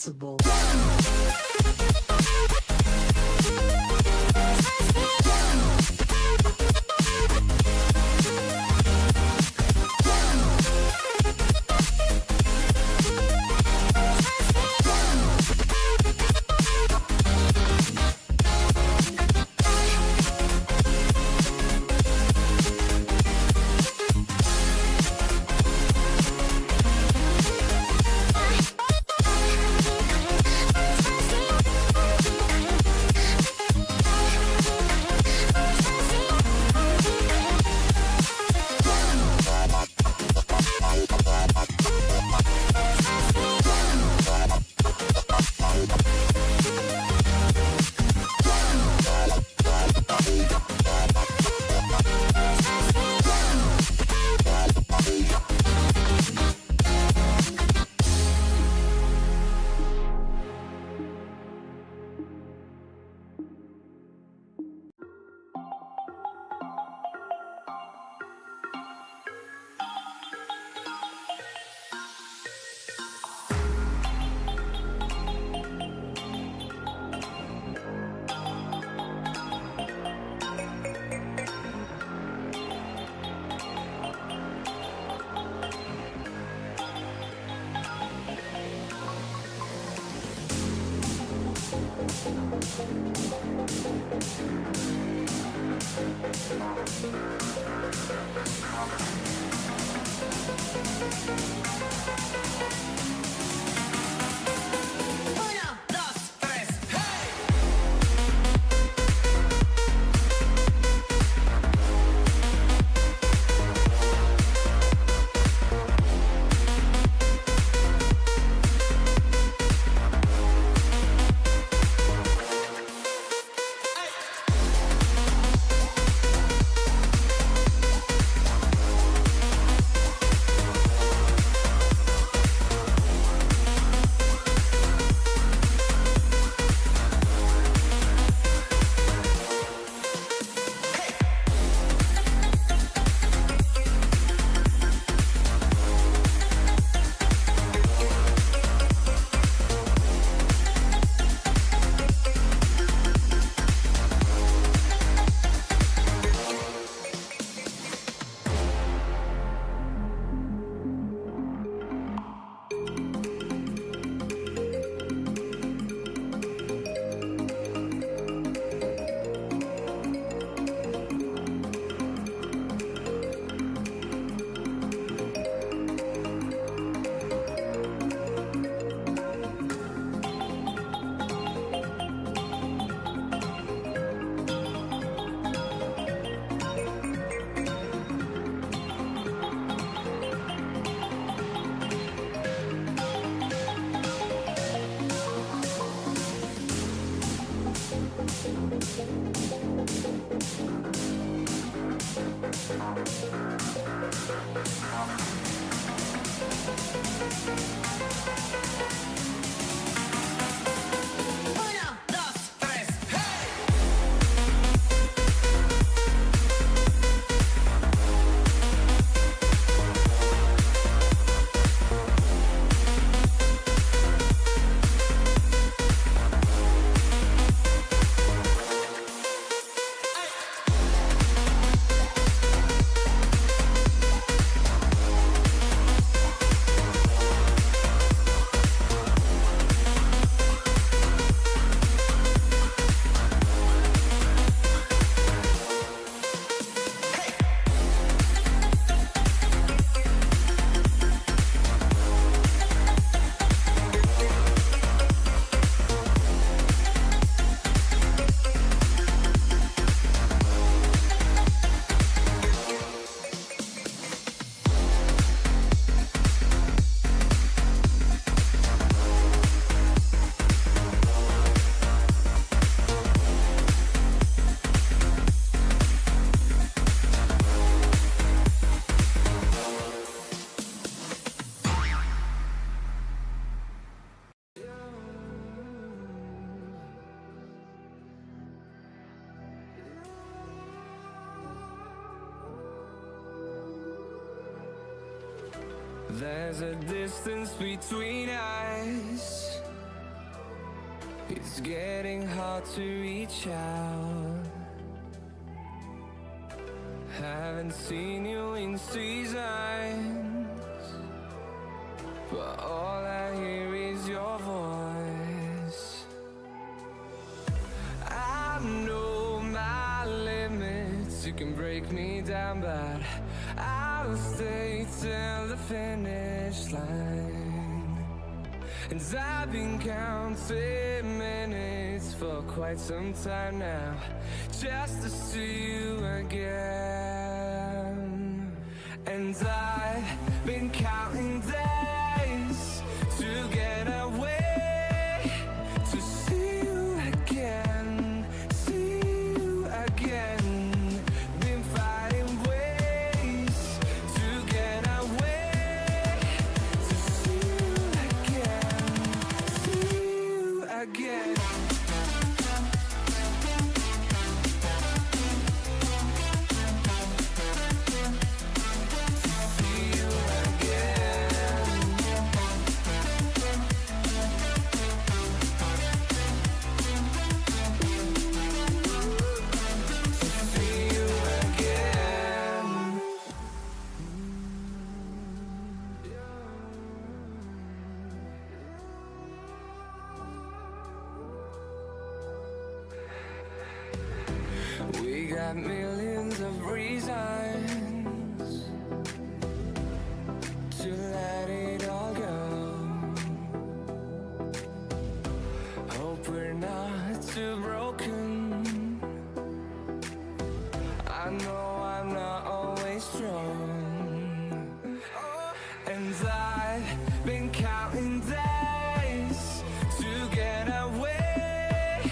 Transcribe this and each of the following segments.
responsible. There's a distance between us. It's getting hard to reach out. Haven't seen you in seasons, but all I hear is your voice. I know my limits, you can break me down, but I'll stay till the finish line. And I've been counting minutes for quite some time now, just to see you again. And I've been counting days to get away, to see you again, see you again. Been finding ways to get away, to see you again, see you again. We got millions of reasons to let it all go. Hope we're not too broken. I know I'm not always strong, and I've been counting days to get away,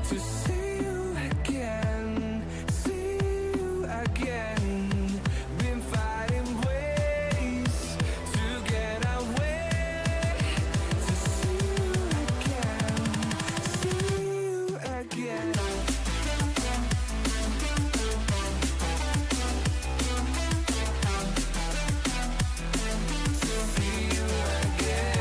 to see you again, see you again. Been finding ways to get away, to see you again, see you again. See you again.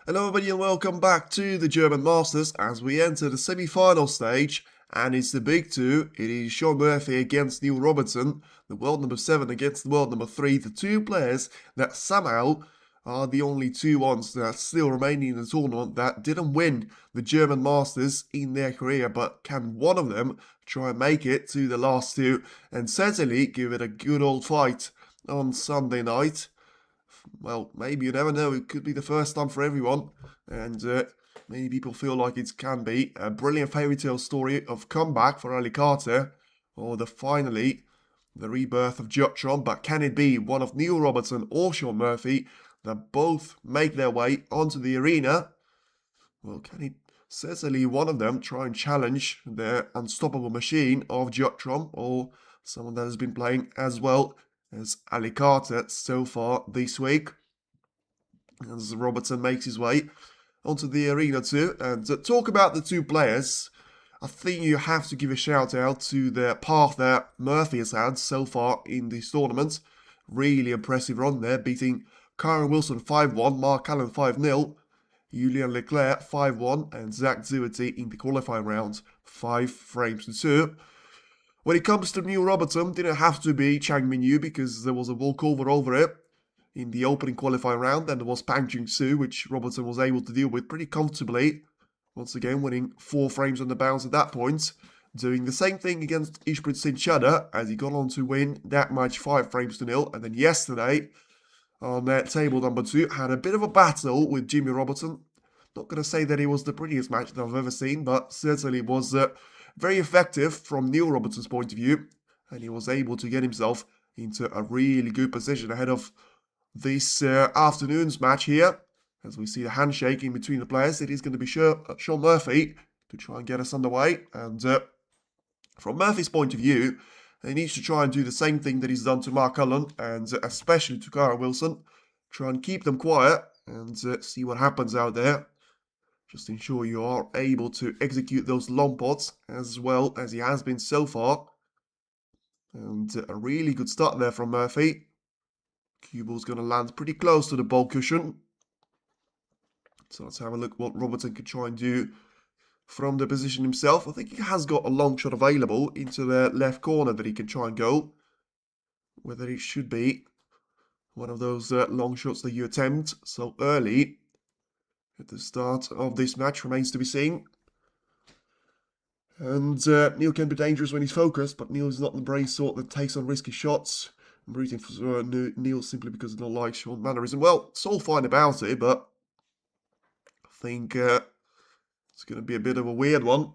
Hello everybody and welcome back to the German Masters as we enter the semi-final stage, and it's the big two. It is Shaun Murphy against Neil Robertson, the world number 7 against the world number 3, the two players that somehow are the only two ones that are still remaining in the tournament that didn't win the German Masters in their career, but can one of them try and make it to the last two and certainly give it a good old fight on Sunday night. Well, maybe, you never know, it could be the first time for everyone, and many people feel like it can be a brilliant fairy tale story of comeback for Ali Carter, or finally the rebirth of Watchalong. But can it be one of Neil Robertson or Shaun Murphy that both make their way onto the arena? Well, can it certainly one of them try and challenge the unstoppable machine of Watchalong, or someone that has been playing as well as Ali Carter so far this week, as Robertson makes his way onto the arena too. And to talk about the two players, I think you have to give a shout out to the path that Murphy has had so far in this tournament. Really impressive run there, beating Kyron Wilson 5-1, Mark Allen 5-0, Julian Leclerc 5-1, and Zach Zuerty in the qualifying round 5-2. When it comes to Neil Robertson, didn't have to be Chang Min-yu because there was a walkover over it in the opening qualifying round, and there was Pang Jung-soo, which Robertson was able to deal with pretty comfortably. Once again, winning 4 frames on the bounce at that point. Doing the same thing against Ishprit Singh Chadha as he got on to win that match 5-0. And then yesterday, on table number 2, had a bit of a battle with Jimmy Robertson. Not going to say that it was the prettiest match that I've ever seen, but certainly was very effective from Neil Robertson's point of view, and he was able to get himself into a really good position ahead of this afternoon's match here. As we see the handshake in between the players, it is going to be Shaun Murphy to try and get us underway. And from Murphy's point of view, he needs to try and do the same thing that he's done to Mark Allen and especially to Kyron Wilson. Try and keep them quiet and see what happens out there. Just ensure you are able to execute those long pots as well as he has been so far. And a really good start there from Murphy. Cue ball's going to land pretty close to the ball cushion. So let's have a look what Robertson could try and do from the position himself. I think he has got a long shot available into the left corner that he can try and go. Whether it should be one of those long shots that you attempt so early at the start of this match remains to be seen. And Neil can be dangerous when he's focused, but Neil is not the brave sort that takes on risky shots. I'm rooting for Neil simply because I don't like Shaun mannerism. Well, it's all fine about it, but I think it's going to be a bit of a weird one.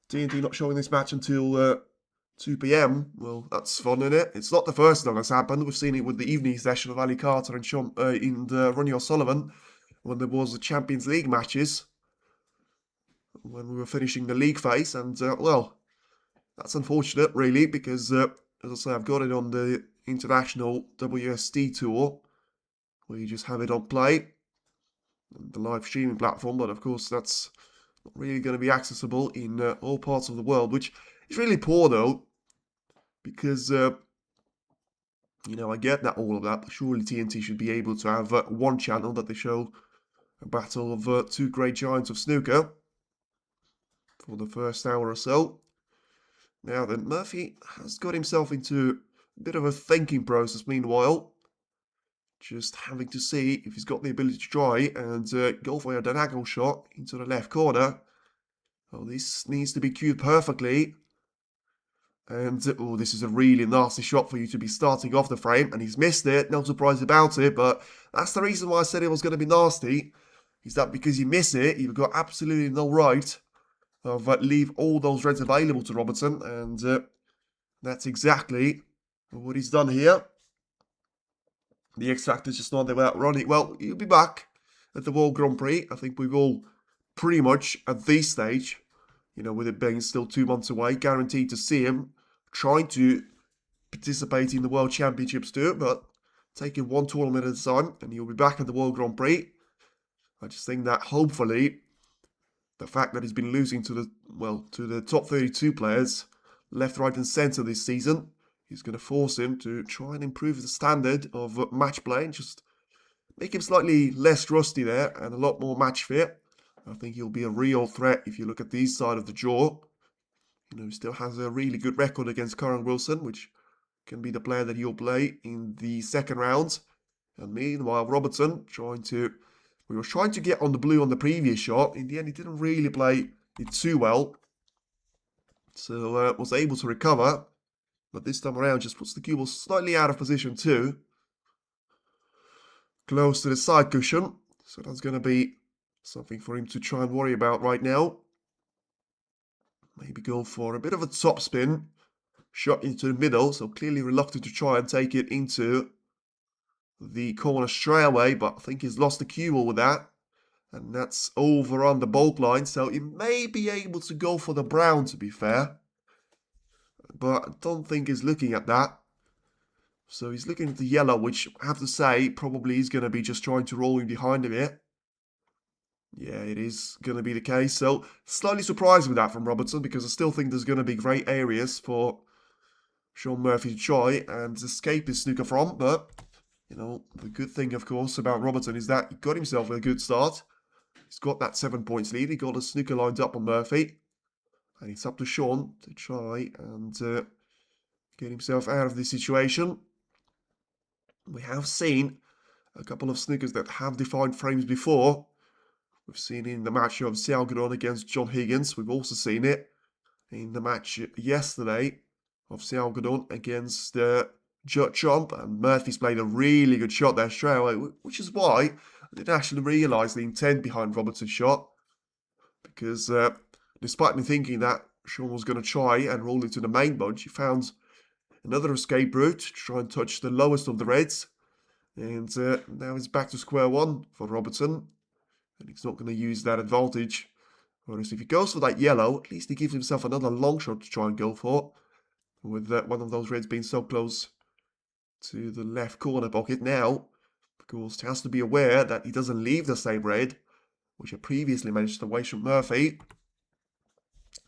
TNT not showing this match until 2 PM. Well, that's fun, isn't it? It's not the first time that's happened. We've seen it with the evening session of Ali Carter and Shaun Ronnie O'Sullivan, when there was the Champions League matches, when we were finishing the league phase. And, well, that's unfortunate, really, because, as I say, I've got it on the International WST Tour, where you just have it on play, the live streaming platform. But, of course, that's not really going to be accessible in all parts of the world, which is really poor, though, because, you know, I get that, all of that, but surely TNT should be able to have one channel that they show a battle of two great giants of snooker for the first hour or so. Now then, Murphy has got himself into a bit of a thinking process meanwhile. Just having to see if he's got the ability to try and go for a diagonal shot into the left corner. Oh, this needs to be cued perfectly. And, oh, this is a really nasty shot for you to be starting off the frame. And he's missed it, no surprise about it. But that's the reason why I said it was going to be nasty. Is that because you miss it, you've got absolutely no right of leave all those reds available to Robertson. And that's exactly what he's done here. The X Factor's just not there without Ronnie. Well, he'll be back at the World Grand Prix. I think we've all pretty much at this stage, you know, with it being still 2 months away, guaranteed to see him trying to participate in the World Championships too, but taking one tournament at a time, and he'll be back at the World Grand Prix. I just think that hopefully the fact that he's been losing to the top 32 players left, right and centre this season is going to force him to try and improve the standard of match play and just make him slightly less rusty there and a lot more match fit. I think he'll be a real threat if you look at this side of the draw. You know, he still has a really good record against Karen Wilson, which can be the player that he'll play in the second round. And meanwhile, Robertson we were trying to get on the blue on the previous shot. In the end, he didn't really play it too well. So was able to recover. But this time around, just puts the cue ball slightly out of position too. Close to the side cushion. So that's going to be something for him to try and worry about right now. Maybe go for a bit of a top spin. Shot into the middle. So clearly reluctant to try and take it into the corner straight away. But I think he's lost the cue ball with that. And that's over on the bulk line. So he may be able to go for the brown, to be fair. But I don't think he's looking at that. So he's looking at the yellow, which I have to say probably is going to be just trying to roll in behind him here. Yeah, it is going to be the case. So slightly surprised with that from Robertson, because I still think there's going to be great areas for Shaun Murphy to try and escape his snooker from. But, you know, the good thing, of course, about Robertson is that he got himself a good start. He's got that 7 points lead. He got a snooker lined up on Murphy. And it's up to Shaun to try and get himself out of this situation. We have seen a couple of snookers that have defined frames before. We've seen in the match of Xiao against John Higgins. We've also seen it in the match yesterday of Xiao against Judd Trump. And Murphy's played a really good shot there straight away, which is why I didn't actually realise the intent behind Robertson's shot. Because despite me thinking that Shaun was going to try and roll into the main bunch, he found another escape route to try and touch the lowest of the reds. And now it's back to square one for Robertson. And he's not going to use that advantage. Whereas if he goes for that yellow, at least he gives himself another long shot to try and go for. With one of those reds being so close to the left corner pocket now. Of course, he has to be aware that he doesn't leave the same red, which had previously managed to waste from Murphy.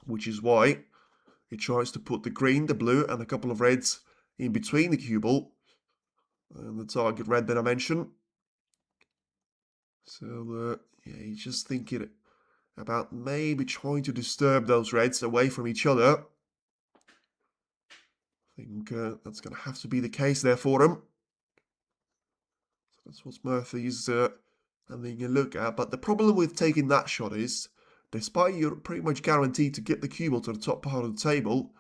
Which is why he tries to put the green, the blue, and a couple of reds in between the cue ball and the target red that I mentioned. So, yeah, he's just thinking about maybe trying to disturb those reds away from each other. I think that's going to have to be the case there for him. So that's what Murphy's having a look at. But the problem with taking that shot is, despite you're pretty much guaranteed to get the cue ball to the top part of the table,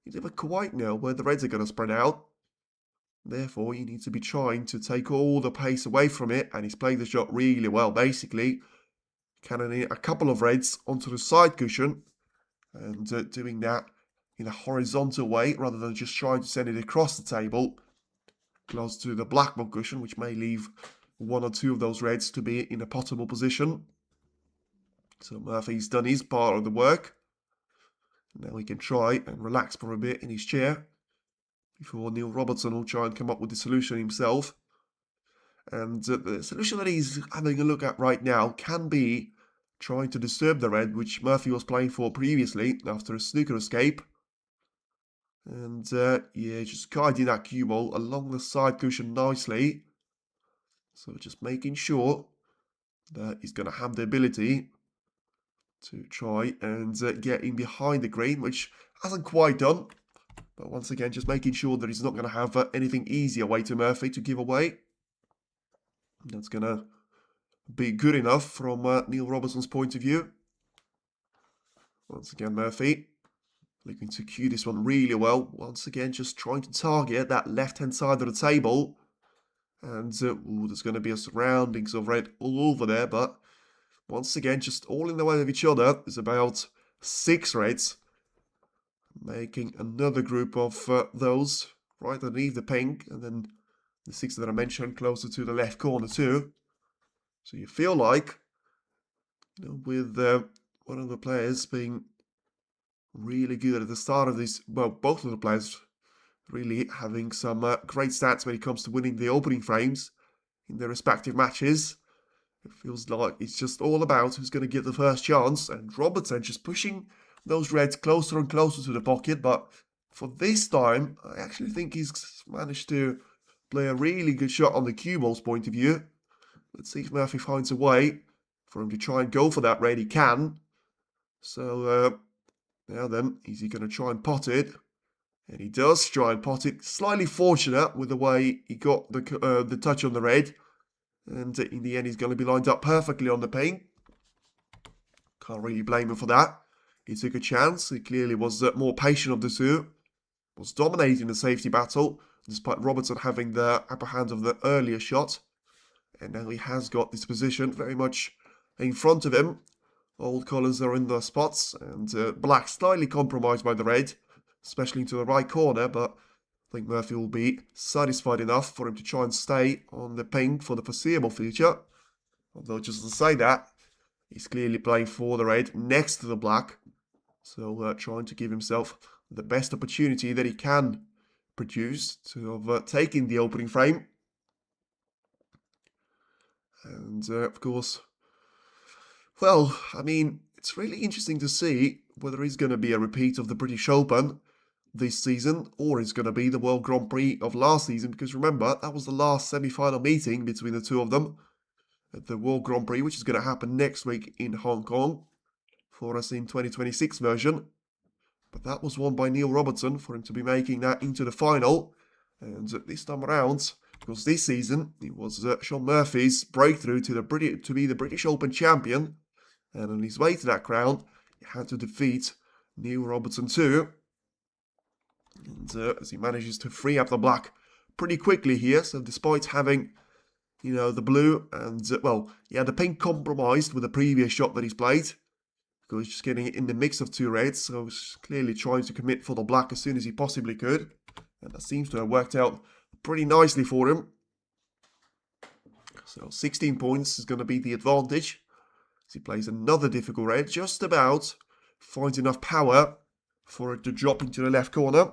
you never quite know where the reds are going to spread out. Therefore, you need to be trying to take all the pace away from it, and he's played the shot really well, basically. Cannoning a couple of reds onto the side cushion, and doing that in a horizontal way, rather than just trying to send it across the table, close to the blackboard cushion, which may leave one or two of those reds to be in a potable position. So Murphy's done his part of the work. Now he can try and relax for a bit in his chair before Neil Robertson will try and come up with the solution himself. And the solution that he's having a look at right now can be trying to disturb the red, which Murphy was playing for previously after a snooker escape. And yeah, just guiding that cue ball along the side cushion nicely. So just making sure that he's going to have the ability to try and get in behind the green, which hasn't quite done. But once again, just making sure that he's not going to have anything easy away to Murphy to give away. That's going to be good enough from Neil Robertson's point of view. Once again, Murphy looking to cue this one really well. Once again, just trying to target that left-hand side of the table. And there's going to be a surroundings of red all over there, but once again, just all in the way of each other. There's about 6 reds, making another group of those right underneath the pink, and then the 6 that I mentioned closer to the left corner too. So you feel like, you know, with one of the players being really good at the start of this, well, both of the players really having some great stats when it comes to winning the opening frames in their respective matches. It feels like it's just all about who's going to get the first chance, and Robertson just pushing those reds closer and closer to the pocket. But for this time, I actually think he's managed to play a really good shot on the cue ball's point of view. let's see if Murphy finds a way for him to try and go for that raid. He can. So, now then, is he going to try and pot it? And he does try and pot it. Slightly fortunate with the way he got the touch on the red. And in the end, he's going to be lined up perfectly on the ping. Can't really blame him for that. He took a chance. He clearly was more patient of the two. Was dominating the safety battle, despite Robertson having the upper hand of the earlier shot. And now he has got this position very much in front of him. All colours are in their spots, and black slightly compromised by the red, especially into the right corner, but I think Murphy will be satisfied enough for him to try and stay on the ping for the foreseeable future. Although, just to say that, he's clearly playing for the red next to the black. So, trying to give himself the best opportunity that he can produce to take in the opening frame. And, of course, well, I mean, it's really interesting to see whether he's going to be a repeat of the British Open this season, or it's going to be the World Grand Prix of last season, because remember, that was the last semi-final meeting between the two of them at the World Grand Prix, which is going to happen next week in Hong Kong for us in 2026 version. But that was won by Neil Robertson for him to be making that into the final. And this time around, because this season, it was Shaun Murphy's breakthrough to be the British Open champion. And on his way to that crown, he had to defeat Neil Robertson too. And as he manages to free up the black pretty quickly here. So despite having, you know, the blue and, well, he had the pink compromised with the previous shot that he's played. Because he's just getting it in the mix of two reds. So he's clearly trying to commit for the black as soon as he possibly could. And that seems to have worked out pretty nicely for him. So 16 points is going to be the advantage. As he plays another difficult red. Just about finds enough power for it to drop into the left corner.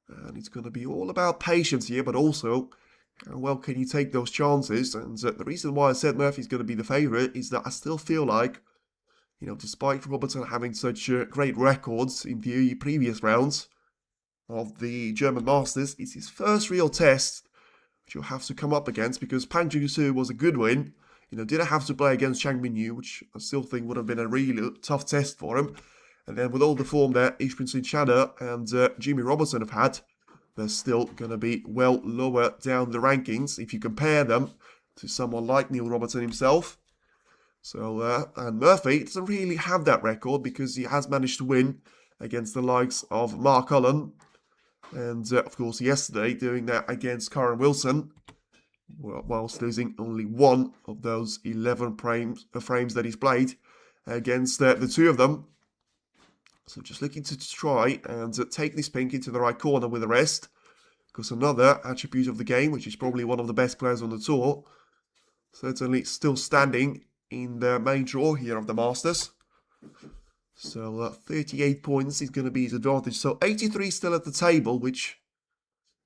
And it's going to be all about patience here, but also how well can you take those chances. And the reason why I said Murphy's going to be the favourite is that I still feel like, you know, despite Robertson having such great records in the previous rounds of the German Masters, it's his first real test which you'll have to come up against, because Pang Jung-soo was a good win. You know, didn't have to play against Chang Min-yu, which I still think would have been a really tough test for him. And then with all the form that Ishpin Chana and Jimmy Robertson have had, they're still going to be well lower down the rankings if you compare them to someone like Neil Robertson himself. So, and Murphy doesn't really have that record because he has managed to win against the likes of Mark Cullen. And, of course, yesterday doing that against Karen Wilson, whilst losing only one of those 11 frames that he's played against the two of them. So just looking to try and take this pink into the right corner with the rest. Because another attribute of the game, which is probably one of the best players on the tour, certainly still standing in the main draw here of the Masters. So 38 points is going to be his advantage. So 83 still at the table, which,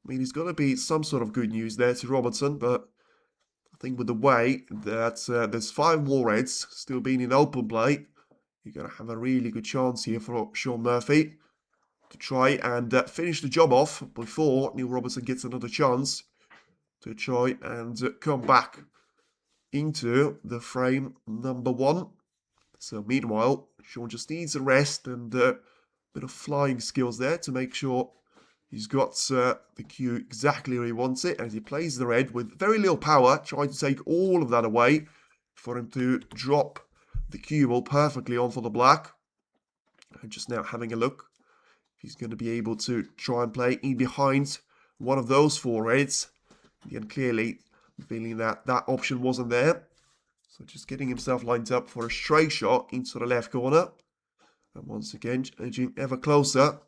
I mean, it's going to be some sort of good news there to Robertson. But I think with the way that there's 5 more reds still being in open play, you're going to have a really good chance here for Shaun Murphy to try and finish the job off before Neil Robertson gets another chance to try and come back into the frame number 1. So meanwhile, Shaun just needs a rest and a bit of flying skills there to make sure he's got the cue exactly where he wants it. As he plays the red with very little power, trying to take all of that away for him to drop the cue ball perfectly on for the black. And just now having a look, he's going to be able to try and play in behind one of those 4 reds. Again, clearly feeling that that option wasn't there. So just getting himself lined up for a straight shot into the left corner. And once again, edging ever closer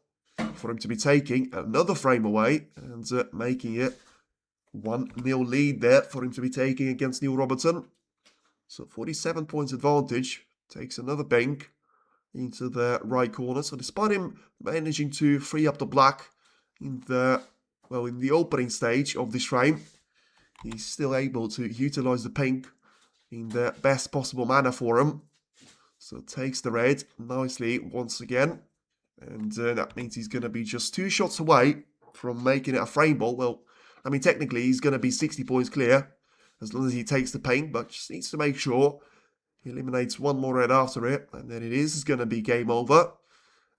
for him to be taking another frame away and making it 1-0 lead there for him to be taking against Neil Robertson. So 47 points advantage, takes another bank into the right corner. So despite him managing to free up the black in the opening stage of this frame, he's still able to utilize the pink in the best possible manner for him. So takes the red nicely once again. And that means he's going to be just 2 shots away from making it a frame ball. Well, I mean, technically, he's going to be 60 points clear as long as he takes the paint, but just needs to make sure he eliminates one more red after it, and then it is going to be game over.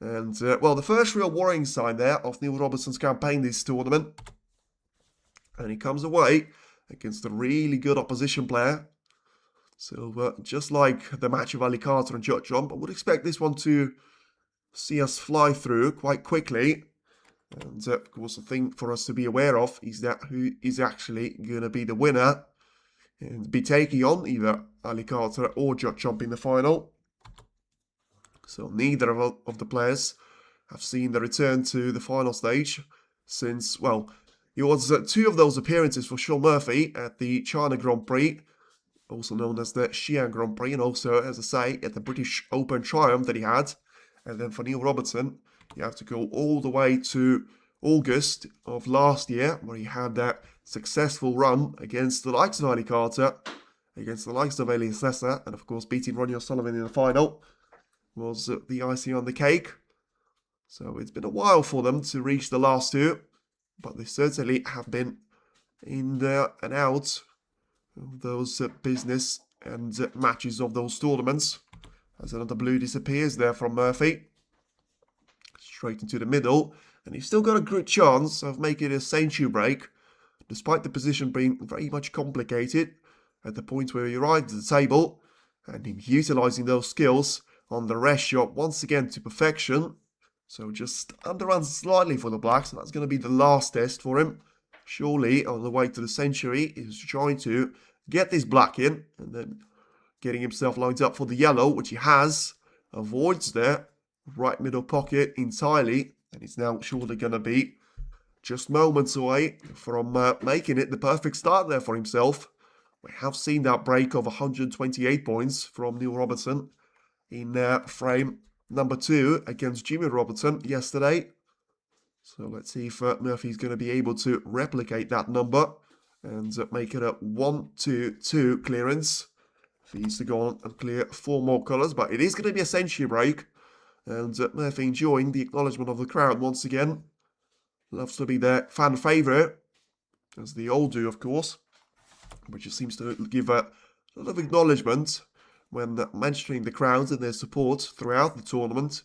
And, well, the first real worrying sign there of Neil Robertson's campaign this tournament. And he comes away against a really good opposition player. So, just like the match of Ali Carter and Watchalong, I would expect this one to see us fly through quite quickly. And, of course, the thing for us to be aware of is that who is actually going to be the winner and be taking on either Ali Carter or Watchalong in the final. So neither of the players have seen the return to the final stage since, well, it was 2 of those appearances for Shaun Murphy at the China Grand Prix, also known as the Xi'an Grand Prix, and also, as I say, at the British Open Triumph that he had. And then for Neil Robertson, you have to go all the way to August of last year, where he had that successful run against the likes of Ali Carter, against the likes of Elias Lesser, and of course beating Ronnie O'Sullivan in the final was the icing on the cake. So it's been a while for them to reach the last 2, but they certainly have been in and out of those business and matches of those tournaments. As another blue disappears there from Murphy. Straight into the middle, and he's still got a good chance of making a century break, despite the position being very much complicated at the point where you ride to the table, and him utilising those skills on the rest shot once again to perfection. So just underruns slightly for the Blacks, and that's going to be the last test for him. Surely on the way to the century, he's trying to get this black in, and then getting himself lined up for the yellow, which he has. Avoids there, right middle pocket entirely, and he's now surely going to be just moments away from making it the perfect start there for himself. We have seen that break of 128 points from Neil Robertson in frame number 2 against Jimmy Robertson yesterday. So let's see if Murphy's going to be able to replicate that number and make it a 1-2-2 clearance. He needs to go on and clear 4 more colours, but it is going to be a century break. And Murphy enjoying the acknowledgement of the crowd once again. Loves to be their fan favourite, as they all do, of course. Which just seems to give a lot of acknowledgement when mentioning the crowd and their support throughout the tournament,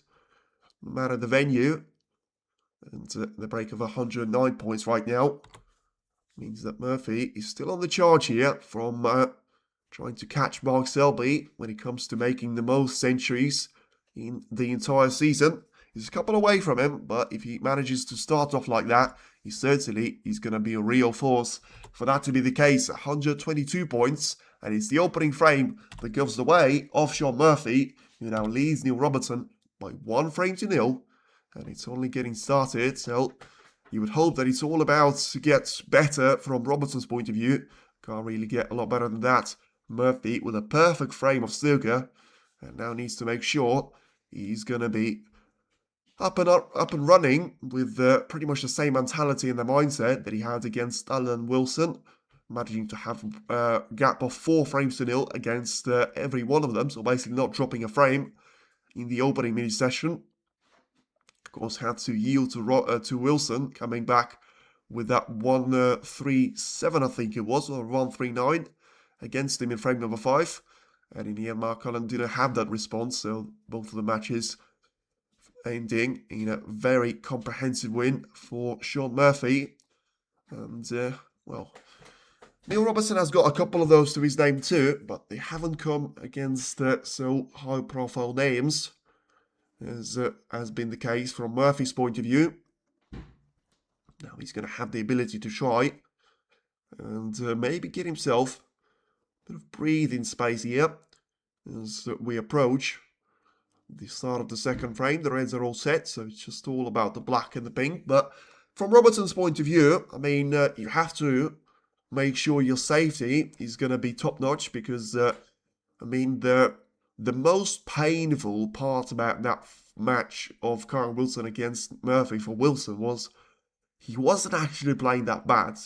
no matter the venue. And the break of 109 points right now means that Murphy is still on the charge here from trying to catch Mark Selby when it comes to making the most centuries in the entire season. He's a couple away from him, but if he manages to start off like that, he certainly is going to be a real force for that to be the case. 122 points, and it's the opening frame that gives the way of Shaun Murphy, who now leads Neil Robertson by 1 frame to 0, and it's only getting started, so you would hope that it's all about to get better from Robertson's point of view. Can't really get a lot better than that. Murphy with a perfect frame of snooker, and now needs to make sure he's going to be up and running with pretty much the same mentality and the mindset that he had against Alan Wilson, managing to have a gap of 4 frames to 0 against every one of them, so basically not dropping a frame in the opening mini session. Of course, had to yield to Wilson, coming back with that 1-3-7, I think it was, or 1-3-9 against him in frame number 5. And in the end, Mark Cullen didn't have that response, so both of the matches ending in a very comprehensive win for Shaun Murphy. And, well, Neil Robertson has got a couple of those to his name too, but they haven't come against so high-profile names as has been the case from Murphy's point of view. Now he's going to have the ability to try and maybe get himself a bit of breathing space here as we approach the start of the second frame. The reds are all set, so it's just all about the black and the pink. But from Robertson's point of view, I mean, you have to make sure your safety is going to be top-notch because, I mean, the most painful part about that match of Karen Wilson against Murphy for Wilson was he wasn't actually playing that bad,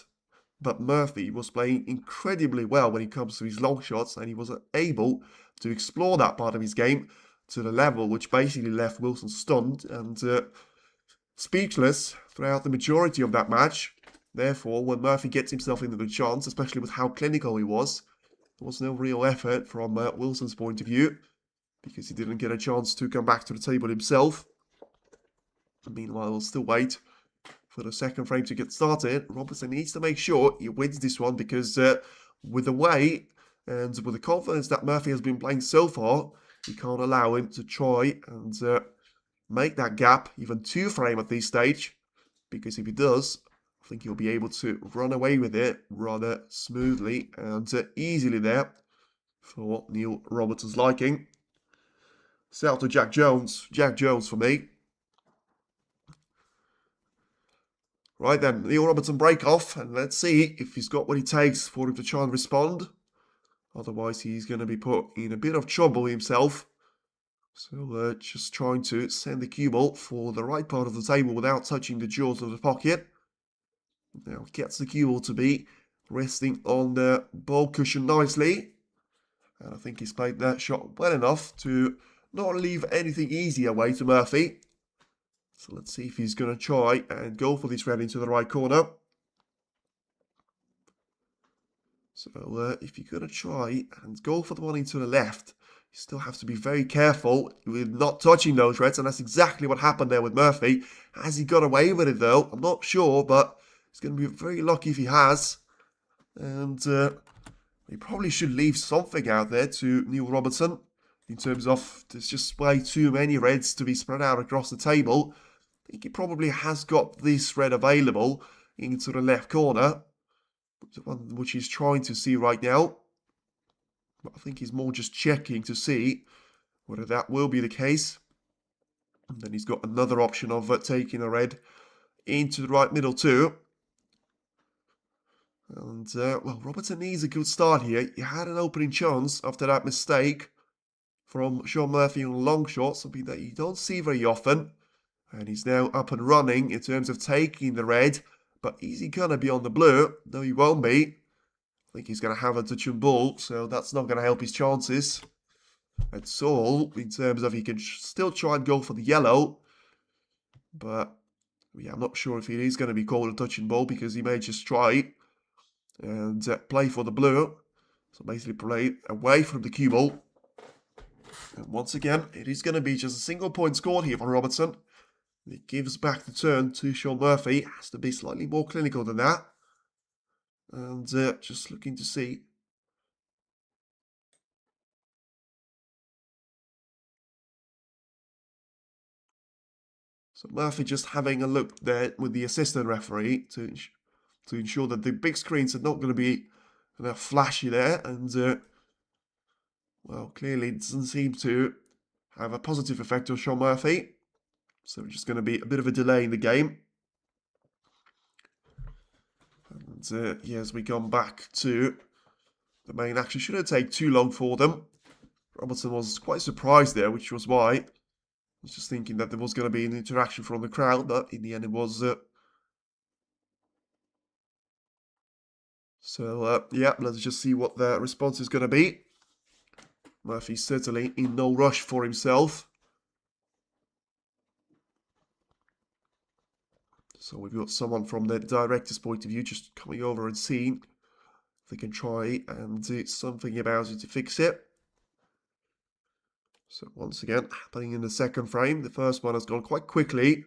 but Murphy was playing incredibly well when it comes to his long shots, and he was able to explore that part of his game to the level which basically left Wilson stunned and speechless throughout the majority of that match. Therefore, when Murphy gets himself into the chance, especially with how clinical he was, there was no real effort from Wilson's point of view, because he didn't get a chance to come back to the table himself. Meanwhile, we'll still wait for the second frame to get started. Robertson needs to make sure he wins this one, because with the way and with the confidence that Murphy has been playing so far, he can't allow him to try and make that gap even 2 frame at this stage, because if he does, I think he'll be able to run away with it rather smoothly and easily there for Neil Robertson's liking. Sell to Jack Jones. Jack Jones for me. Right then, Neil Robertson break off, and let's see if he's got what it takes for him to try and respond. Otherwise, he's going to be put in a bit of trouble himself. So just trying to send the cue ball for the right part of the table without touching the jaws of the pocket. Now gets the cue ball to be resting on the ball cushion nicely. And I think he's played that shot well enough to not leave anything easy away to Murphy. So let's see if he's going to try and go for this red into the right corner. So if you're going to try and go for the one into the left, you still have to be very careful with not touching those reds. And that's exactly what happened there with Murphy. Has he got away with it though? I'm not sure, but he's going to be very lucky if he has. And he probably should leave something out there to Neil Robertson. In terms of, there's just way too many reds to be spread out across the table. I think he probably has got this red available into the left corner, the one which he's trying to see right now. But I think he's more just checking to see whether that will be the case. And then he's got another option of taking a red into the right middle too. And, well, Robertson needs a good start here. He had an opening chance after that mistake from Shaun Murphy on a long shot, something that you don't see very often. And he's now up and running in terms of taking the red. But is he going to be on the blue? No, he won't be. I think he's going to have a touch and ball, so that's not going to help his chances at all, in terms of he can still try and go for the yellow. But, yeah, I'm not sure if it is going to be called a touch and ball, because he may just try and play for the blue. So basically play away from the cue ball. And once again, it is going to be just a single point scored here for Robertson. It gives back the turn to Shaun Murphy. Has to be slightly more clinical than that. And just looking to see. So Murphy just having a look there with the assistant referee to ensure that the big screens are not going to be flashy there. And, well, clearly it doesn't seem to have a positive effect on Shaun Murphy. So it's just going to be a bit of a delay in the game. And yeah, as we come back to the main action, shouldn't take too long for them. Robertson was quite surprised there, which was why I was just thinking that there was going to be an interaction from the crowd, but in the end it was. So yeah, let's just see what the response is going to be. Murphy's certainly in no rush for himself. So we've got someone from the director's point of view just coming over and seeing if they can try and do something about it to fix it. So once again, happening in the second frame. The first one has gone quite quickly.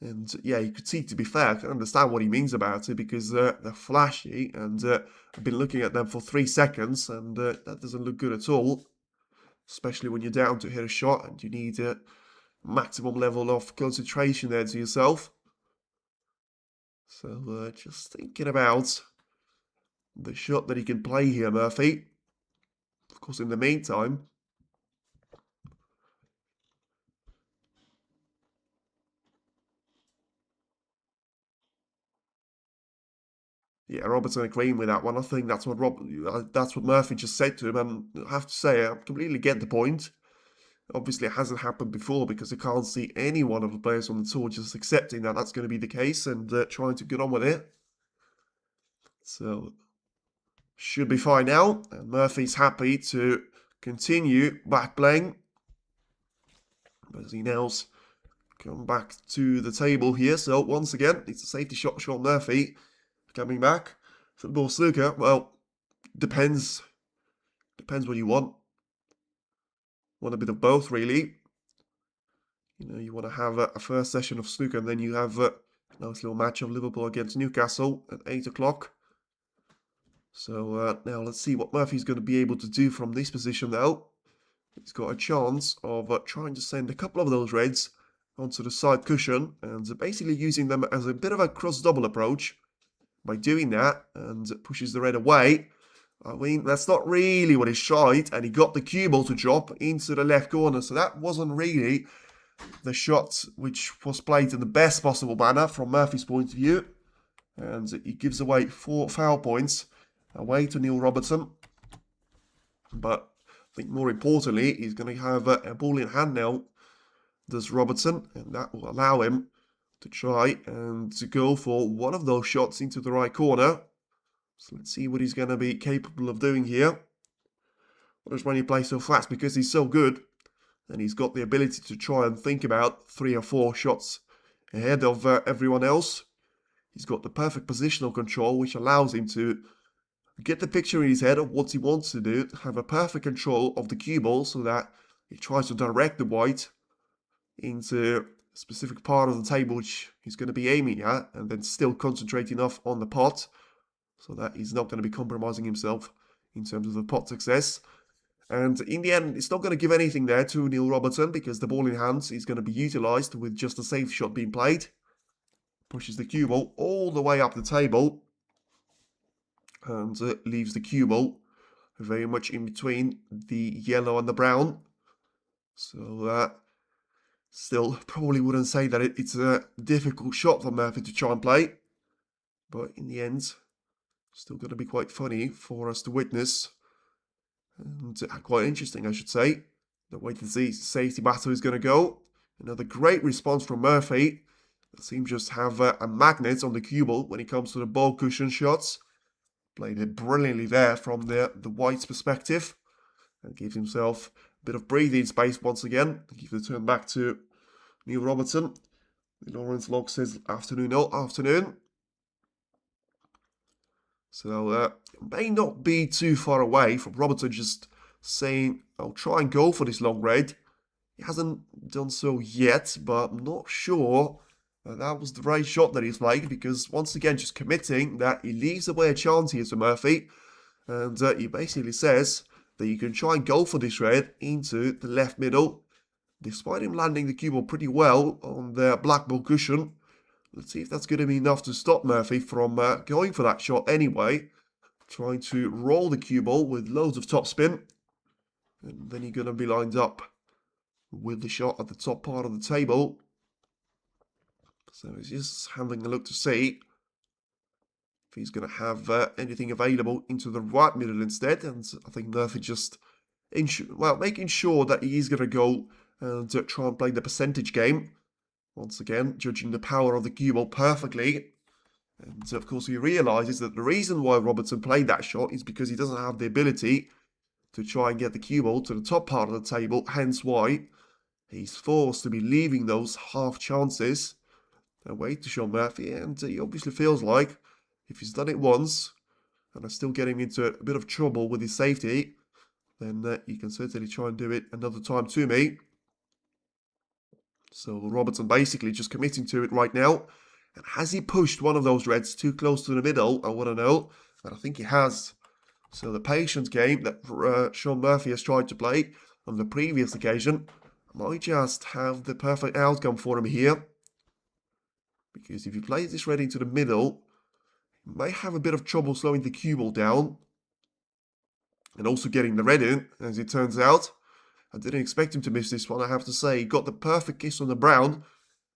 And yeah, you could see, to be fair, I can understand what he means about it, because they're flashy. And I've been looking at them for 3 seconds, and that doesn't look good at all. Especially when you're down to hit a shot and you need a maximum level of concentration there to yourself. So just thinking about the shot that he can play here, Murphy. Of course, in the meantime, yeah, Robertson agreeing with that one. I think that's what Murphy just said to him, and I have to say, I completely get the point. Obviously, it hasn't happened before, because I can't see any one of the players on the tour just accepting that that's going to be the case and trying to get on with it. So, should be fine now, and Murphy's happy to continue back playing, but he now's come back to the table here. So once again, it's a safety shot. Shaun Murphy coming back. Football snooker. Well, depends. Depends what you want. Want a bit of both, really. You know, you want to have a first session of snooker, and then you have a nice little match of Liverpool against Newcastle at 8 o'clock. So now let's see what Murphy's going to be able to do from this position, though. He's got a chance of trying to send a couple of those reds onto the side cushion, and basically using them as a bit of a cross-double approach. By doing that, and pushes the red away. I mean, that's not really what he's tried, and he got the cue ball to drop into the left corner, so that wasn't really the shot which was played in the best possible manner from Murphy's point of view. And he gives away 4 foul points away to Neil Robertson. But I think more importantly, he's going to have a ball in hand now, does Robertson, and that will allow him to try and to go for one of those shots into the right corner. So let's see what he's going to be capable of doing here. Notice when he plays so fast, because he's so good, and he's got the ability to try and think about 3 or 4 shots ahead of everyone else. He's got the perfect positional control, which allows him to get the picture in his head of what he wants to do, have a perfect control of the cue ball so that he tries to direct the white into a specific part of the table which he's going to be aiming at, and then still concentrate enough on the pot so that he's not going to be compromising himself in terms of the pot success. And in the end, it's not going to give anything there to Neil Robertson, because the ball in hand is going to be utilised with just a safe shot being played. Pushes the cue ball all the way up the table, and leaves the cue ball very much in between the yellow and the brown. So still probably wouldn't say that it's a difficult shot for Murphy to try and play, but in the end, still going to be quite funny for us to witness, and quite interesting, I should say. The way that the safety battle is going to go. Another great response from Murphy. That seems just have a magnet on the cue ball when it comes to the ball cushion shots. Played it brilliantly there from the white's perspective, and gives himself a bit of breathing space once again. Give the turn back to Neil Robertson. Lawrence Locke says afternoon, all afternoon. So may not be too far away from Robertson just saying, I'll try and go for this long red. He hasn't done so yet, but I'm not sure that was the right shot that he's playing, because once again just committing that he leaves away a chance here to Murphy, and he basically says that you can try and go for this red into the left middle, despite him landing the cue ball pretty well on the black ball cushion. Let's see if that's going to be enough to stop Murphy from going for that shot anyway. Trying to roll the cue ball with loads of topspin. And then you're going to be lined up with the shot at the top part of the table. So he's just having a look to see if he's going to have anything available into the right middle instead. And I think Murphy just making sure that he is going to go and try and play the percentage game. Once again, judging the power of the cue ball perfectly. And of course, he realises that the reason why Robertson played that shot is because he doesn't have the ability to try and get the cue ball to the top part of the table. Hence why he's forced to be leaving those half chances away to Shaun Murphy. And he obviously feels like if he's done it once and are still getting into a bit of trouble with his safety, then you can certainly try and do it another time to me. So Robertson basically just committing to it right now. And has he pushed one of those reds too close to the middle? I want to know. And I think he has. So the patience game that Shaun Murphy has tried to play on the previous occasion might just have the perfect outcome for him here. Because if he plays this red into the middle, he may have a bit of trouble slowing the cue ball down. And also getting the red in, as it turns out. I didn't expect him to miss this one, I have to say. He got the perfect kiss on the brown,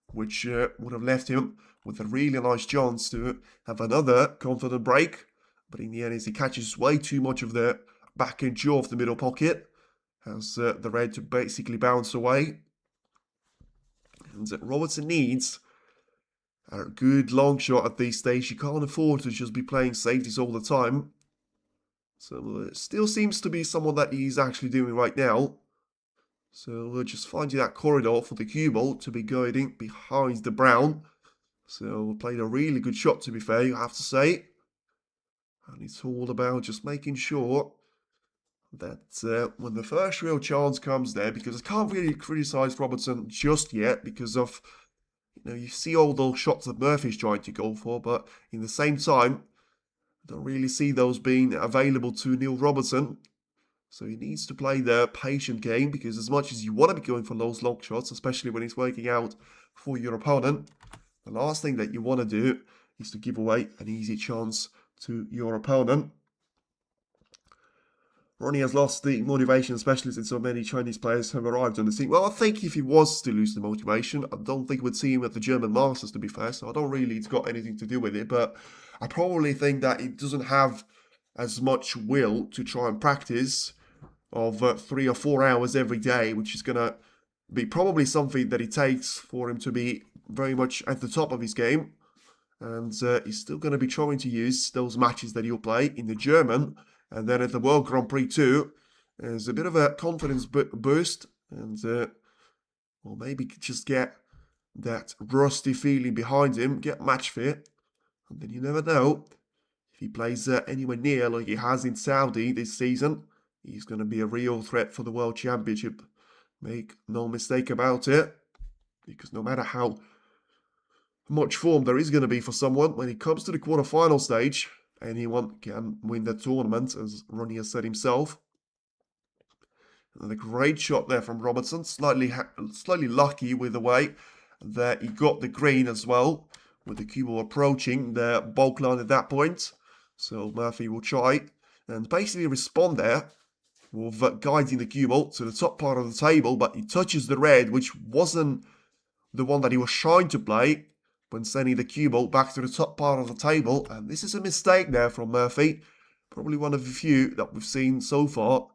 which would have left him with a really nice chance to have another confident break. But in the end, he catches way too much of the back edge of the middle pocket, has the red to basically bounce away. And Robertson needs a good long shot at this stage. He can't afford to just be playing safeties all the time. So it still seems to be someone that he's actually doing right now. So we're just finding that corridor for the cue ball to be guiding behind the brown. So we played a really good shot, to be fair, you have to say. And it's all about just making sure that when the first real chance comes there, because I can't really criticise Robertson just yet because of, you see all those shots that Murphy's trying to go for, but in the same time, I don't really see those being available to Neil Robertson. So he needs to play the patient game, because as much as you want to be going for those long shots, especially when it's working out for your opponent, the last thing that you want to do is to give away an easy chance to your opponent. Ronnie has lost the motivation, especially since so many Chinese players have arrived on the scene. Well, I think if he was to lose the motivation, I don't think we'd see him at the German Masters, to be fair, so I don't really, it's got anything to do with it, but I probably think that he doesn't have as much will to try and practice of 3 or 4 hours every day, which is going to be probably something that it takes for him to be very much at the top of his game. And he's still going to be trying to use those matches that he'll play in the German, and then at the World Grand Prix too, as a bit of a confidence boost, and or maybe just get that rusty feeling behind him, get match fit, and then you never know, if he plays anywhere near like he has in Saudi this season, he's going to be a real threat for the World Championship. Make no mistake about it, because no matter how much form there is going to be for someone, when it comes to the quarterfinal stage, anyone can win the tournament, as Ronnie has said himself. And a great shot there from Robertson, slightly lucky with the way that he got the green as well, with the cue ball approaching the bulk line at that point. So Murphy will try and basically respond there with guiding the cue ball to the top part of the table, but he touches the red, which wasn't the one that he was trying to play, when sending the cue ball back to the top part of the table. And this is a mistake there from Murphy. Probably one of the few that we've seen so far,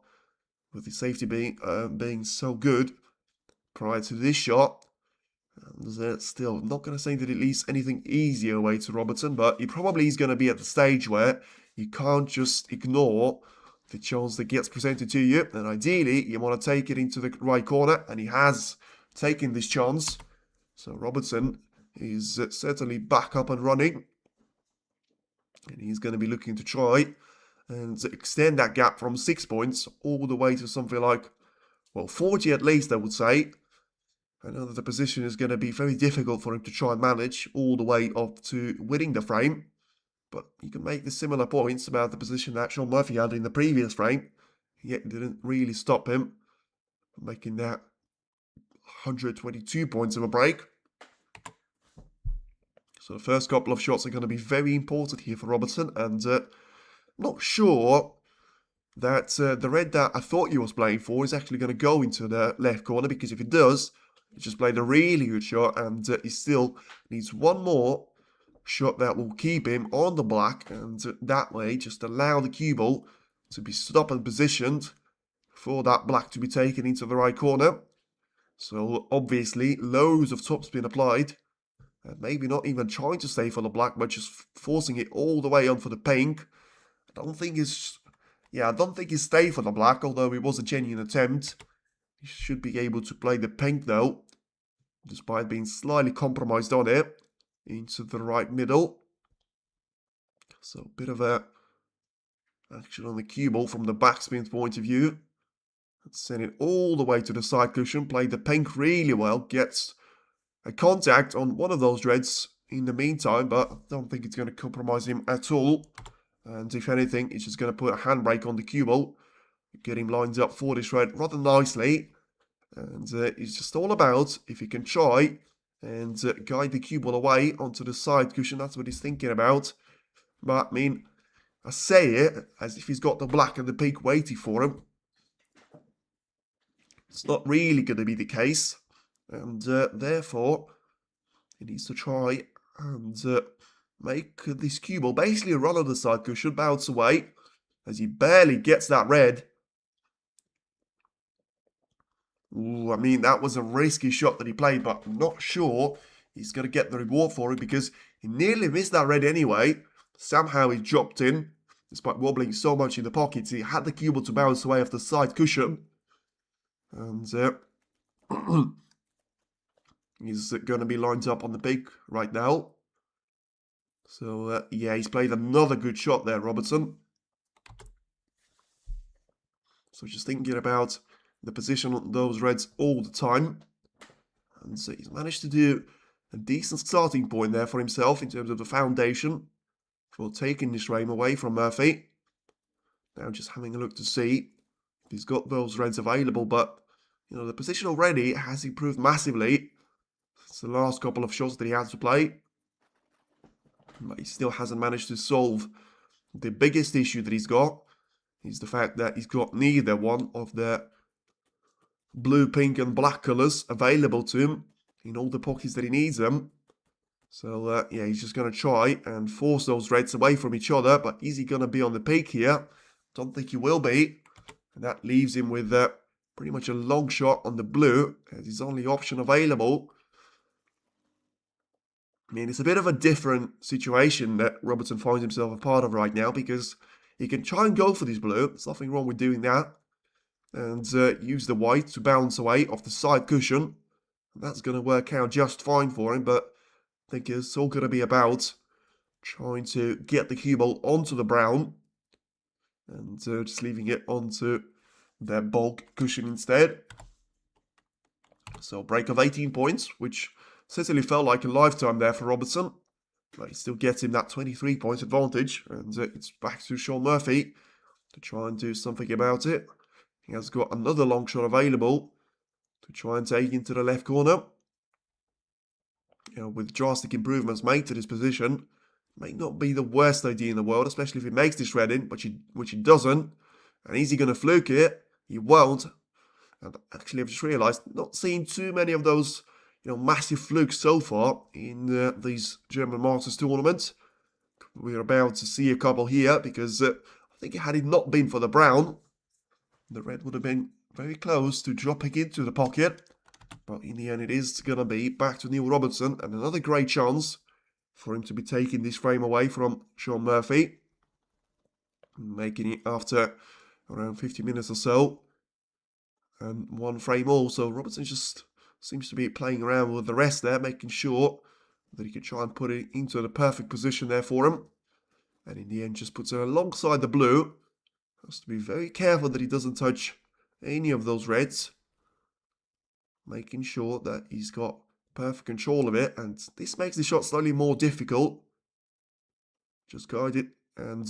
with the safety being so good prior to this shot. And still, I'm not going to say that it leaves anything easier away to Robertson, but he probably is going to be at the stage where you can't just ignore the chance that gets presented to you. And ideally, you want to take it into the right corner, and he has taken this chance. So Robertson is certainly back up and running, and he's going to be looking to try and extend that gap from 6 points all the way to something like, well, 40 at least, I would say. I know that the position is going to be very difficult for him to try and manage all the way up to winning the frame, but you can make the similar points about the position that Shaun Murphy had in the previous frame, yet it didn't really stop him from making that 122 points of a break. So the first couple of shots are going to be very important here for Robertson, and I'm not sure that the red that I thought he was playing for is actually going to go into the left corner, because if it does, he just played a really good shot, and he still needs one more shot that will keep him on the black, and that way just allow the cue ball to be stopped and positioned for that black to be taken into the right corner. So obviously loads of topspin applied. Maybe not even trying to stay for the black, but just forcing it all the way on for the pink. I don't think he's stayed for the black, although it was a genuine attempt. He should be able to play the pink though, despite being slightly compromised on it, into the right middle. So a bit of a action on the cue ball from the backspin point of view. Let's send it all the way to the side cushion, play the pink really well, gets a contact on one of those reds in the meantime, but I don't think it's going to compromise him at all. And if anything, it's just going to put a handbrake on the cue ball, get him lined up for this red rather nicely. And it's just all about if he can try and guide the cue ball away onto the side cushion. That's what he's thinking about. But I mean, I say it as if he's got the black and the pink waiting for him. It's not really going to be the case. And therefore, he needs to try and make this cue ball basically run on the side cushion, bounce away, as he barely gets that red. Ooh, I mean, that was a risky shot that he played, but I'm not sure he's going to get the reward for it, because he nearly missed that red anyway. Somehow he dropped in, despite wobbling so much in the pockets. He had the cue ball to bounce away off the side cushion. And He's going to be lined up on the peak right now. So, yeah, he's played another good shot there, Robertson. So just thinking about the position on those reds all the time. And so he's managed to do a decent starting point there for himself in terms of the foundation for taking this frame away from Murphy. Now just having a look to see if he's got those reds available, but you know, the position already has improved massively. It's the last couple of shots that he had to play. But he still hasn't managed to solve the biggest issue that he's got. Is the fact that he's got neither one of the blue, pink and black colours available to him in all the pockets that he needs them. So, yeah, he's just going to try and force those reds away from each other. But is he going to be on the peak here? Don't think he will be. And that leaves him with pretty much a long shot on the blue as his only option available. I mean, it's a bit of a different situation that Robertson finds himself a part of right now, because he can try and go for this blue. There's nothing wrong with doing that. And use the white to bounce away off the side cushion. And that's going to work out just fine for him, but I think it's all going to be about trying to get the cue ball onto the brown and just leaving it onto their bulk cushion instead. So break of 18 points, which certainly felt like a lifetime there for Robertson. But he still gets him that 23 points advantage, and it's back to Shaun Murphy to try and do something about it. He has got another long shot available to try and take into the left corner. You know, with drastic improvements made to this position, may not be the worst idea in the world, especially if he makes this red in, which he doesn't. And is he going to fluke it? He won't. And actually, I've just realised, not seeing too many of those, you know, massive flukes so far in these German Masters tournaments. We're about to see a couple here, because I think had it not been for the brown, the red would have been very close to dropping into the pocket. But in the end, it is going to be back to Neil Robertson, and another great chance for him to be taking this frame away from Shaun Murphy. Making it after around 50 minutes or so. And one frame all. So Robertson just seems to be playing around with the rest there, making sure that he can try and put it into the perfect position there for him. And in the end, just puts it alongside the blue. Has to be very careful that he doesn't touch any of those reds. Making sure that he's got perfect control of it. And this makes the shot slightly more difficult. Just guide it and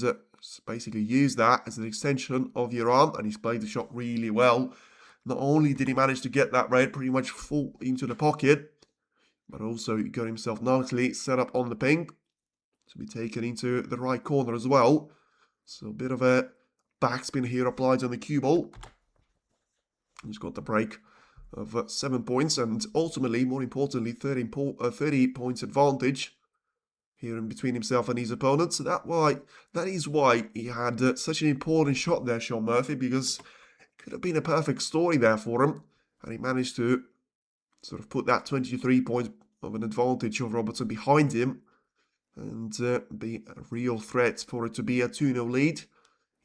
basically use that as an extension of your arm. And he's played the shot really well. Not only did he manage to get that red pretty much full into the pocket, but also he got himself nicely set up on the pink to be taken into the right corner as well. So a bit of a backspin here applied on the cue ball. He's got the break of 7 points, and ultimately, more importantly, 30 points advantage here in between himself and his opponent. So that is why he had such an important shot there, Shaun Murphy, because it could have been a perfect story there for him, and he managed to sort of put that 23 points of an advantage of Robertson behind him and be a real threat for it to be a 2-0 lead.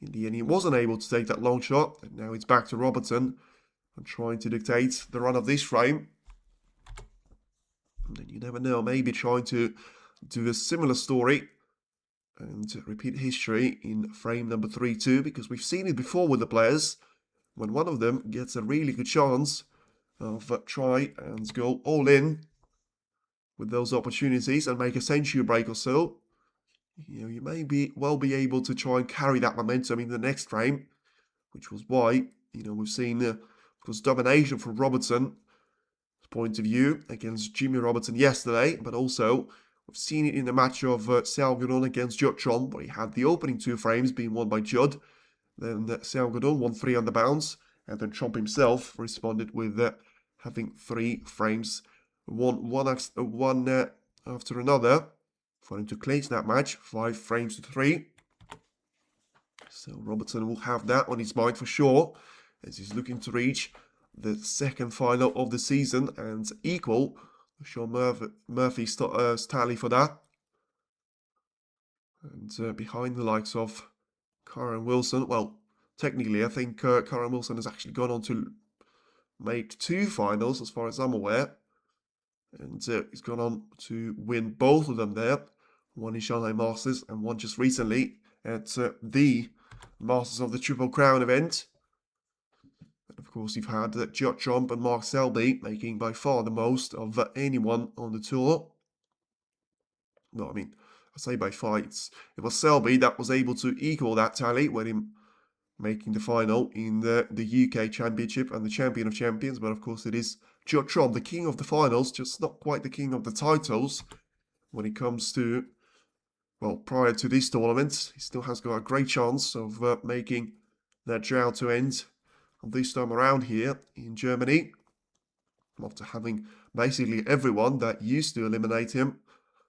In the end, he wasn't able to take that long shot, and now it's back to Robertson and trying to dictate the run of this frame. And then you never know, maybe trying to do a similar story and repeat history in frame number 3-2, because we've seen it before with the players. When one of them gets a really good chance of try and go all in with those opportunities and make a century break or so, you know, you may well be able to try and carry that momentum in the next frame, which was why, you know, we've seen of course domination from Robertson's point of view against Jimmy Robertson yesterday, but also we've seen it in the match of Shaun against Watchalong, where he had the opening 2 frames being won by Judd. Then Shaun won 3 on the bounce, and then Trump himself responded with having 3 frames, one after another, for him to clinch that match, 5 frames to 3. So Robertson will have that on his mind for sure, as he's looking to reach the second final of the season and equal Shaun Murphy's tally for that. And behind the likes of Karen Wilson, well, technically I think Karen Wilson has actually gone on to made 2 finals as far as I'm aware. And he's gone on to win both of them there. One in Shanghai Masters and one just recently at the Masters of the Triple Crown event. And of course, you've had Judd Trump and Mark Selby making by far the most of anyone on the tour. No, I mean, I say by far, it was Selby that was able to equal that tally with him making the final in the UK Championship and the Champion of Champions. But of course, it is Judd Trump, the king of the finals, just not quite the king of the titles when it comes to, well, prior to this tournament. He still has got a great chance of making that drought to end this time around here in Germany, after having basically everyone that used to eliminate him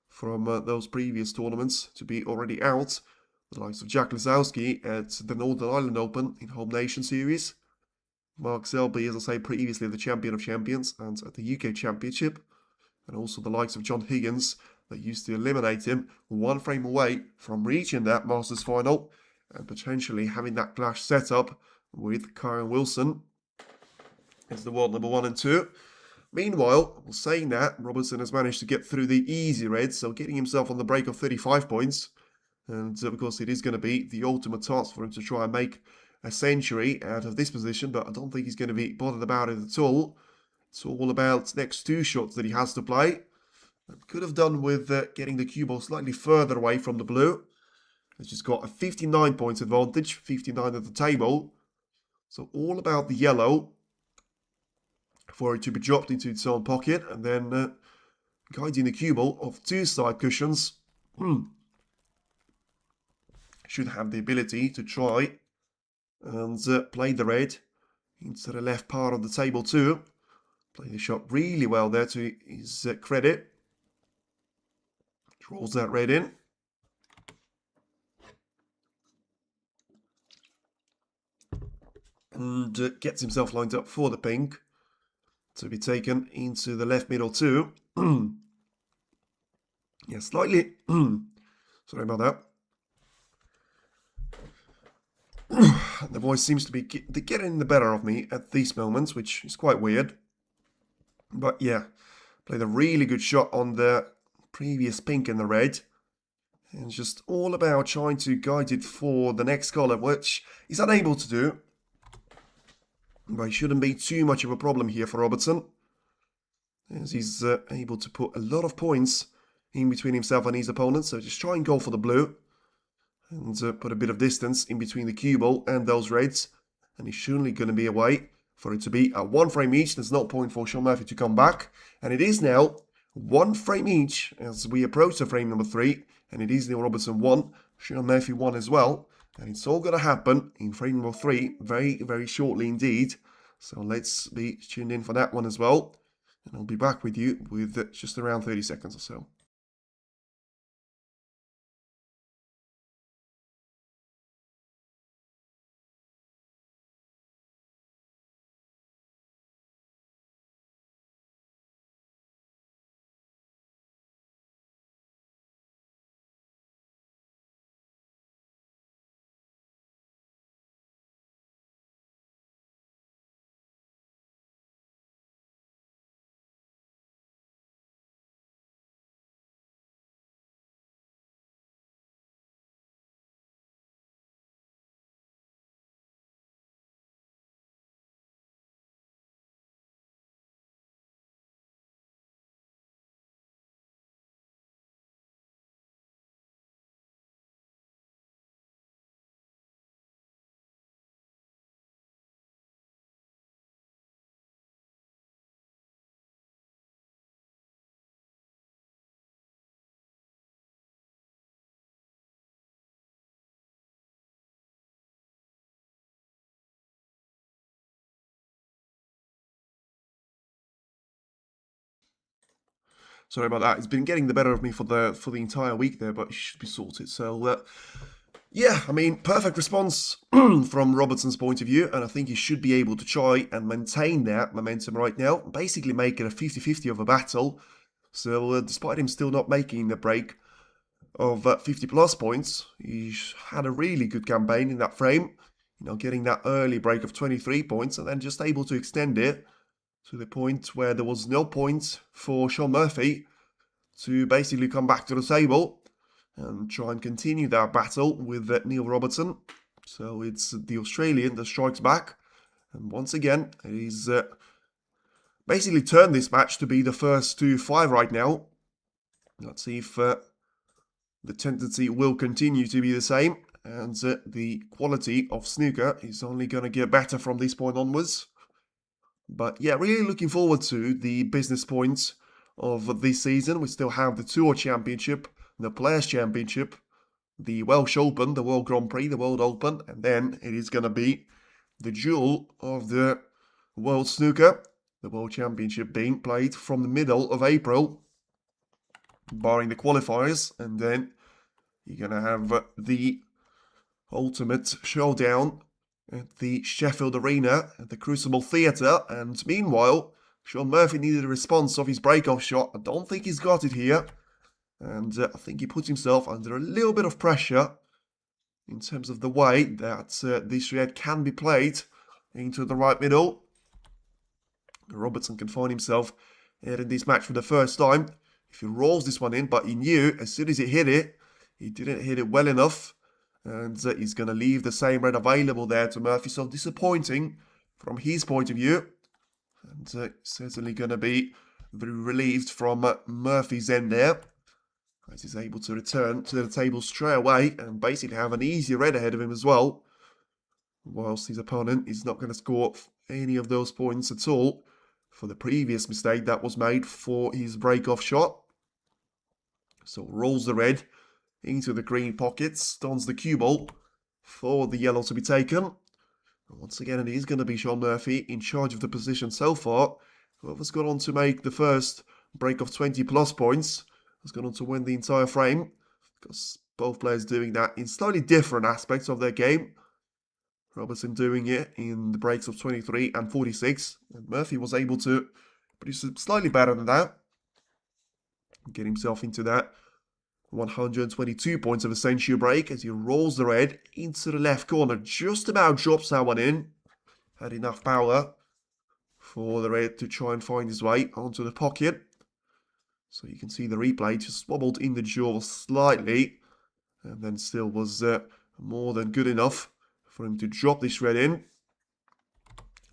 from those previous tournaments to be already out. The likes of Jack Lisowski at the Northern Ireland Open in Home Nation Series. Mark Selby, as I say, previously the Champion of Champions and at the UK Championship. And also the likes of John Higgins that used to eliminate him, one frame away from reaching that Masters final and potentially having that clash set up with Kyron Wilson as the world number 1 and 2. Meanwhile, saying that, Robertson has managed to get through the easy red, so getting himself on the break of 35 points. And of course, it is going to be the ultimate task for him to try and make a century out of this position, but I don't think he's going to be bothered about it at all. It's all about next 2 shots that he has to play. Could have done with getting the cue ball slightly further away from the blue. He's just got a 59 points advantage, 59 at the table. So all about the yellow for it to be dropped into its own pocket, and then guiding the cue ball of 2 side cushions. Should have the ability to try and play the red into the left part of the table too. Play the shot really well there to his credit. Draws that red in. And gets himself lined up for the pink to be taken into the left middle too. Yeah, slightly. Sorry about that. The voice seems to be getting the better of me at these moments, which is quite weird. But yeah, played a really good shot on the previous pink and the red. And it's just all about trying to guide it for the next color, which he's unable to do. But it shouldn't be too much of a problem here for Robertson, as he's able to put a lot of points in between himself and his opponent. So just try and go for the blue and put a bit of distance in between the cue ball and those reds. And it's surely going to be a way for it to be a 1 frame each. There's no point for Shaun Murphy to come back. And it is now 1 frame each as we approach the frame number 3. And it is Neil Robertson 1, Shaun Murphy 1 as well. And it's all going to happen in frame number 3 very, very shortly indeed. So let's be tuned in for that one as well. And I'll be back with you with just around 30 seconds or so. Sorry about that. It's been getting the better of me for the entire week there, but it should be sorted. So, yeah, I mean, perfect response from Robertson's point of view, and I think he should be able to try and maintain that momentum right now, basically make it a 50-50 of a battle. So, despite him still not making the break of 50-plus points, he's had a really good campaign in that frame. You know, getting that early break of 23 points and then just able to extend it to the point where there was no point for Shaun Murphy to basically come back to the table and try and continue that battle with Neil Robertson. So it's the Australian that strikes back. And once again, he's basically turned this match to be the first 2-5 right now. Let's see if the tendency will continue to be the same. And the quality of snooker is only going to get better from this point onwards. But yeah, really looking forward to the business points of this season. We still have the Tour Championship, the Players Championship, the Welsh Open, the World Grand Prix, the World Open, and then it is going to be the jewel of the World Snooker, the World Championship being played from the middle of April, barring the qualifiers, and then you're going to have the ultimate showdown at the Sheffield Arena at the Crucible Theatre. And meanwhile, Shaun Murphy needed a response of his break-off shot. I don't think he's got it here. And I think he put himself under a little bit of pressure in terms of the way that this red can be played into the right middle. Robertson can find himself in this match for the first time. If he rolls this one in, but he knew as soon as he hit it, he didn't hit it well enough. And he's going to leave the same red available there to Murphy. So disappointing from his point of view. And certainly going to be very relieved from Murphy's end there, as he's able to return to the table straight away and basically have an easy red ahead of him as well. Whilst his opponent is not going to score any of those points at all for the previous mistake that was made for his break-off shot. So rolls the red into the green pockets, dons the cue ball for the yellow to be taken. And once again, it is going to be Shaun Murphy in charge of the position so far. Whoever's gone on to make the first break of 20 plus points has gone on to win the entire frame, because both players doing that in slightly different aspects of their game. Robertson doing it in the breaks of 23 and 46, and Murphy was able to produce slightly better than that, get himself into that 122 points of a century break as he rolls the red into the left corner. Just about drops that one in. Had enough power for the red to try and find his way onto the pocket. So you can see the replay just wobbled in the jaw slightly. And then still was more than good enough for him to drop this red in.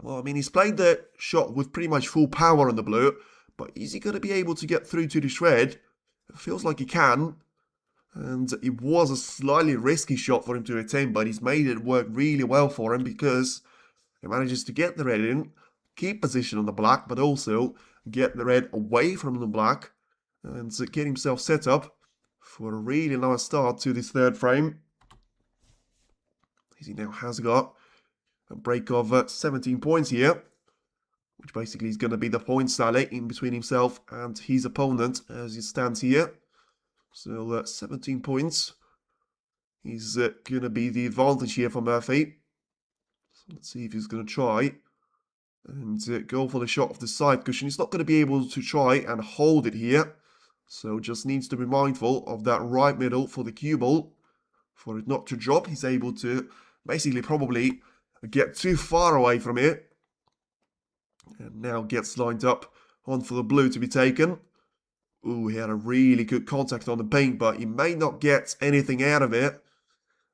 Well, I mean, he's played the shot with pretty much full power on the blue. But is he going to be able to get through to this red? It feels like he can. And it was a slightly risky shot for him to attempt, but he's made it work really well for him because he manages to get the red in, keep position on the black, but also get the red away from the black and get himself set up for a really nice start to this third frame. As he now has got a break of 17 points here, which basically is going to be the point tally in between himself and his opponent as he stands here. So 17 points is going to be the advantage here for Murphy. So let's see if he's going to try and go for the shot of the side cushion. He's not going to be able to try and hold it here. So just needs to be mindful of that right middle for the cue ball. For it not to drop, he's able to basically probably get too far away from it. And now gets lined up on for the blue to be taken. Ooh, he had a really good contact on the paint, but he may not get anything out of it.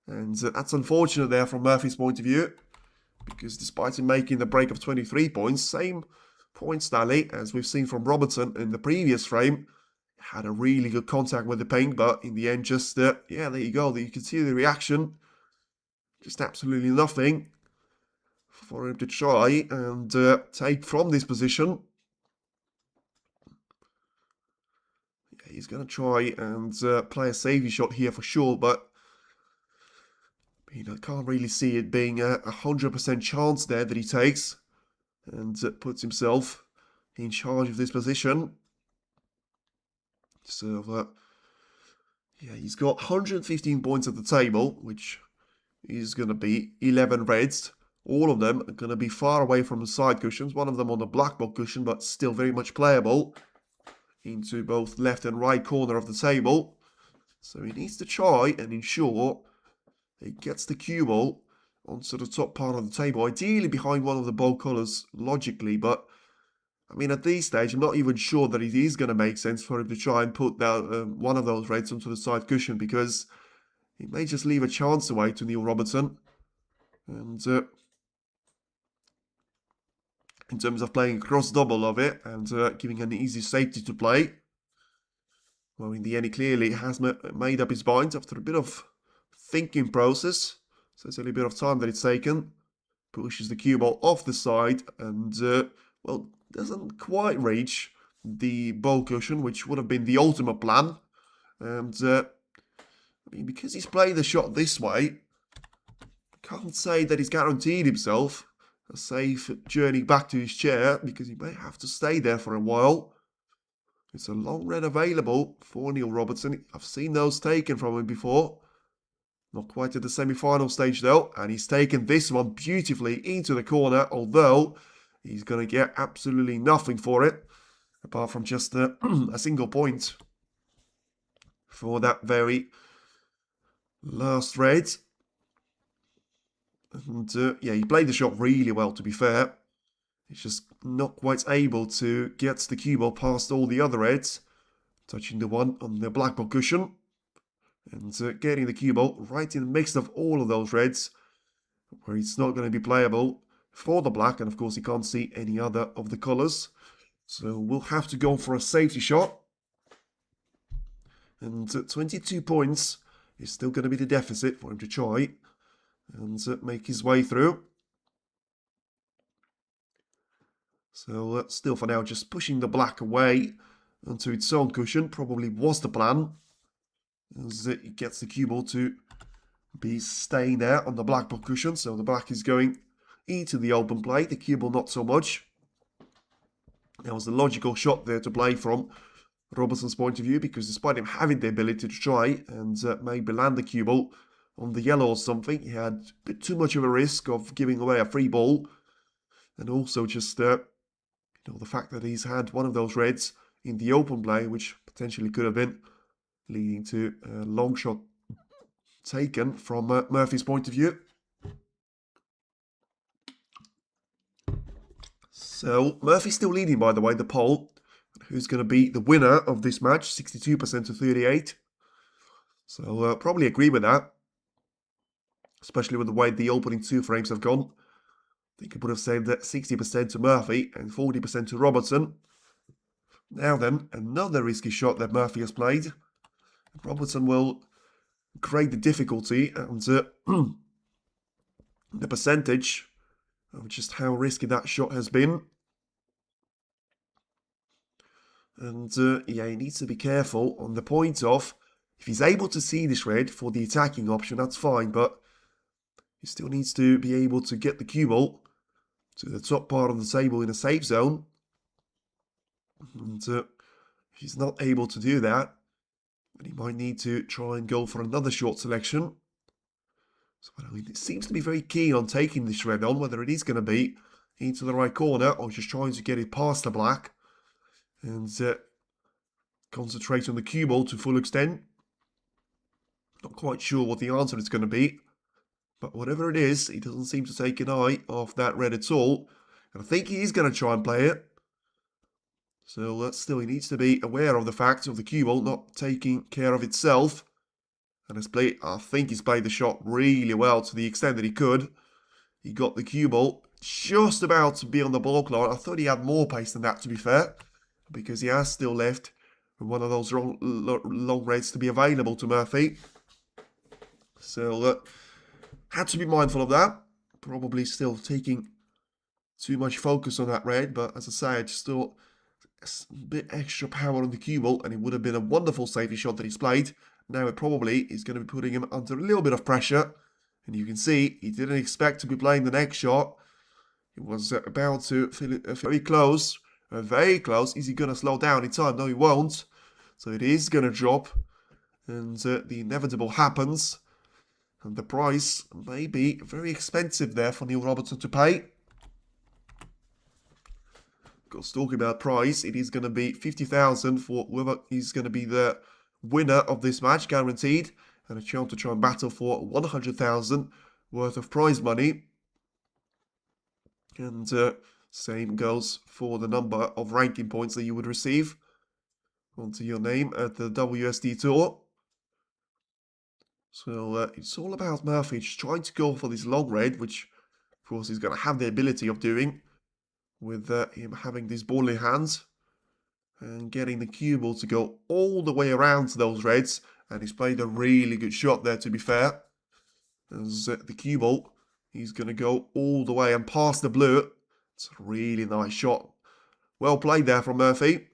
And that's unfortunate there from Murphy's point of view. Because despite him making the break of 23 points, same points tally as we've seen from Robertson in the previous frame. Had a really good contact with the paint, but in the end just, yeah, there you go. You can see the reaction. Just absolutely nothing for him to try and take from this position. He's going to try and play a savey shot here for sure, but I can't really see it being a 100% chance there that he takes and puts himself in charge of this position. So, yeah, he's got 115 points at the table, which is going to be 11 reds. All of them are going to be far away from the side cushions. One of them on the black ball cushion, but still very much playable into both left and right corner of the table. So he needs to try and ensure he gets the cue ball onto the top part of the table, ideally behind one of the ball colours logically, but I mean, at this stage, I'm not even sure that it is going to make sense for him to try and put down one of those reds onto the side cushion, because he may just leave a chance away to Neil Robertson. And in terms of playing a cross double of it and giving an easy safety to play, well, in the end, he clearly has made up his mind after a bit of thinking process. So it's only a bit of time that it's taken. Pushes the cue ball off the side and, well, doesn't quite reach the ball cushion, which would have been the ultimate plan. And, I mean, because he's played the shot this way, can't say that he's guaranteed himself a safe journey back to his chair, because he may have to stay there for a while. It's a long red available for Neil Robertson. I've seen those taken from him before. Not quite at the semi-final stage though, and he's taken this one beautifully into the corner, although he's going to get absolutely nothing for it, apart from just a single point for that very last red. And yeah, he played the shot really well, to be fair. He's just not quite able to get the cue ball past all the other reds, touching the one on the black ball cushion. And getting the cue ball right in the mix of all of those reds, where it's not going to be playable for the black, and of course he can't see any other of the colours. So we'll have to go for a safety shot. And 22 points is still going to be the deficit for him to try and make his way through. So still for now, just pushing the black away onto its own cushion probably was the plan, as it gets the cue ball to be staying there on the black ball cushion. So the black is going into the open play, the cue ball not so much. That was the logical shot there to play from Robertson's point of view, because despite him having the ability to try and maybe land the cue ball on the yellow or something, he had a bit too much of a risk of giving away a free ball. And also just, you know, the fact that he's had one of those reds in the open play, which potentially could have been leading to a long shot taken from Murphy's point of view. So Murphy's still leading, by the way, the poll. Who's going to be the winner of this match? 62% to 38%. So probably agree with that, especially with the way the opening two frames have gone. I think I would have said that 60% to Murphy and 40% to Robertson. Now then, another risky shot that Murphy has played. Robertson will create the difficulty and the percentage of just how risky that shot has been. And yeah, he needs to be careful on the point of, if he's able to see this red for the attacking option, that's fine, but he still needs to be able to get the cue ball to the top part of the table in a safe zone. And if he's not able to do that, then he might need to try and go for another short selection. So I mean, it seems to be very keen on taking this red on, whether it is going to be into the right corner or just trying to get it past the black and concentrate on the cue ball to full extent. Not quite sure what the answer is going to be, but whatever it is, he doesn't seem to take an eye off that red at all. And I think he is going to try and play it. So still, he needs to be aware of the fact of the cue ball not taking care of itself. And I think he's played the shot really well to the extent that he could. He got the cue ball just about to be on the block line. I thought he had more pace than that, to be fair, because he has still left one of those long reds to be available to Murphy. So had to be mindful of that. Probably still taking too much focus on that red, but as I say, I just thought a bit extra power on the cue ball, and it would have been a wonderful safety shot that he's played. Now it probably is going to be putting him under a little bit of pressure, and you can see he didn't expect to be playing the next shot. He was about to feel it very close. Very close. Is he going to slow down in time? No, he won't. So it is going to drop, and the inevitable happens. And the price may be very expensive there for Neil Robertson to pay. Because talking about price, it is going to be 50,000 for whoever is going to be the winner of this match, guaranteed. And a chance to try and battle for 100,000 worth of prize money. And Same goes for the number of ranking points that you would receive onto your name at the WSD Tour. So it's all about Murphy just trying to go for this long red, which of course he's going to have the ability of doing with him having this ball in hand and getting the cue ball to go all the way around to those reds. And he's played a really good shot there, to be fair. As the cue ball, he's going to go all the way and past the blue. It's a really nice shot. Well played there from Murphy.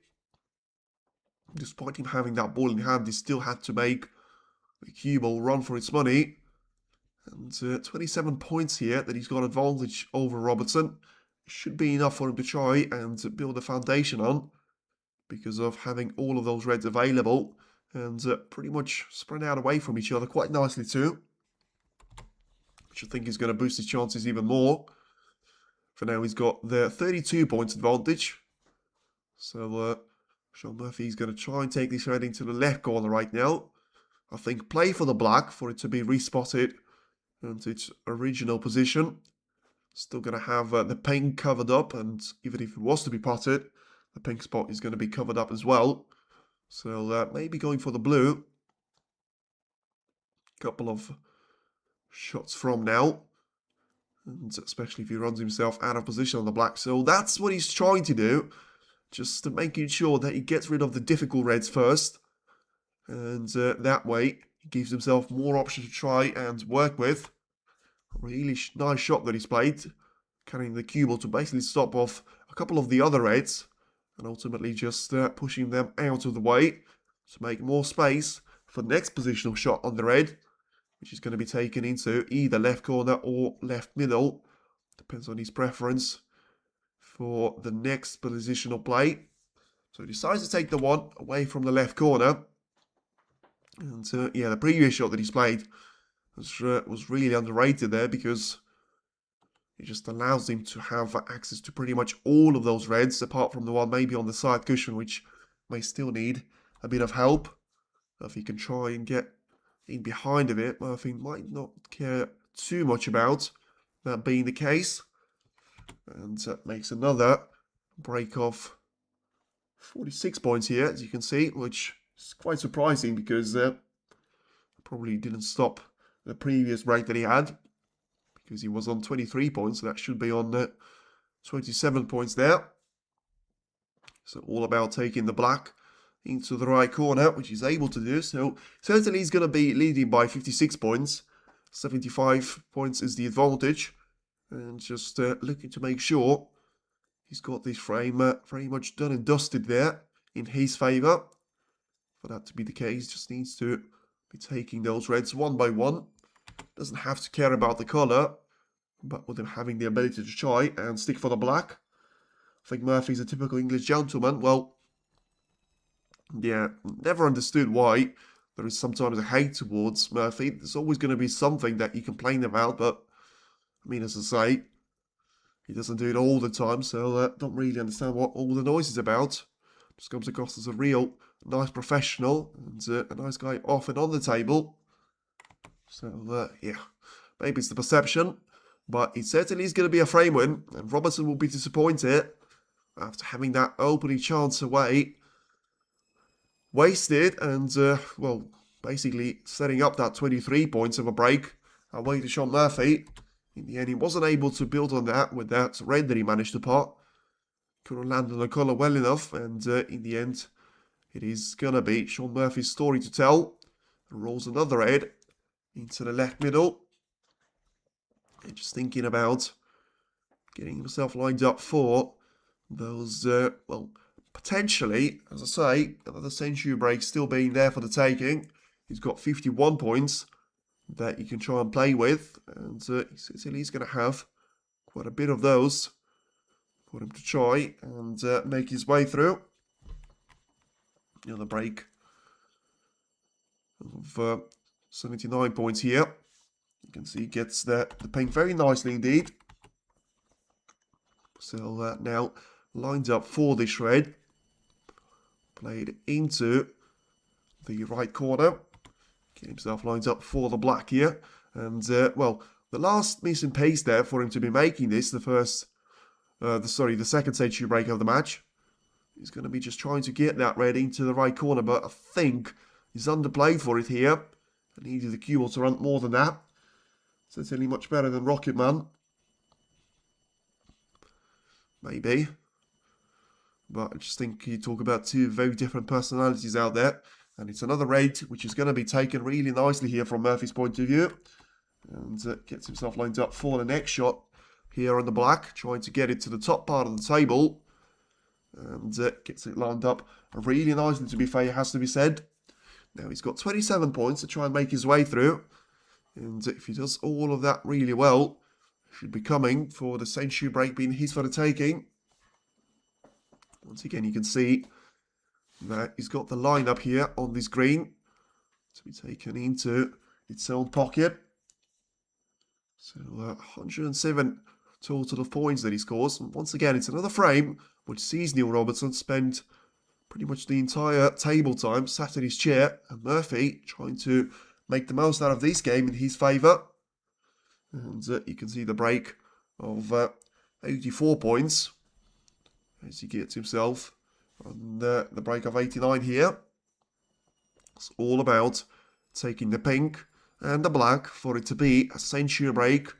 Despite him having that ball in hand, he still had to make the cue ball run for its money. And 27 points here that he's got advantage over Robertson. Should be enough for him to try and build a foundation on, because of having all of those reds available and pretty much spread out away from each other quite nicely too, which I think is going to boost his chances even more. For now, he's got the 32 points advantage. So Shaun Murphy's going to try and take this red into the left corner right now. I think play for the black for it to be respotted into its original position. Still going to have the pink covered up, and even if it was to be potted, the pink spot is going to be covered up as well. So maybe going for the blue. Couple of shots from now. And especially if he runs himself out of position on the black. So that's what he's trying to do. Just to making sure that he gets rid of the difficult reds first. And that way, he gives himself more options to try and work with. Really nice shot that he's played. Carrying the cue ball to basically stop off a couple of the other reds. And ultimately just pushing them out of the way to make more space for the next positional shot on the red, which is going to be taken into either left corner or left middle. Depends on his preference for the next positional play. So he decides to take the one away from the left corner. And yeah, the previous shot that he's played was really underrated there, because it just allows him to have access to pretty much all of those reds, apart from the one maybe on the side cushion, which may still need a bit of help. If he can try and get in behind of it, Murphy might not care too much about that being the case. And makes another break of 46 points here, as you can see, which is quite surprising, because probably didn't stop the previous break that he had, because he was on 23 points, so that should be on 27 points there. So all about taking the black into the right corner, which he's able to do. So certainly he's going to be leading by 56 points. 75 points is the advantage. And just looking to make sure he's got this frame very much done and dusted there in his favour. For that to be the case, just needs to be taking those reds one by one. Doesn't have to care about the colour, but with him having the ability to try and stick for the black. I think Murphy's a typical English gentleman. Well, yeah, never understood why there is sometimes a hate towards Murphy. There's always going to be something that you complain about, but I mean, as I say, he doesn't do it all the time, so don't really understand what all the noise is about. Just comes across as a real nice professional and a nice guy off and on the table. So, yeah, maybe it's the perception, but it certainly is going to be a frame win, and Robertson will be disappointed after having that opening chance away wasted, and, well, basically setting up that 23 points of a break away to Shaun Murphy. In the end, he wasn't able to build on that with that red that he managed to pot. Couldn't land on the colour well enough, and in the end, it is going to be Shaun Murphy's story to tell. Rolls another red into the left middle. And just thinking about getting himself lined up for those, well, potentially, as I say, another century break still being there for the taking. He's got 51 points that you can try and play with, and he's going to have quite a bit of those for him to try and make his way through. Another break of 79 points here. You can see he gets the paint very nicely indeed. So now lines up for this red. Played into the right corner. Get himself lined up for the black here. And, well, the last missing piece there for him to be making this, the first the second century break of the match. He's going to be just trying to get that red into the right corner, but I think he's underplayed for it here. I needed the cue ball to run more than that. Certainly much better than Rocket Man. Maybe. But I just think you talk about two very different personalities out there. And it's another red, which is going to be taken really nicely here from Murphy's point of view. And gets himself lined up for the next shot here on the black. Trying to get it to the top part of the table. And gets it lined up really nicely, to be fair, it has to be said. Now he's got 27 points to try and make his way through. And if he does all of that really well, should be coming for the century break being his for the taking. Once again, you can see that he's got the lineup here on this green to be taken into its own pocket. So 107 total of points that he scores. And once again, it's another frame which sees Neil Robertson spend pretty much the entire table time sat in his chair, and Murphy trying to make the most out of this game in his favour. And you can see the break of 84 points as he gets himself on the break of 89 here. It's all about taking the pink and the black for it to be a century break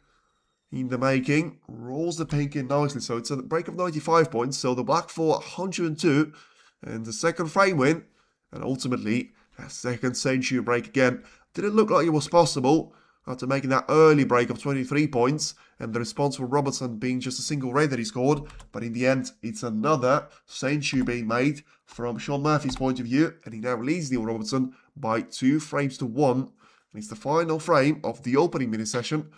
in the making. Rolls the pink in nicely, so it's a break of 95 points. So the black for 102 and the second frame win, and ultimately a second century break again. Didn't look like it was possible after making that early break of 23 points and the response from Robertson being just a single red that he scored. But in the end, it's another century being made from Shaun Murphy's point of view, and he now leads Neil Robertson by 2 frames to 1. And it's the final frame of the opening mini session,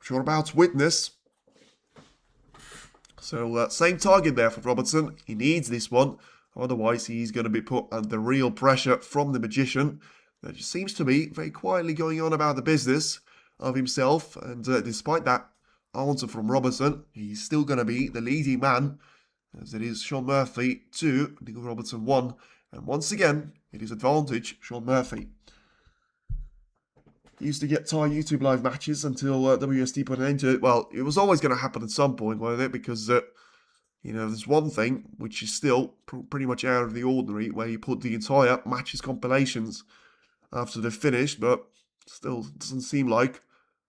which we're about to witness. So same target there for Robertson. He needs this one, otherwise he's going to be put under real pressure from the Magician. That just seems to be very quietly going on about the business of himself. And despite that answer from Robertson, he's still going to be the leading man, as it is Shaun Murphy 2, Neil Robertson 1. And once again, it is advantage Shaun Murphy. He used to get Thai YouTube live matches until WST put an end to it. Well, it was always going to happen at some point, wasn't it? Because, you know, there's one thing which is still pretty much out of the ordinary, where you put the entire matches compilations after they're finished, but still doesn't seem like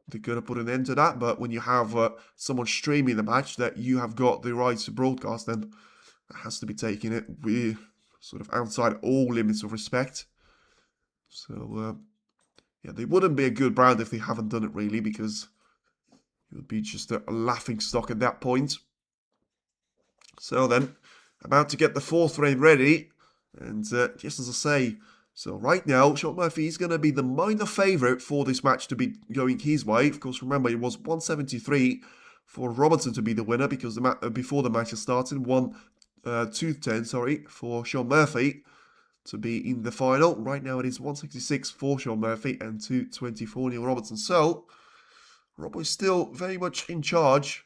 they're going to put an end to that. But when you have someone streaming the match that you have got the rights to broadcast, then that has to be taken it with sort of outside all limits of respect. So, yeah, they wouldn't be a good brand if they haven't done it, really, because it would be just a laughing stock at that point. So then, about to get the fourth frame ready, and just as I say, so right now, Shaun Murphy is going to be the minor favourite for this match to be going his way. Of course, remember, it was 173 for Robertson to be the winner, because before the match has started, 210, sorry, for Shaun Murphy to be in the final. Right now it is 166 for Shaun Murphy and 224 Neil Robertson. So, Robo is still very much in charge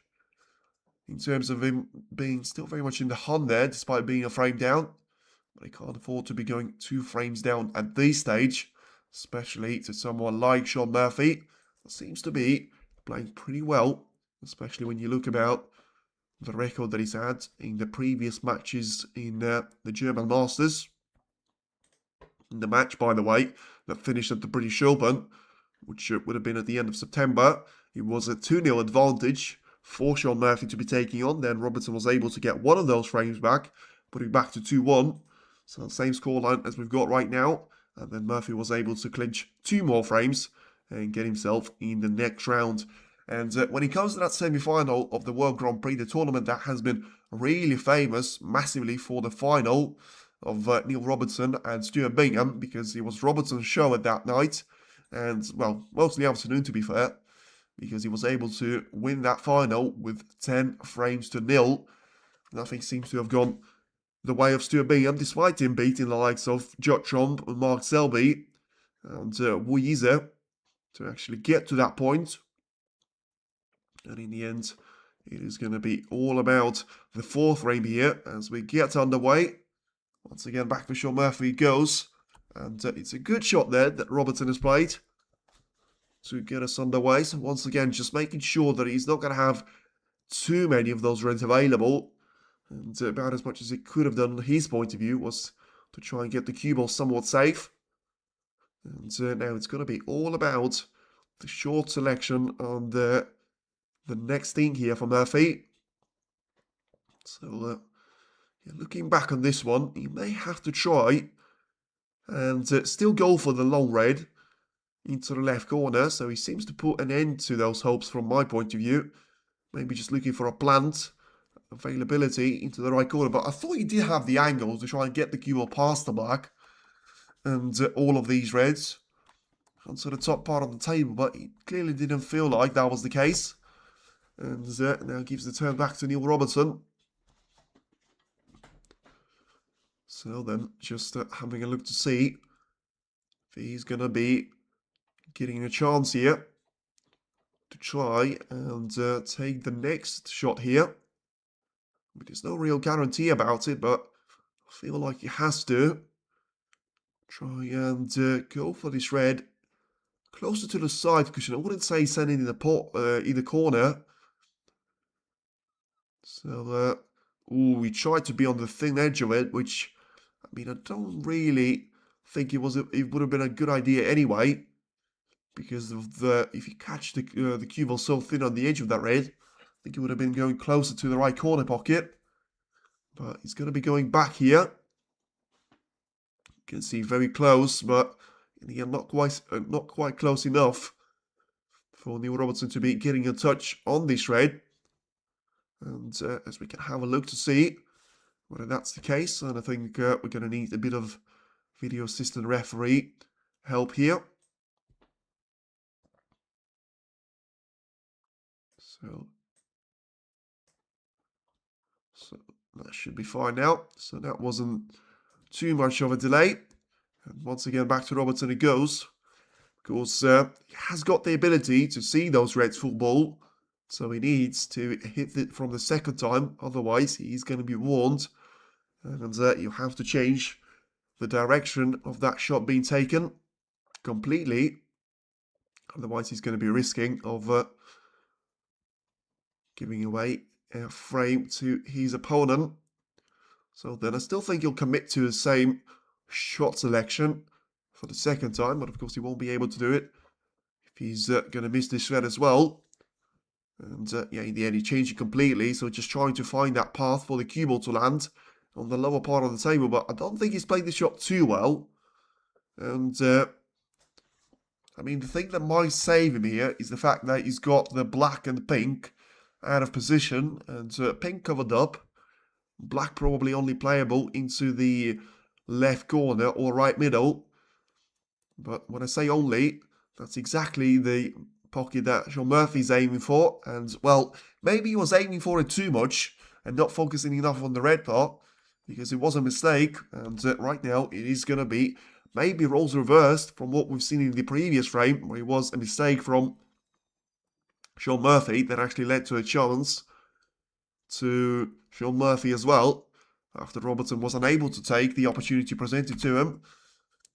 in terms of him being still very much in the hunt there, despite being a frame down. But he can't afford to be going 2 frames down at this stage, especially to someone like Shaun Murphy, that seems to be playing pretty well, especially when you look about the record that he's had in the previous matches in the German Masters. In the match, by the way, that finished at the British Open, which would have been at the end of September, it was a 2-0 advantage for Shaun Murphy to be taking on. Then Robertson was able to get one of those frames back, putting back to 2-1. So same scoreline as we've got right now. And then Murphy was able to clinch 2 more frames and get himself in the next round. And when it comes to that semi-final of the World Grand Prix, the tournament that has been really famous massively for the final of Neil Robertson and Stuart Bingham, because it was Robertson's show at that night. And, well, most of the afternoon, to be fair, because he was able to win that final with 10 frames to 0. Nothing seems to have gone the way of Stuart Bingham, despite him beating the likes of Watchalong and Mark Selby and Weezer to actually get to that point. And in the end, it is going to be all about the 4th frame here as we get underway. Once again, back to Shaun Murphy goes. And it's a good shot there that Robertson has played to get us underway. So once again, just making sure that he's not going to have too many of those reds available. And about as much as it could have done from his point of view was to try and get the cue ball somewhat safe. And now it's going to be all about the short selection on the next thing here for Murphy. So looking back on this one, he may have to try and still go for the long red into the left corner. So he seems to put an end to those hopes from my point of view. Maybe just looking for a plant availability into the right corner. But I thought he did have the angles to try and get the cue ball past the black and all of these reds onto the top part of the table. But he clearly didn't feel like that was the case. And now gives the turn back to Neil Robertson. So then, just having a look to see if he's going to be getting a chance here to try and take the next shot here. But there's no real guarantee about it, but I feel like he has to try and go for this red closer to the side cushion. I wouldn't say sending in the corner. So, we tried to be on the thin edge of it, which, I mean, I don't really think it would have been a good idea anyway, because of if you catch the cue ball so thin on the edge of that red, I think it would have been going closer to the right corner pocket. But he's going to be going back here. You can see very close, but in the end, not quite close enough for Neil Robertson to be getting a touch on this red. And as we can have a look to see whether that's the case, and I think we're going to need a bit of video assistant referee help here. So that should be fine now. So that wasn't too much of a delay. And once again, back to Robertson it goes. Because he has got the ability to see those reds full ball. So he needs to hit it from the second time. Otherwise, he's going to be warned. And you have to change the direction of that shot being taken completely. Otherwise, he's going to be risking of giving away a frame to his opponent. So then I still think he'll commit to the same shot selection for the second time. But of course, he won't be able to do it if he's going to miss this shot as well. And yeah, in the end, he changed it completely. So just trying to find that path for the cue ball to land on the lower part of the table. But I don't think he's played the shot too well. And I mean, the thing that might save him here is the fact that he's got the black and pink out of position. And pink covered up. Black probably only playable into the left corner or right middle. But when I say only, that's exactly the pocket that Shaun Murphy's aiming for. And, well, maybe he was aiming for it too much and not focusing enough on the red part, because it was a mistake. And right now, it is going to be maybe roles reversed from what we've seen in the previous frame, where it was a mistake from Shaun Murphy that actually led to a chance to Shaun Murphy as well, after Robertson was unable to take the opportunity presented to him.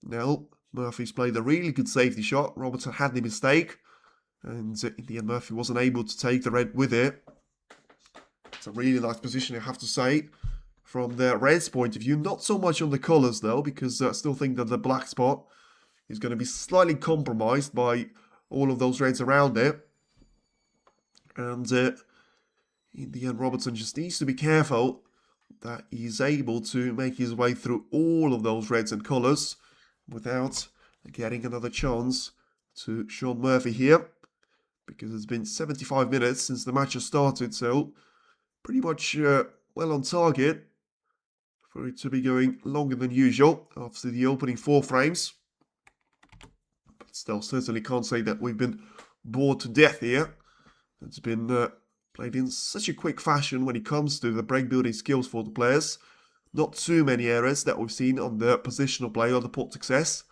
Now, Murphy's played a really good safety shot. Robertson had the mistake, and in the end, Murphy wasn't able to take the red with it. It's a really nice position, I have to say, from the Reds' point of view. Not so much on the colours, though, because I still think that the black spot is going to be slightly compromised by all of those reds around it. And in the end, Robertson just needs to be careful that he's able to make his way through all of those reds and colours without getting another chance to Shaun Murphy here. Because it's been 75 minutes since the match has started, so pretty much well on target for it to be going longer than usual after the opening 4 frames. But still, certainly can't say that we've been bored to death here. It's been played in such a quick fashion when it comes to the break building skills for the players. Not too many errors that we've seen on the positional play or the port success.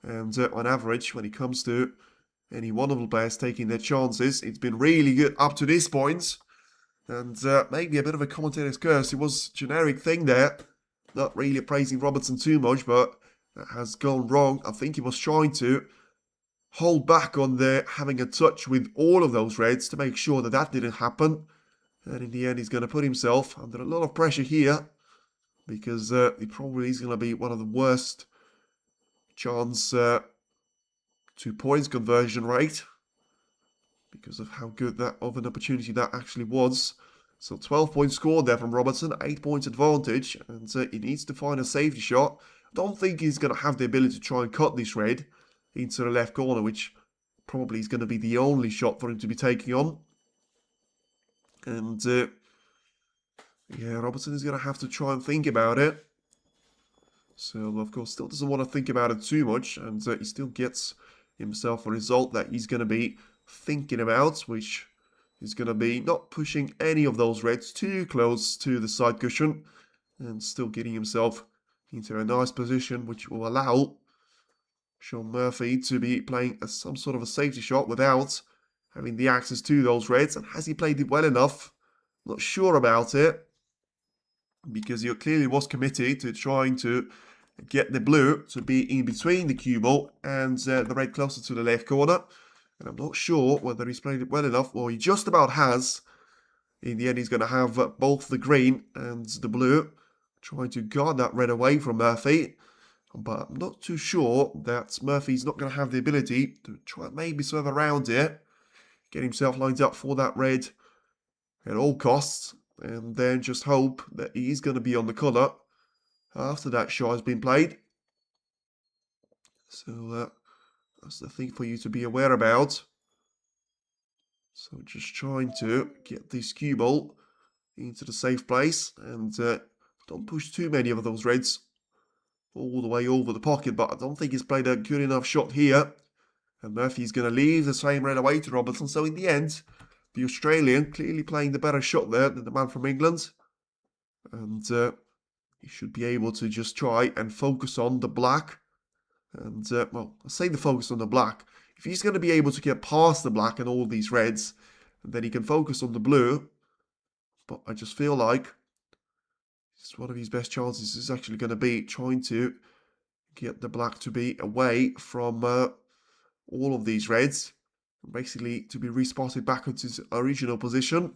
And on average, when it comes to any one of the players taking their chances, it's been really good up to this point. And maybe a bit of a commentator's curse. It was a generic thing there. Not really praising Robertson too much, but that has gone wrong. I think he was trying to hold back on having a touch with all of those reds to make sure that that didn't happen. And in the end, he's going to put himself under a lot of pressure here, because it probably is going to be one of the worst chance 2 points conversion rate, because of how good that of an opportunity that actually was. So 12 points scored there from Robertson, 8 points advantage, and he needs to find a safety shot. Don't think he's going to have the ability to try and cut this red into the left corner, which probably is going to be the only shot for him to be taking on. And yeah, Robertson is going to have to try and think about it. So, of course, still doesn't want to think about it too much, and he still gets himself a result that he's going to be thinking about, which is going to be not pushing any of those reds too close to the side cushion, and still getting himself into a nice position, which will allow Shaun Murphy to be playing some sort of a safety shot without having the access to those reds. And has he played it well enough? Not sure about it, because he clearly was committed to trying to get the blue to be in between the cue ball and the red closer to the left corner. And I'm not sure whether he's played it well enough. Well, he just about has. In the end, he's going to have both the green and the blue trying to guard that red away from Murphy. But I'm not too sure that Murphy's not going to have the ability to try and maybe swerve around it, get himself lined up for that red at all costs, and then just hope that he's going to be on the colour after that shot has been played. So that's the thing for you to be aware about. So just trying to get this cue ball into the safe place, and don't push too many of those reds all the way over the pocket, but I don't think he's played a good enough shot here. And Murphy's going to leave the same red away to Robertson. So in the end, the Australian clearly playing the better shot there than the man from England. And he should be able to just try and focus on the black. And, well, I say the focus on the black. If he's going to be able to get past the black and all these reds, then he can focus on the blue. But I just feel like it's one of his best chances is actually going to be trying to get the black to be away from all of these reds. Basically to be respotted back into his original position.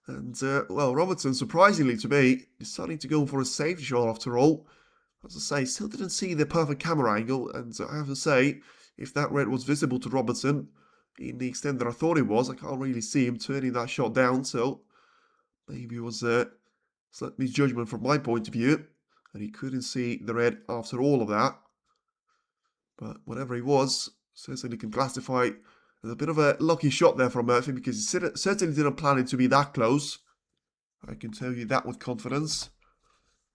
And, well, Robertson, surprisingly to me, deciding to go for a safety shot after all. As I say, still didn't see the perfect camera angle, and I have to say, if that red was visible to Robertson, in the extent that I thought it was, I can't really see him turning that shot down, so maybe it was a slight misjudgment from my point of view, and he couldn't see the red after all of that. But whatever he was, certainly can classify as a bit of a lucky shot there from Murphy, because he certainly didn't plan it to be that close. I can tell you that with confidence.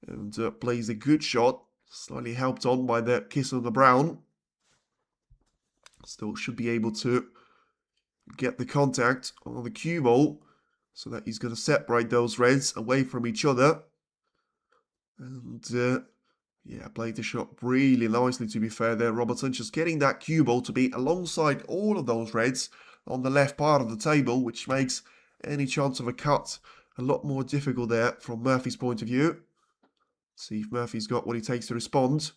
And plays a good shot, slightly helped on by the kiss on the brown. Still should be able to get the contact on the cue ball, so that he's going to separate those reds away from each other. And yeah, played the shot really nicely, to be fair there, Robertson. Just getting that cue ball to be alongside all of those reds on the left part of the table, which makes any chance of a cut a lot more difficult there from Murphy's point of view. See if Murphy's got what he takes to respond.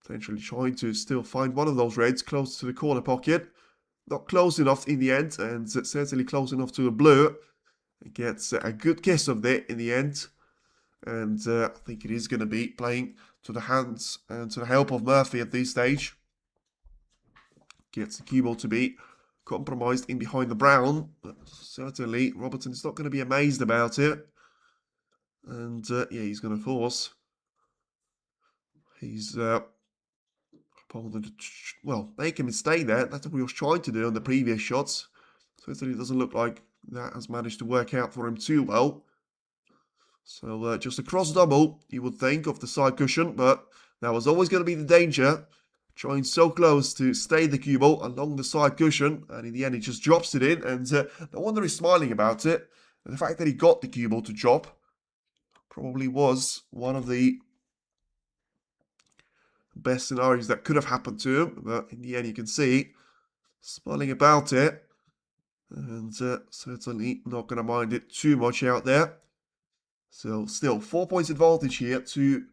Potentially trying to still find one of those reds close to the corner pocket. Not close enough in the end, and certainly close enough to the blue. It gets a good kiss of it in the end. And I think it is going to be playing to the hands and to the help of Murphy at this stage. Gets the cue ball to be compromised in behind the brown. But certainly Robertson is not going to be amazed about it. And yeah, he's going to force his opponent to, well, make a mistake there. That's what he was trying to do on the previous shots. Certainly doesn't look like that has managed to work out for him too well. So just a cross double, you would think, off the side cushion, but that was always going to be the danger. Trying so close to stay the cue ball along the side cushion, and in the end he just drops it in, and no wonder he's smiling about it. And the fact that he got the cue ball to drop probably was one of the best scenarios that could have happened to him, but in the end you can see smiling about it, and certainly not going to mind it too much out there. So still 4 points advantage here to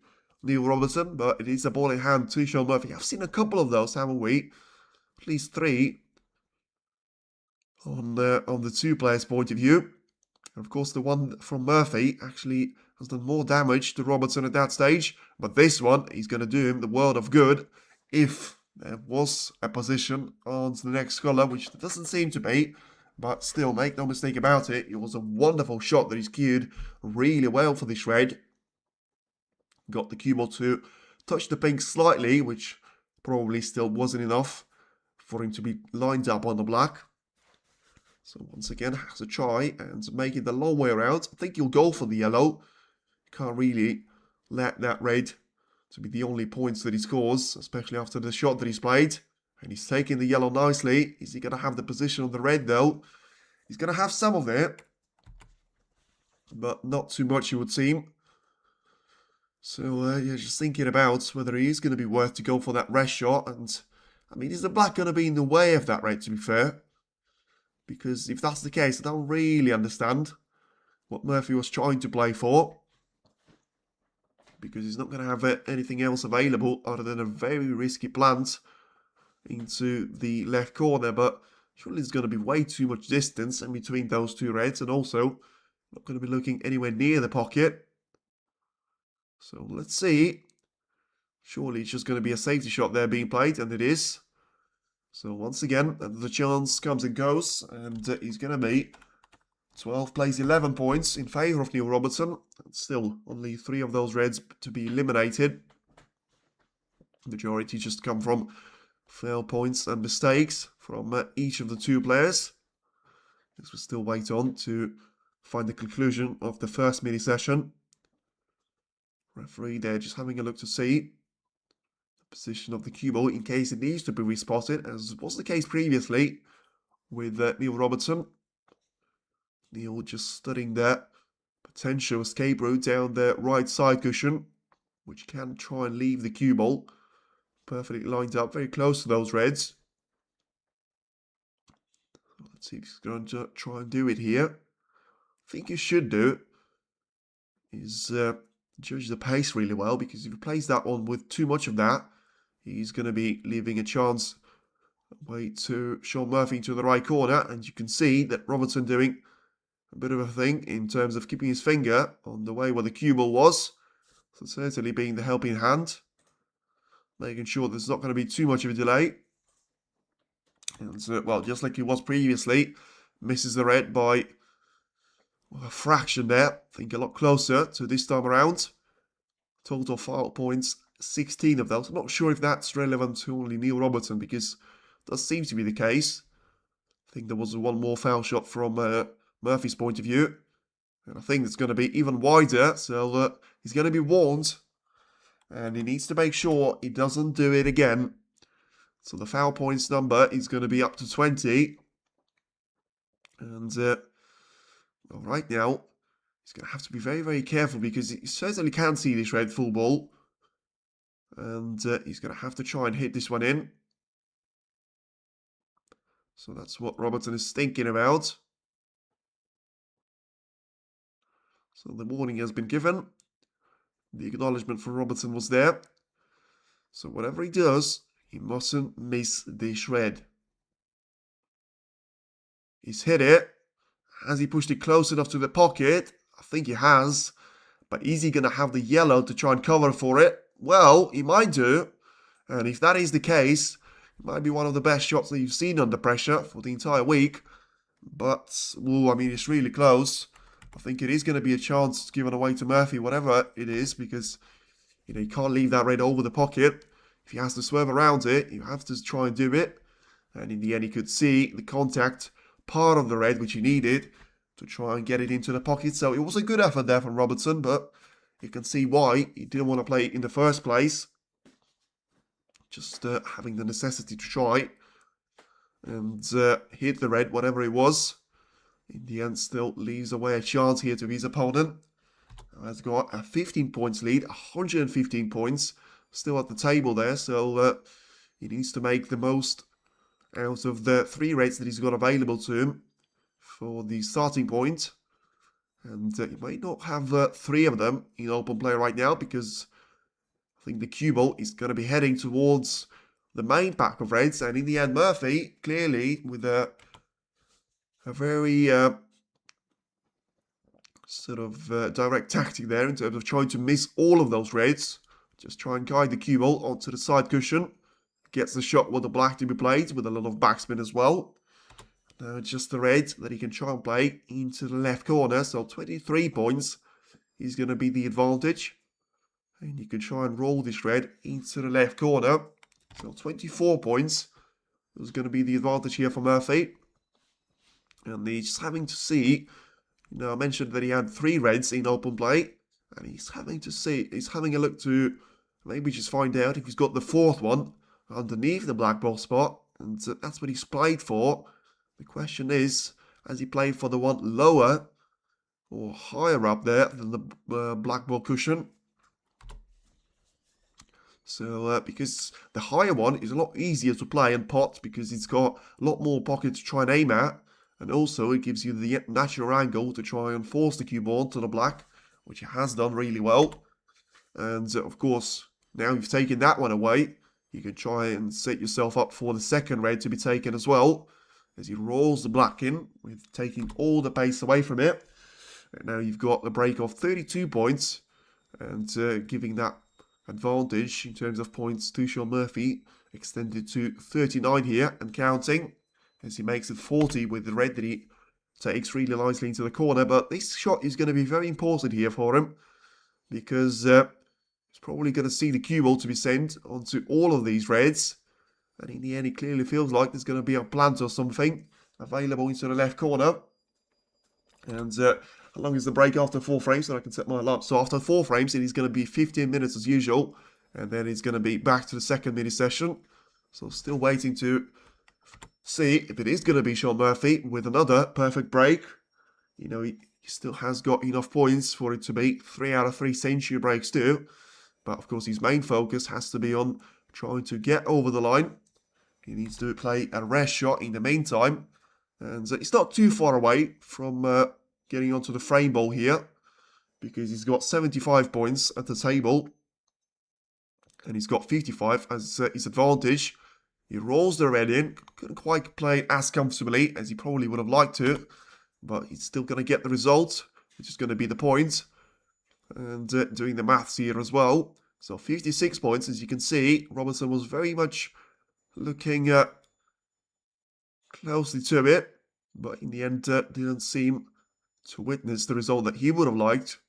Neil Robertson, but it is a ball in hand to Shaun Murphy. I've seen a couple of those, haven't we? At least 3 on the two players' point of view. And of course, the one from Murphy actually has done more damage to Robertson at that stage, but this one is going to do him the world of good if there was a position on the next colour, which there doesn't seem to be. But still, make no mistake about it, it was a wonderful shot that he's cued really well for this red. Got the cue ball to touch the pink slightly, which probably still wasn't enough for him to be lined up on the black. So once again, has to try and make it the long way around. I think he'll go for the yellow. Can't really let that red to be the only points that he scores, especially after the shot that he's played. And he's taking the yellow nicely. Is he going to have the position on the red, though? He's going to have some of it, but not too much, it would seem. So, yeah, just thinking about whether he is going to be worth to go for that red shot. And, I mean, is the black going to be in the way of that red, to be fair? Because if that's the case, I don't really understand what Murphy was trying to play for. Because he's not going to have anything else available other than a very risky plant into the left corner. But surely there's going to be way too much distance in between those two reds. And also, not going to be looking anywhere near the pocket. So let's see. Surely it's just going to be a safety shot there being played. And it is. So once again, the chance comes and goes. And he's going to be 12 plays 11 points in favour of Neil Robertson. And still, only 3 of those reds to be eliminated. Majority just come from fail points and mistakes from each of the 2 players. As we still wait on to find the conclusion of the first mini session. Referee there just having a look to see the position of the cue ball in case it needs to be respotted, as was the case previously with Neil Robertson. Neil just studying that potential escape route down the right side cushion, which can try and leave the cue ball. Perfectly lined up, very close to those reds. Let's see if he's going to try and do it here. I think he should do is judge the pace really well, because if he plays that one with too much of that, he's going to be leaving a chance away to Shaun Murphy to the right corner. And you can see that Robertson doing a bit of a thing in terms of keeping his finger on the way where the cue ball was. So certainly being the helping hand, making sure there's not going to be too much of a delay. And well, just like he was previously, misses the red by a fraction there. I think a lot closer to this time around. Total foul points, 16 of those. I'm not sure if that's relevant to only Neil Robertson, because it does seem to be the case. I think there was one more foul shot from Murphy's point of view. And I think it's going to be even wider. So he's going to be warned. And he needs to make sure he doesn't do it again. So the foul points number is going to be up to 20. And right now, he's going to have to be very, very careful, because he certainly can see this red full ball. And he's going to have to try and hit this one in. So that's what Robertson is thinking about. So the warning has been given. The acknowledgement from Robertson was there. So whatever he does, he mustn't miss this red. He's hit it. Has he pushed it close enough to the pocket? I think he has. But is he going to have the yellow to try and cover for it? Well, he might do. And if that is the case, it might be one of the best shots that you've seen under pressure for the entire week. But, ooh, I mean, it's really close. I think it is going to be a chance given away to Murphy, whatever it is, because, you know, you can't leave that red over the pocket. If he has to swerve around it, you have to try and do it. And in the end, he could see the contact part of the red, which he needed to try and get it into the pocket. So it was a good effort there from Robertson, but you can see why he didn't want to play it in the first place. Just having the necessity to try and hit the red, whatever it was. In the end, still leaves away a chance here to his opponent. Has got a 15 points lead, 115 points, still at the table there. So he needs to make the most out of the 3 reds that he's got available to him for the starting point. And he might not have 3 of them in open play right now, because I think the cue ball is going to be heading towards the main pack of reds. And in the end, Murphy, clearly, with a a very sort of direct tactic there in terms of trying to miss all of those reds. Just try and guide the cue ball onto the side cushion. Gets the shot with the black to be played with a lot of backspin as well. Now just the red that he can try and play into the left corner. So 23 points is going to be the advantage. And you can try and roll this red into the left corner. So 24 points is going to be the advantage here for Murphy. And he's just having to see, you know, I mentioned that he had 3 reds in open play. And he's having to see, he's having a look to maybe just find out if he's got the 4th one underneath the black ball spot. And that's what he's played for. The question is, has he played for the one lower or higher up there than the black ball cushion? So, because the higher one is a lot easier to play and pot because it's got a lot more pocket to try and aim at. And also, it gives you the natural angle to try and force the cue ball onto the black, which it has done really well. And, of course, now you've taken that one away, you can try and set yourself up for the second red to be taken as well. As he rolls the black in, with taking all the pace away from it. And now you've got the break of 32 points. And giving that advantage in terms of points to Shaun Murphy extended to 39 here and counting, as he makes it 40 with the red that he takes really nicely into the corner. But this shot is going to be very important here for him, because he's probably going to see the cue ball to be sent onto all of these reds, and in the end it clearly feels like there's going to be a plant or something available into the left corner. And how long is the break after 4 frames? So I can set my alarm. So after 4 frames, it is going to be 15 minutes as usual. And then it's going to be back to the second mini session. So still waiting to see if it is going to be Shaun Murphy with another perfect break. You know, he still has got enough points for it to be 3 out of 3 century breaks too. But of course, his main focus has to be on trying to get over the line. He needs to play a rest shot in the meantime. And it's not too far away from getting onto the frame ball here, because he's got 75 points at the table. And he's got 55 as his advantage. He rolls the red in. Couldn't quite play as comfortably as he probably would have liked to. But he's still going to get the result, which is going to be the point. And doing the maths here as well. So 56 points, as you can see. Robertson was very much looking closely to it, but in the end didn't seem to witness the result that he would have liked,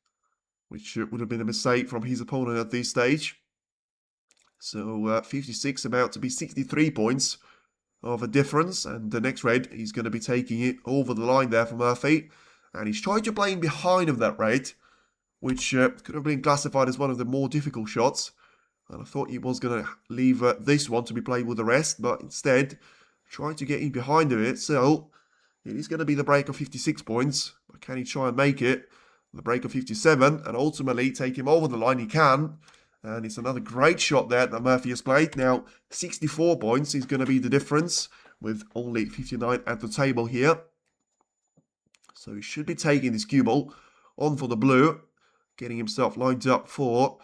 which would have been a mistake from his opponent at this stage. So 56 about to be 63 points of a difference, and the next red, he's going to be taking it over the line there for Murphy, and he's trying to play in behind of that red, which could have been classified as one of the more difficult shots. And I thought he was going to leave this one to be played with the rest, but instead trying to get in behind of it. So it is going to be the break of 56 points. But can he try and make it? The break of 57 and ultimately take him over the line? He can. And it's another great shot there that Murphy has played. Now 64 points is going to be the difference, with only 59 at the table here. So he should be taking this cue ball on for the blue, getting himself lined up for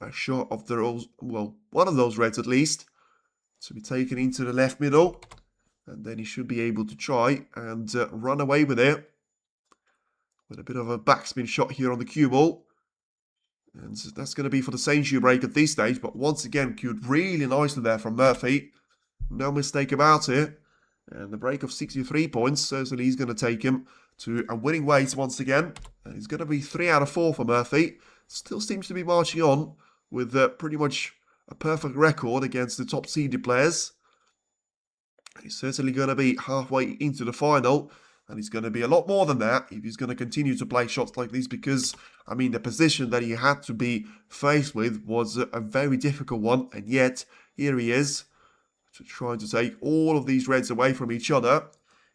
a shot of the rose, well, one of those reds at least, to be taken into the left middle. And then he should be able to try and run away with it. With a bit of a backspin shot here on the cue ball. And that's going to be for the century break at this stage. But once again, cued really nicely there from Murphy. No mistake about it. And the break of 63 points, certainly he's going to take him to a winning weight once again. And it's going to be 3 out of 4 for Murphy. Still seems to be marching on with pretty much a perfect record against the top seeded players. He's certainly going to be halfway into the final, and he's going to be a lot more than that if he's going to continue to play shots like this, because, I mean, the position that he had to be faced with was a very difficult one, and yet here he is trying to take all of these reds away from each other.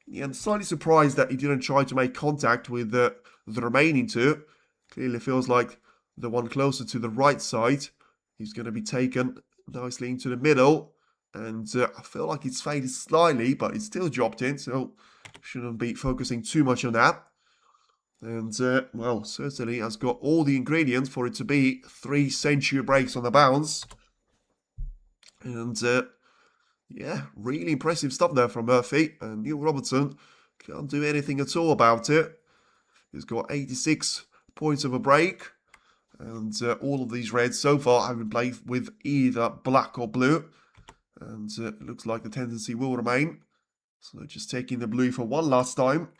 Yeah, I'm slightly surprised that he didn't try to make contact with the remaining 2. Clearly feels like the one closer to the right side, he's going to be taken nicely into the middle. And I feel like it's faded slightly, but it's still dropped in, so shouldn't be focusing too much on that. And, well, certainly has got all the ingredients for it to be 3 century breaks on the bounce. And, yeah, really impressive stuff there from Murphy. And Neil Robertson Can't do anything at all about it. He's got 86 points of a break. And all of these reds so far have been played with either black or blue. And it looks like the tendency will remain. So just taking the blue for one last time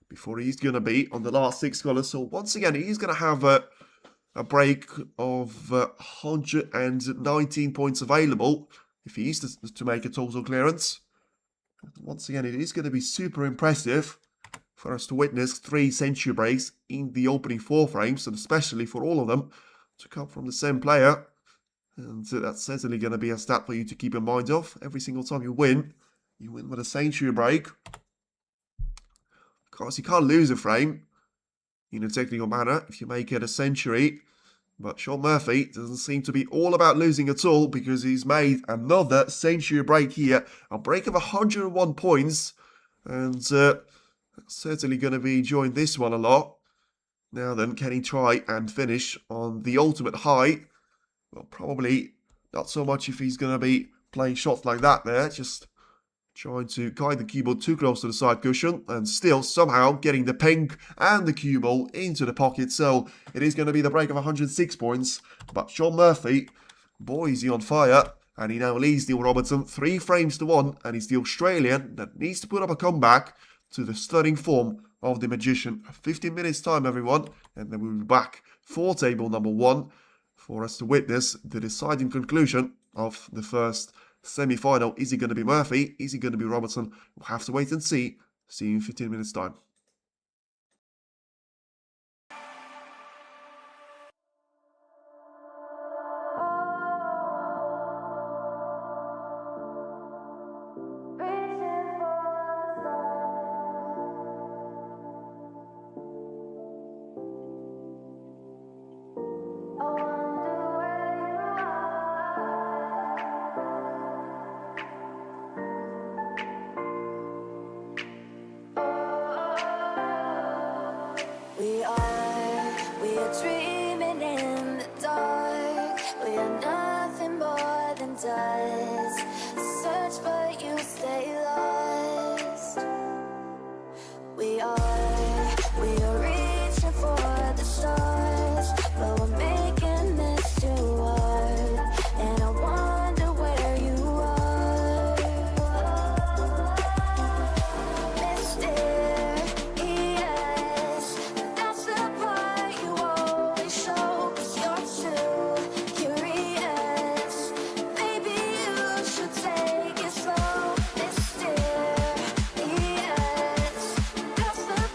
before he's going to be on the last 6 colours. So once again, he's going to have a break of 119 points available if he is to make a total clearance. Once again, it is going to be super impressive for us to witness 3 century breaks in the opening 4 frames, and especially for all of them to come from the same player. And that's certainly going to be a stat for you to keep in mind of. Every single time you win with a century break. Of course, you can't lose a frame in a technical manner if you make it a century. But Shaun Murphy doesn't seem to be all about losing at all, because he's made another century break here. A break of 101 points. And certainly going to be enjoying this one a lot. Now then, can he try and finish on the ultimate high? Well, probably not so much if he's going to be playing shots like that there. Just trying to guide the cue ball too close to the side cushion, and still somehow getting the pink and the cue ball into the pocket. So it is going to be the break of 106 points. But Shaun Murphy, boy, is he on fire. And he now leads Neil Robertson 3 frames to 1. And he's the Australian that needs to put up a comeback to the stunning form of the Magician. 15 minutes time, everyone. And then we'll be back for table number 1 for us to witness the deciding conclusion of the first semi-final. Is it going to be Murphy? Is it going to be Robertson? We'll have to wait and see. See you in 15 minutes time. We are dreaming in the dark. We are nothing more than dust. Search but you stay lost. We are reaching for the stars, but we're making this too hard. And I wonder where you are. Mysterious, that's the part you always show. 'Cause you're too curious. Maybe you should take it slow. Mysterious, that's the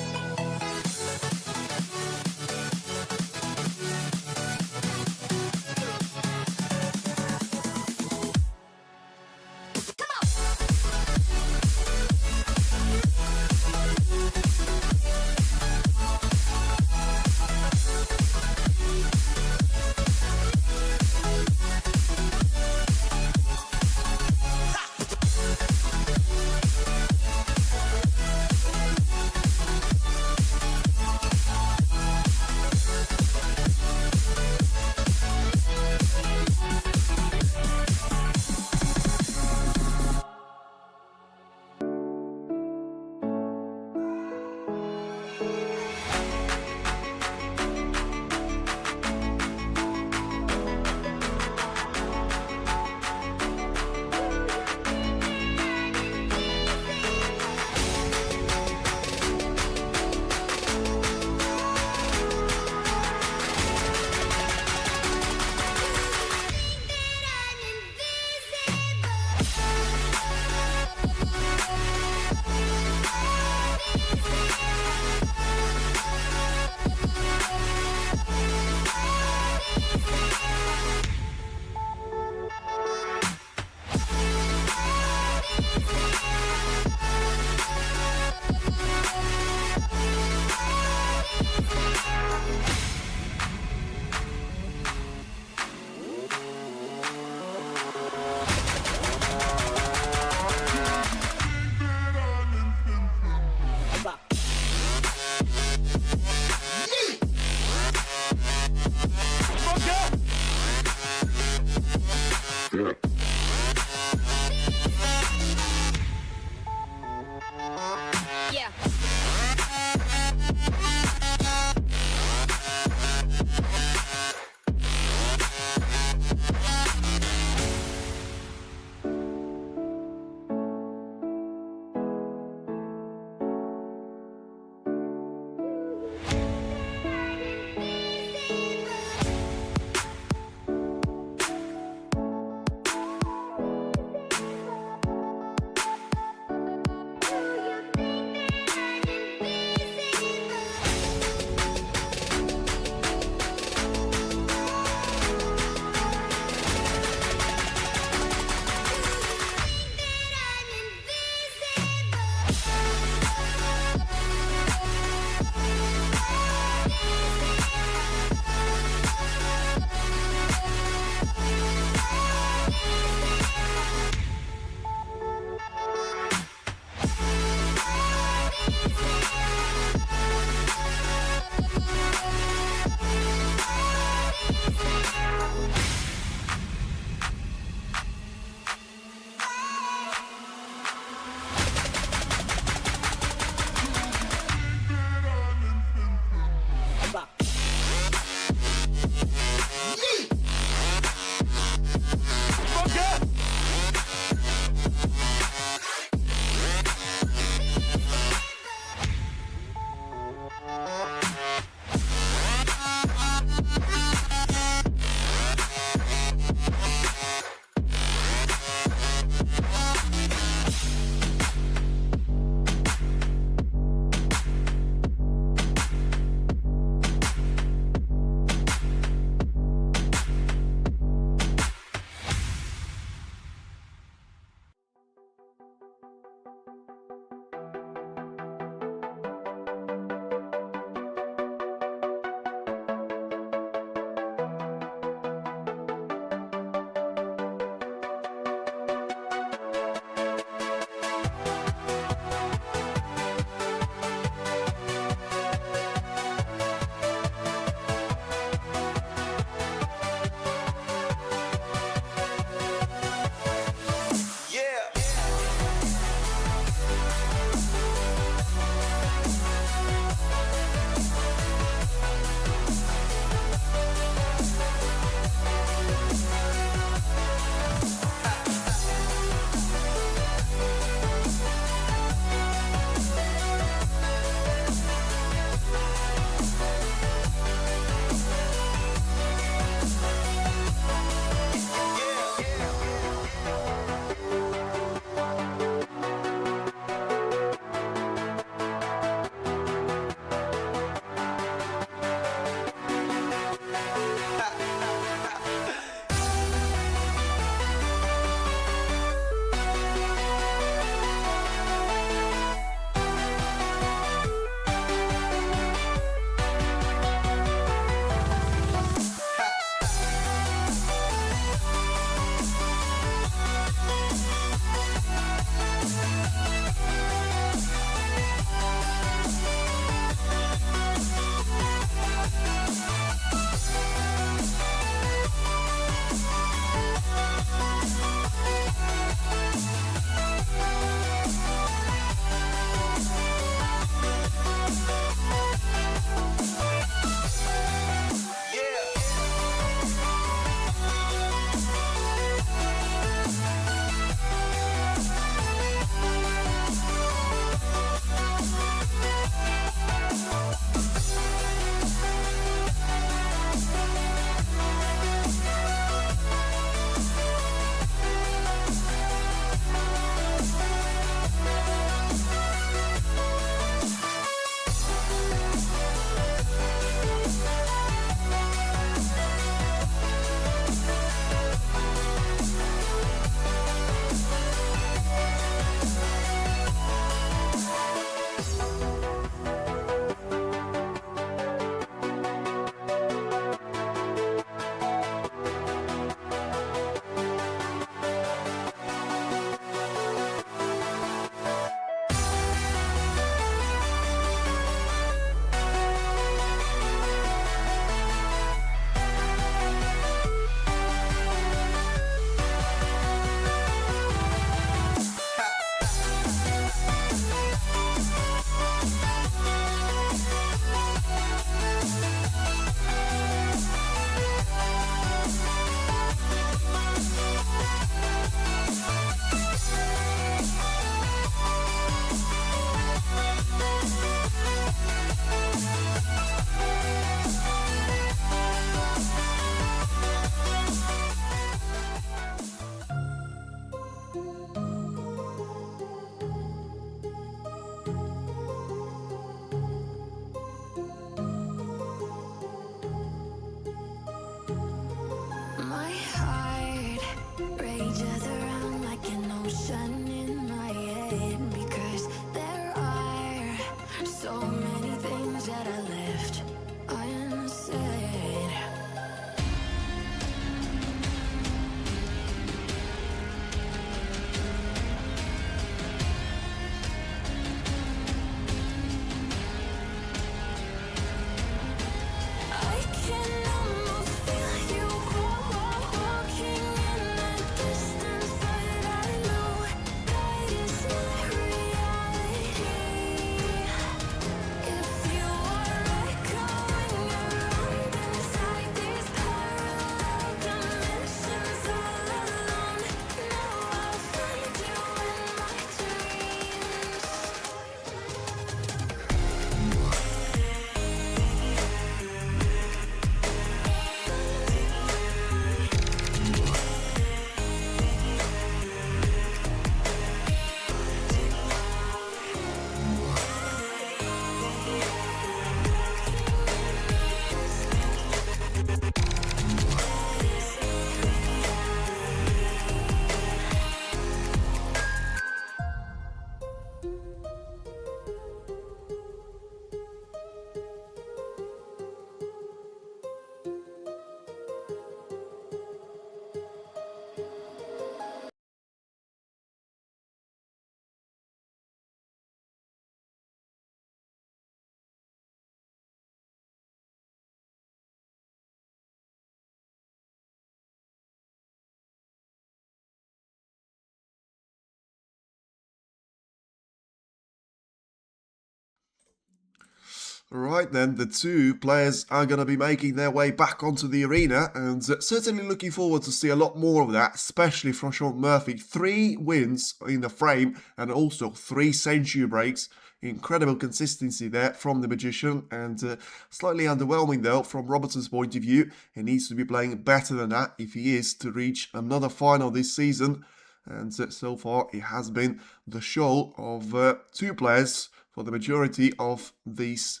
Right then, the two players are going to be making their way back onto the arena, and certainly looking forward to see a lot more of that, especially from Shaun Murphy. 3 wins in the frame and also 3 century breaks. Incredible consistency there from the Magician, and slightly underwhelming though from Robertson's point of view. He needs to be playing better than that if he is to reach another final this season. And so far it has been the show of 2 players for the majority of these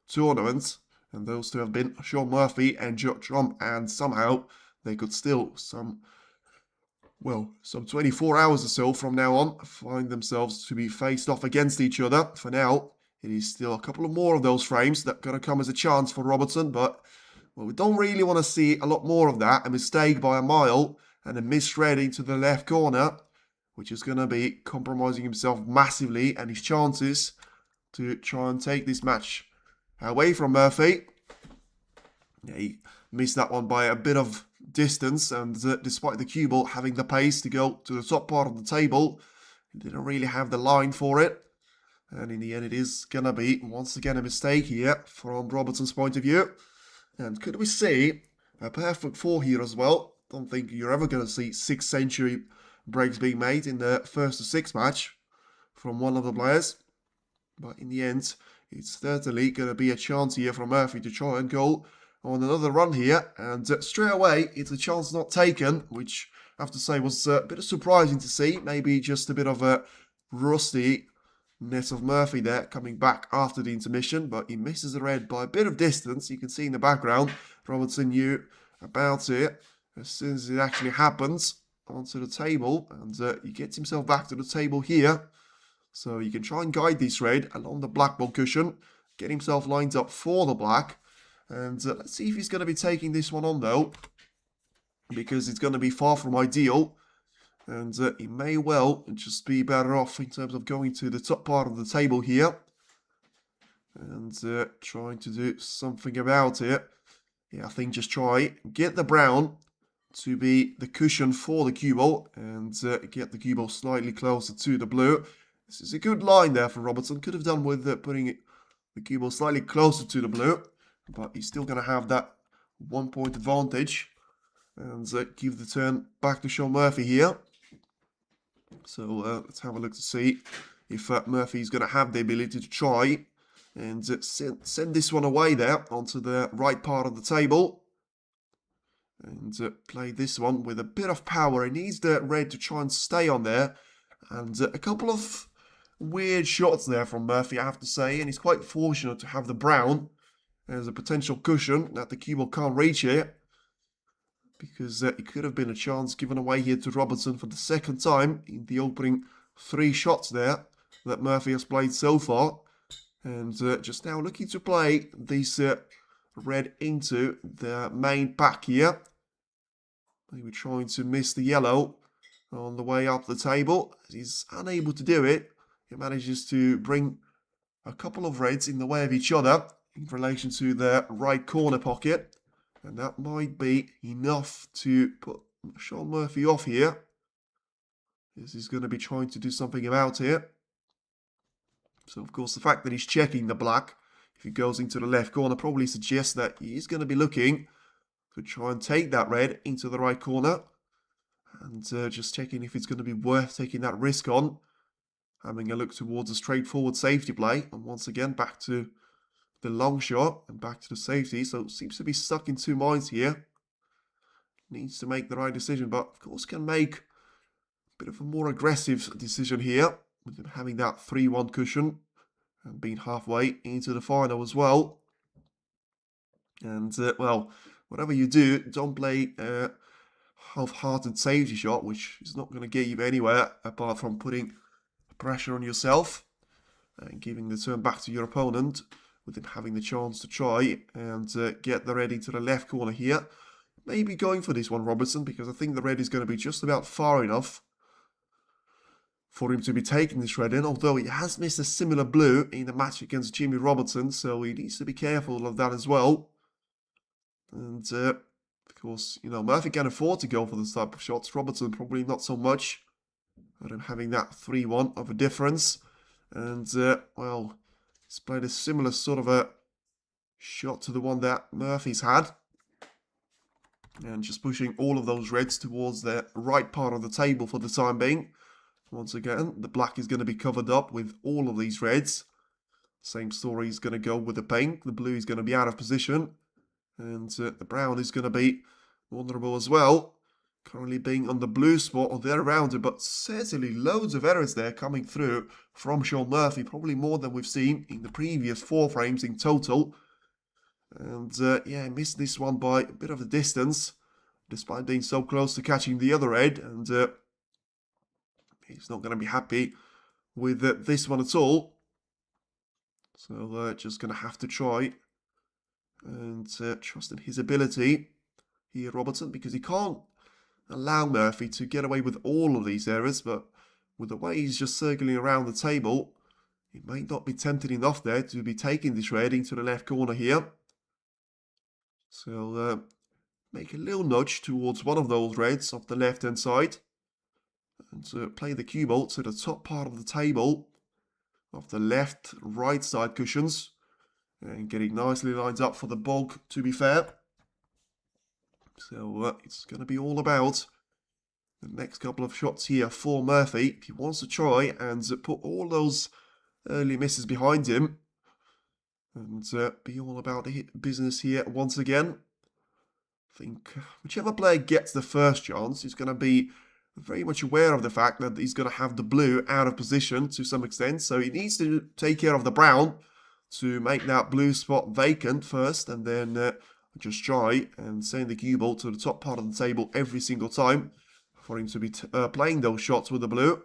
tournaments, and those two have been Shaun Murphy and Watchalong, and somehow they could still some 24 hours or so from now on find themselves to be faced off against each other. For now, it is still a couple of more of those frames that are going to come as a chance for Robertson, but we don't really want to see a lot more of that. A mistake by a mile and a misread into the left corner, which is going to be compromising himself massively and his chances to try and take this match away from Murphy. Yeah, he missed that one by a bit of distance, and despite the cue ball having the pace to go to the top part of the table, he didn't really have the line for it. And in the end, it is going to be, once again, a mistake here from Robertson's point of view. And could we see a perfect 4 here as well? Don't think you're ever going to see 6 century breaks being made in the first to 6 match from one of the players. But in the end, it's certainly going to be a chance here for Murphy to try and go on another run here. And straight away, it's a chance not taken, which I have to say was a bit surprising to see. Maybe just a bit of a rustiness of Murphy there coming back after the intermission. But he misses the red by a bit of distance. You can see in the background, Robertson knew about it as soon as it actually happens onto the table. And he gets himself back to the table here. So you can try and guide this red along the black ball cushion, get himself lined up for the black. And let's see if he's going to be taking this one on though, because it's going to be far from ideal. And he may well just be better off in terms of going to the top part of the table here. And trying to do something about it. Yeah, I think just try, get the brown to be the cushion for the cue ball, and get the cue ball slightly closer to the blue. This is a good line there for Robertson. Could have done with putting the cue ball slightly closer to the blue, but he's still going to have that 1 point advantage. And give the turn back to Shaun Murphy here. So let's have a look to see if Murphy's going to have the ability to try and send this one away there onto the right part of the table. And play this one with a bit of power. He needs the red to try and stay on there. And a couple of weird shots there from Murphy, I have to say. And he's quite fortunate to have the brown as a potential cushion that the cue ball can't reach it. Because it could have been a chance given away here to Robertson for the second time in the opening 3 shots there that Murphy has played so far. And just now looking to play this red into the main pack here. Maybe trying to miss the yellow on the way up the table. He's unable to do it. He manages to bring a couple of reds in the way of each other in relation to the right corner pocket. And that might be enough to put Shaun Murphy off here. As he's going to be trying to do something about it. So, of course, the fact that he's checking the black, if he goes into the left corner, probably suggests that he is going to be looking to try and take that red into the right corner. And just checking if it's going to be worth taking that risk on. Having a look towards a straightforward safety play. And once again, back to the long shot and back to the safety. So, seems to be stuck in 2 minds here. Needs to make the right decision, but of course can make a bit of a more aggressive decision here. With him having that 3-1 cushion and being halfway into the final as well. And, well, whatever you do, don't play a half-hearted safety shot, which is not going to get you anywhere apart from putting pressure on yourself and giving the turn back to your opponent, with him having the chance to try and get the red into the left corner here. Maybe going for this one, Robertson, because I think the red is going to be just about far enough for him to be taking this red in, although he has missed a similar blue in the match against Jimmy Robertson, so he needs to be careful of that as well. And, of course, you know, Murphy can afford to go for this type of shots. Robertson probably not so much, but him having that 3-1 of a difference. And, well, he's played a similar sort of a shot to the one that Murphy's had. And just pushing all of those reds towards the right part of the table for the time being. Once again, the black is going to be covered up with all of these reds. Same story is going to go with the pink. The blue is going to be out of position. And the brown is going to be vulnerable as well. Currently being on the blue spot or there around it. But certainly loads of errors there coming through from Shaun Murphy. Probably more than we've seen in the previous 4 frames in total. And yeah, missed this one by a bit of a distance, despite being so close to catching the other red. And he's not going to be happy with this one at all. So just going to have to try and trust in his ability here, Robertson, because he can't allow Murphy to get away with all of these errors. But with the way he's just circling around the table, he may not be tempted enough there to be taking this red into the left corner here. So make a little nudge towards one of those reds off the left-hand side. And play the cue ball to the top part of the table of the left-right side cushions. And getting nicely lined up for the bulk, to be fair. So it's going to be all about the next couple of shots here for Murphy. If he wants to try and put all those early misses behind him. And be all about the business here once again. I think whichever player gets the first chance is going to be very much aware of the fact that he's going to have the blue out of position to some extent. So he needs to take care of the brown to make that blue spot vacant first. And then just try and send the cue ball to the top part of the table every single time for him to be playing those shots with the blue.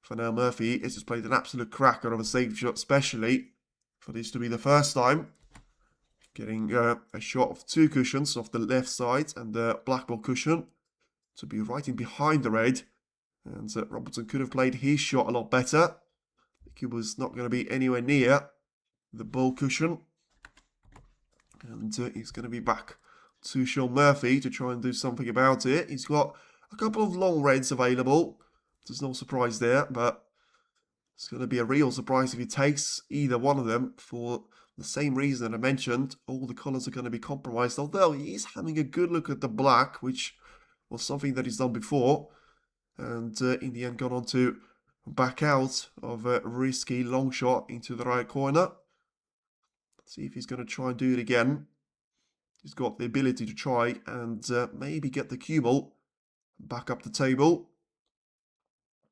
For now, Murphy has just played an absolute cracker of a save shot, especially for this to be the first time. Getting a shot of 2 cushions off the left side and the black ball cushion to be right in behind the red. And Robertson could have played his shot a lot better. The cube was not going to be anywhere near the ball cushion. And he's going to be back to Shaun Murphy to try and do something about it. He's got a couple of long reds available. There's no surprise there, but it's going to be a real surprise if he takes either one of them for the same reason I mentioned. All the colours are going to be compromised, although he is having a good look at the black, which was something that he's done before. And in the end got on to back out of a risky long shot into the right corner. Let's see if he's going to try and do it again. He's got the ability to try and maybe get the cue ball back up the table.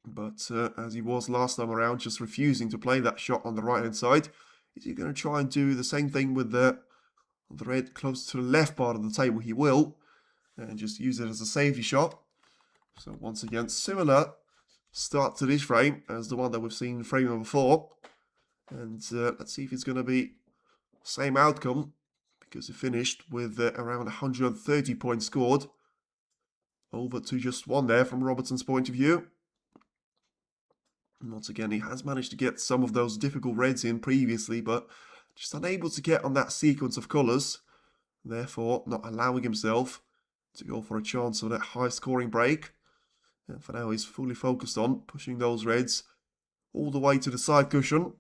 But as he was last time around, just refusing to play that shot on the right-hand side. Is he going to try and do the same thing with the red close to the left part of the table? He will. And just use it as a safety shot. So once again, similar start to this frame as the one that we've seen in frame number 4. And let's see if it's going to be same outcome. Because he finished with around 130 points scored. Over to just 1 there from Robertson's point of view. And once again, he has managed to get some of those difficult reds in previously, but just unable to get on that sequence of colours. Therefore, not allowing himself to go for a chance of that high scoring break. And for now, he's fully focused on pushing those reds all the way to the side cushion.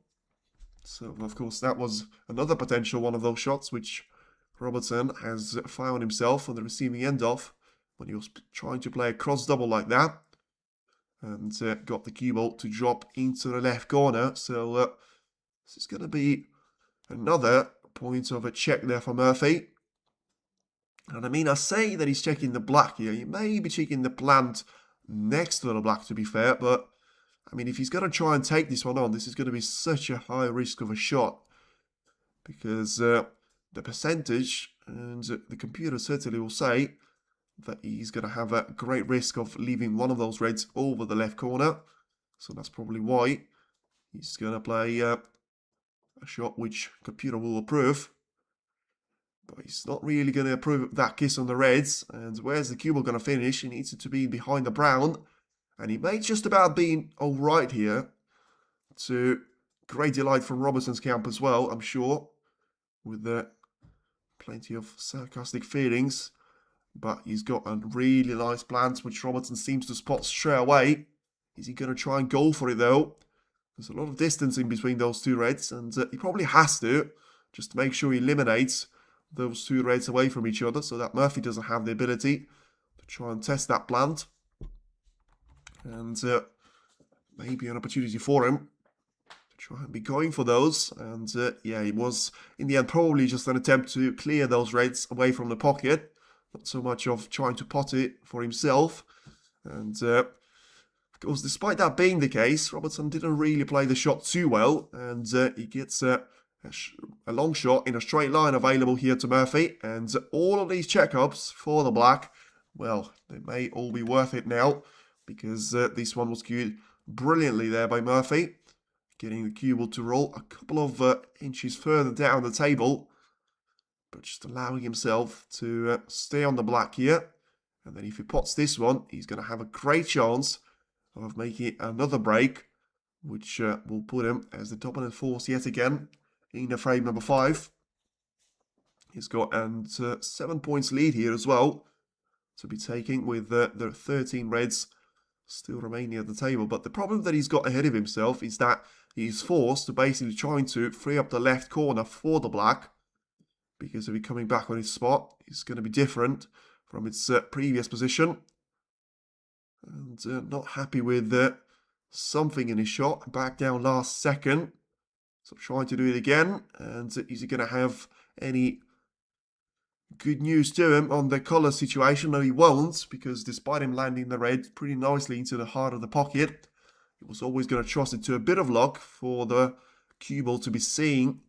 So, of course, that was another potential one of those shots, which Robertson has found himself on the receiving end of when he was trying to play a cross double like that. And got the cue ball to drop into the left corner. So this is going to be another point of a check there for Murphy. And I mean, I say that he's checking the black here. He may be checking the plant next to the black, to be fair. But, I mean, if he's going to try and take this one on, this is going to be such a high risk of a shot. Because the percentage, and the computer certainly will say, that he's going to have a great risk of leaving one of those reds over the left corner. So that's probably why he's going to play a shot which computer will approve. But he's not really going to approve that kiss on the reds. And where's the cue ball going to finish? He needs it to be behind the brown. And he may just about be alright here. To great delight from Robertson's camp as well, I'm sure. With plenty of sarcastic feelings. But he's got a really nice plant, which Robertson seems to spot straight away. Is he going to try and go for it, though? There's a lot of distance in between those two reds, and he probably has to. just to make sure he eliminates those two reds away from each other so that Murphy doesn't have the ability to try and test that plant. And maybe an opportunity for him to try and be going for those. And yeah, it was in the end probably just an attempt to clear those reds away from the pocket. Not so much of trying to pot it for himself. And of course, despite that being the case, Robertson didn't really play the shot too well. And he gets a long shot in a straight line available here to Murphy. And all of these checkups for the black, well, they may all be worth it now. Because this one was cued brilliantly there by Murphy. Getting the cue ball to roll a couple of inches further down the table. But just allowing himself to stay on the black here. And then if he pots this one, he's going to have a great chance of making another break. Which will put him as the dominant force yet again in the frame number 5. He's got 7 points lead here as well. To be taking with the 13 reds still remaining at the table. But the problem that he's got ahead of himself is that he's forced to basically trying to free up the left corner for the black. Because if he's coming back on his spot, it's going to be different from its previous position. And not happy with something in his shot. Back down last second. So trying to do it again. And is he going to have any good news to him on the colour situation? No, he won't, because despite him landing the red pretty nicely into the heart of the pocket, he was always going to trust it to a bit of luck for the cue ball to be seeing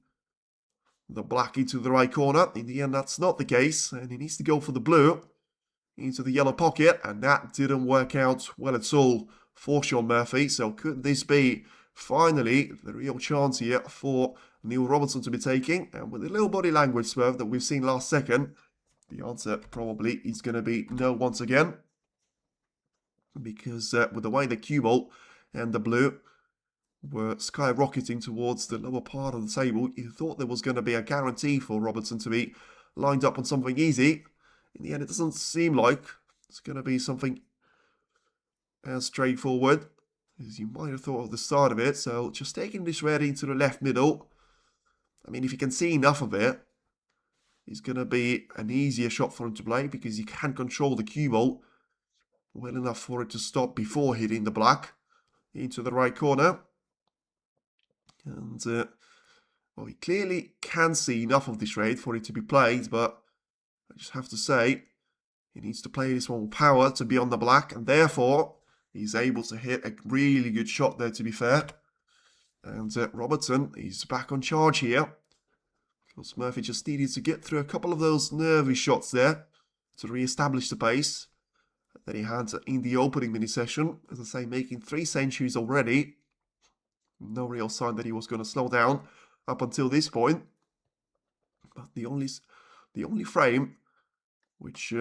the black into the right corner. In the end, that's not the case, and he needs to go for the blue into the yellow pocket, and that didn't work out well at all for Shaun Murphy. So could this be finally the real chance here for Neil Robertson to be taking? And with the little body language swerve that we've seen last second, the answer probably is going to be no once again. Because with the way the cue ball and the blue were skyrocketing towards the lower part of the table, you thought there was going to be a guarantee for Robertson to be lined up on something easy. In the end, it doesn't seem like it's going to be something as straightforward as you might have thought at the start of it. So just taking this red into the left middle, I mean, if you can see enough of it, it's going to be an easier shot for him to play because you can control the cue ball well enough for it to stop before hitting the black into the right corner. And, well, he clearly can see enough of this red for it to be played, but I just have to say, he needs to play this one with power to be on the black, and therefore, he's able to hit a really good shot there, to be fair. And Robertson is back on charge here. Because Murphy just needed to get through a couple of those nervy shots there to re-establish the pace that he had in the opening mini-session. As I say, making 3 centuries already. No real sign that he was going to slow down up until this point. But the only frame which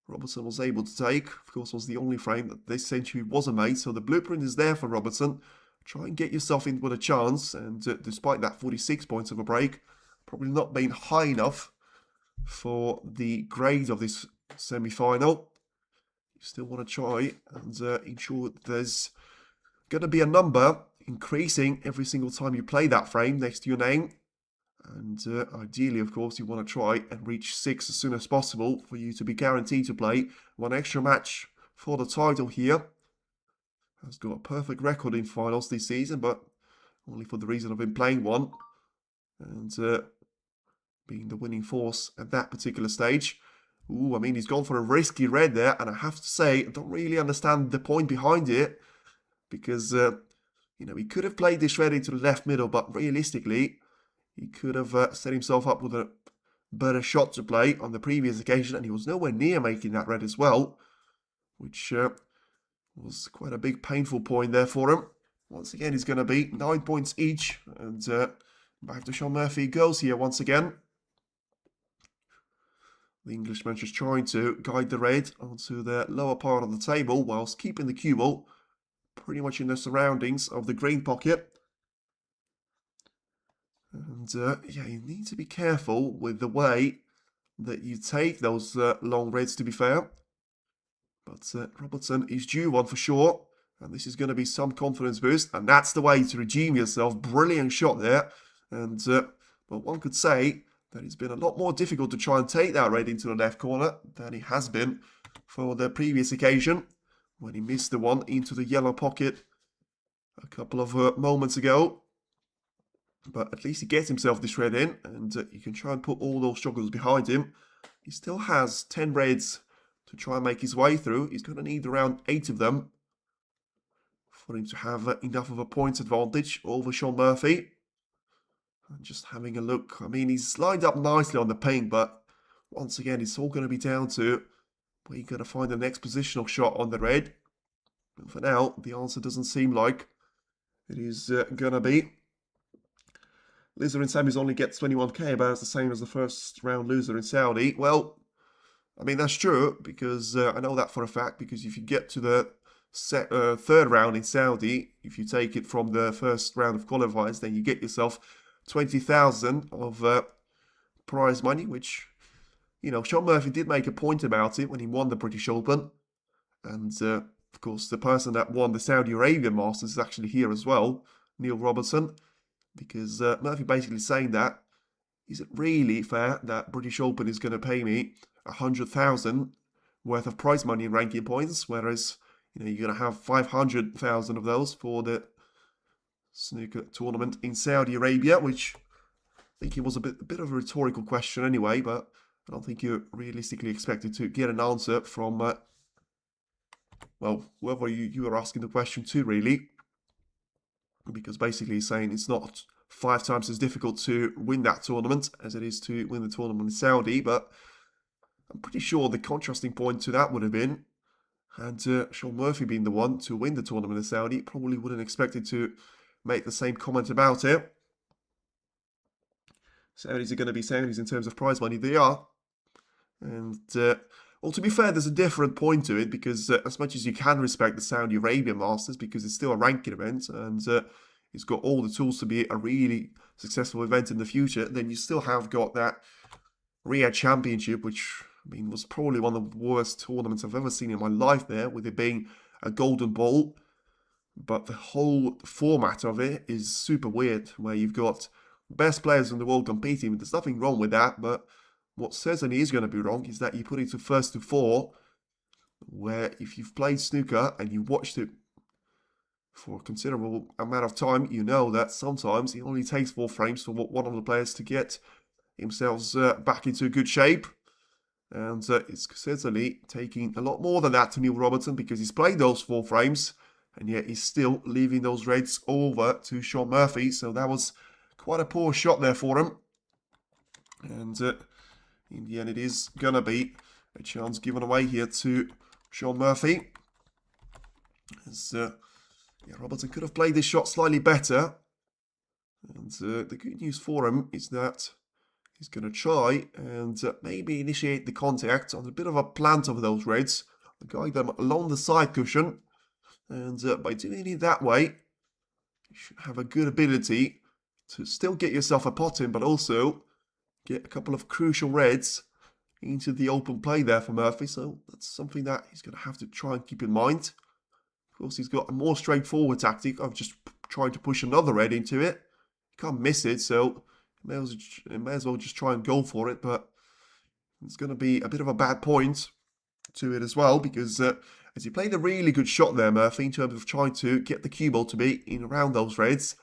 Robertson was able to take, of course, was the only frame that this century wasn't made. So the blueprint is there for Robertson. Try and get yourself in with a chance. And despite that 46 points of a break, probably not being high enough for the grade of this semi-final. You still want to try and ensure that there's going to be a number increasing every single time you play that frame next to your name. And ideally, of course, you want to try and reach 6 as soon as possible for you to be guaranteed to play one extra match for the title here. Has got a perfect record in finals this season, but only for the reason of him playing one and being the winning force at that particular stage. Ooh, I mean, he's gone for a risky red there, and I have to say, I don't really understand the point behind it, because, you know, he could have played this red into the left middle, but realistically, he could have set himself up with a better shot to play on the previous occasion, and he was nowhere near making that red as well, which was quite a big painful point there for him. Once again, he's going to be 9 points each, and back to Shaun Murphy goes here once again. The Englishman just trying to guide the red onto the lower part of the table whilst keeping the cue ball pretty much in the surroundings of the green pocket. And yeah, you need to be careful with the way that you take those long reds, to be fair. But Robertson is due one for sure. And this is going to be some confidence boost. And that's the way to redeem yourself. Brilliant shot there. And But one could say that it's been a lot more difficult to try and take that red into the left corner than it has been for the previous occasion, when he missed the one into the yellow pocket a couple of moments ago. But at least he gets himself this red in, and you can try and put all those jokers behind him. He still has 10 reds to try and make his way through. He's going to need around 8 of them for him to have enough of a points advantage over Shaun Murphy. And just having a look, I mean, he's lined up nicely on the paint, but once again, it's all going to be down to where you're going to find the next positional shot on the red. And for now, the answer doesn't seem like it is going to be. Loser in semis only gets 21k, about the same as the first round loser in Saudi. Well, I mean, that's true, because I know that for a fact, because if you get to the third round in Saudi, if you take it from the first round of qualifiers, then you get yourself 20,000 of prize money, which, you know, Shaun Murphy did make a point about it when he won the British Open. And, of course, the person that won the Saudi Arabian Masters is actually here as well, Neil Robertson. Because Murphy basically saying that, is it really fair that British Open is going to pay me 100,000 worth of prize money and ranking points, whereas, you know, you're going to have 500,000 of those for the snooker tournament in Saudi Arabia, which I think it was a bit of a rhetorical question anyway, but I don't think you're realistically expected to get an answer from, well, whoever you are asking the question to, really. Because basically he's saying it's not 5 times as difficult to win that tournament as it is to win the tournament in Saudi. But I'm pretty sure the contrasting point to that would have been, had Shaun Murphy been the one to win the tournament in Saudi, probably wouldn't expect it to make the same comment about it. Saudis are going to be Saudis in terms of prize money. They are. And, well, to be fair, there's a different point to it, because as much as you can respect the Saudi Arabian Masters, because it's still a ranking event, and it's got all the tools to be a really successful event in the future, then you still have got that Riyadh Championship, which, I mean, was probably one of the worst tournaments I've ever seen in my life there, with it being a golden ball. But the whole format of it is super weird, where you've got best players in the world competing. There's nothing wrong with that, but what certainly is going to be wrong is that you put it to first to 4, where if you've played snooker and you watched it for a considerable amount of time, you know that sometimes it only takes 4 frames for one of the players to get themselves back into good shape. And it's certainly taking a lot more than that to Neil Robertson, because he's played those 4 frames, and yet he's still leaving those reds over to Shaun Murphy. So that was quite a poor shot there for him. And in the end, it is going to be a chance given away here to Shaun Murphy. As yeah, Robertson could have played this shot slightly better. And the good news for him is that he's going to try and maybe initiate the contact on a bit of a plant of those reds, guide them along the side cushion. And by doing it that way, you should have a good ability to still get yourself a pot in, but also get a couple of crucial reds into the open play there for Murphy. So that's something that he's going to have to try and keep in mind. Of course, he's got a more straightforward tactic of just trying to push another red into it. You can't miss it, so you may as well just try and go for it. But it's going to be a bit of a bad point to it as well, because as he played a really good shot there, Murphy, in terms of trying to get the cue ball to be in around those reds,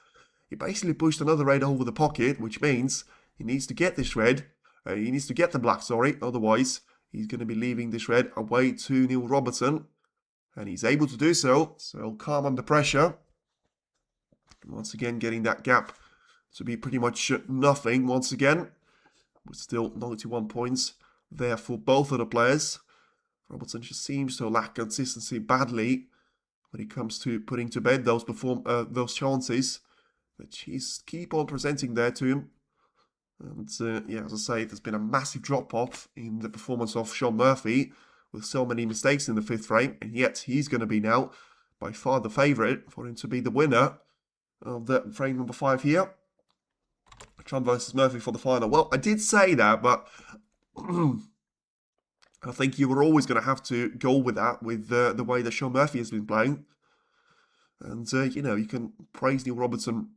he basically pushed another red over the pocket, which means he needs to get this red. He needs to get the black, sorry. Otherwise, he's going to be leaving this red away to Neil Robertson. And he's able to do so. So calm under pressure. Once again, getting that gap to be pretty much nothing once again. With still 91 points there for both of the players. Robertson just seems to lack consistency badly when it comes to putting to bed those chances that he's keep on presenting there to him. And yeah, as I say, there's been a massive drop-off in the performance of Shaun Murphy with so many mistakes in the 5th frame, and yet he's going to be now by far the favourite for him to be the winner of the frame number 5 here. Shaun versus Murphy for the final. Well, I did say that, but I think you were always going to have to go with that, with the way that Shaun Murphy has been playing. And, you know, you can praise Neil Robertson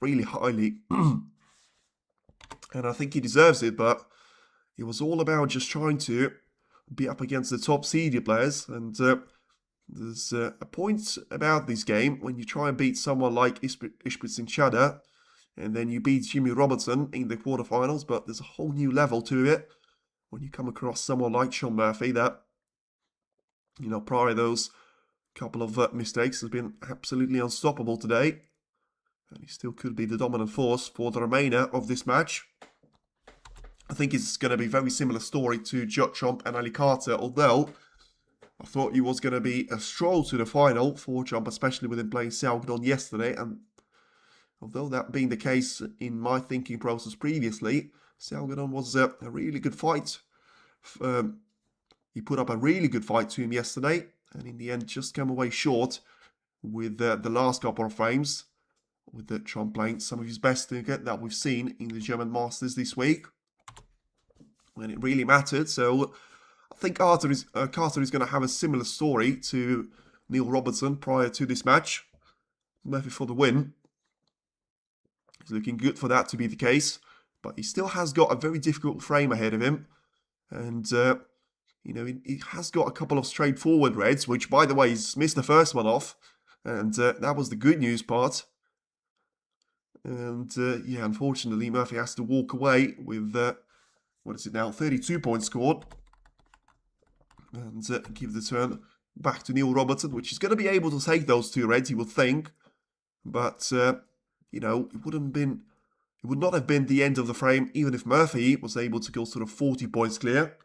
really highly And I think he deserves it, but it was all about just trying to be up against the top seeded players. And there's a point about this game when you try and beat someone like Ishbitz and then you beat Jimmy Robertson in the quarterfinals, but there's a whole new level to it when you come across someone like Shaun Murphy that, you know, prior to those couple of mistakes, has been absolutely unstoppable today. And he still could be the dominant force for the remainder of this match. I think it's going to be a very similar story to Chomp and Ali Carter, although I thought he was going to be a stroll to the final for Chomp, especially with him playing Saugdon yesterday. And although that being the case in my thinking process previously, Saugdon was a really good fight. He put up a really good fight to him yesterday, and in the end just came away short with the last couple of frames, with the Chomp playing some of his best that we've seen in the German Masters this week, when it really mattered. So I think Carter is going to have a similar story to Neil Robertson prior to this match. Murphy for the win. He's looking good for that to be the case, but he still has got a very difficult frame ahead of him. And, you know, he has got a couple of straightforward reds, which, by the way, he's missed the first one off. And that was the good news part. And, yeah, unfortunately, Murphy has to walk away with, what is it now, 32 points scored. And give the turn back to Neil Robertson, which is going to be able to take those two reds, you would think. But, you know, it would not have been the end of the frame, even if Murphy was able to go sort of 40 points clear.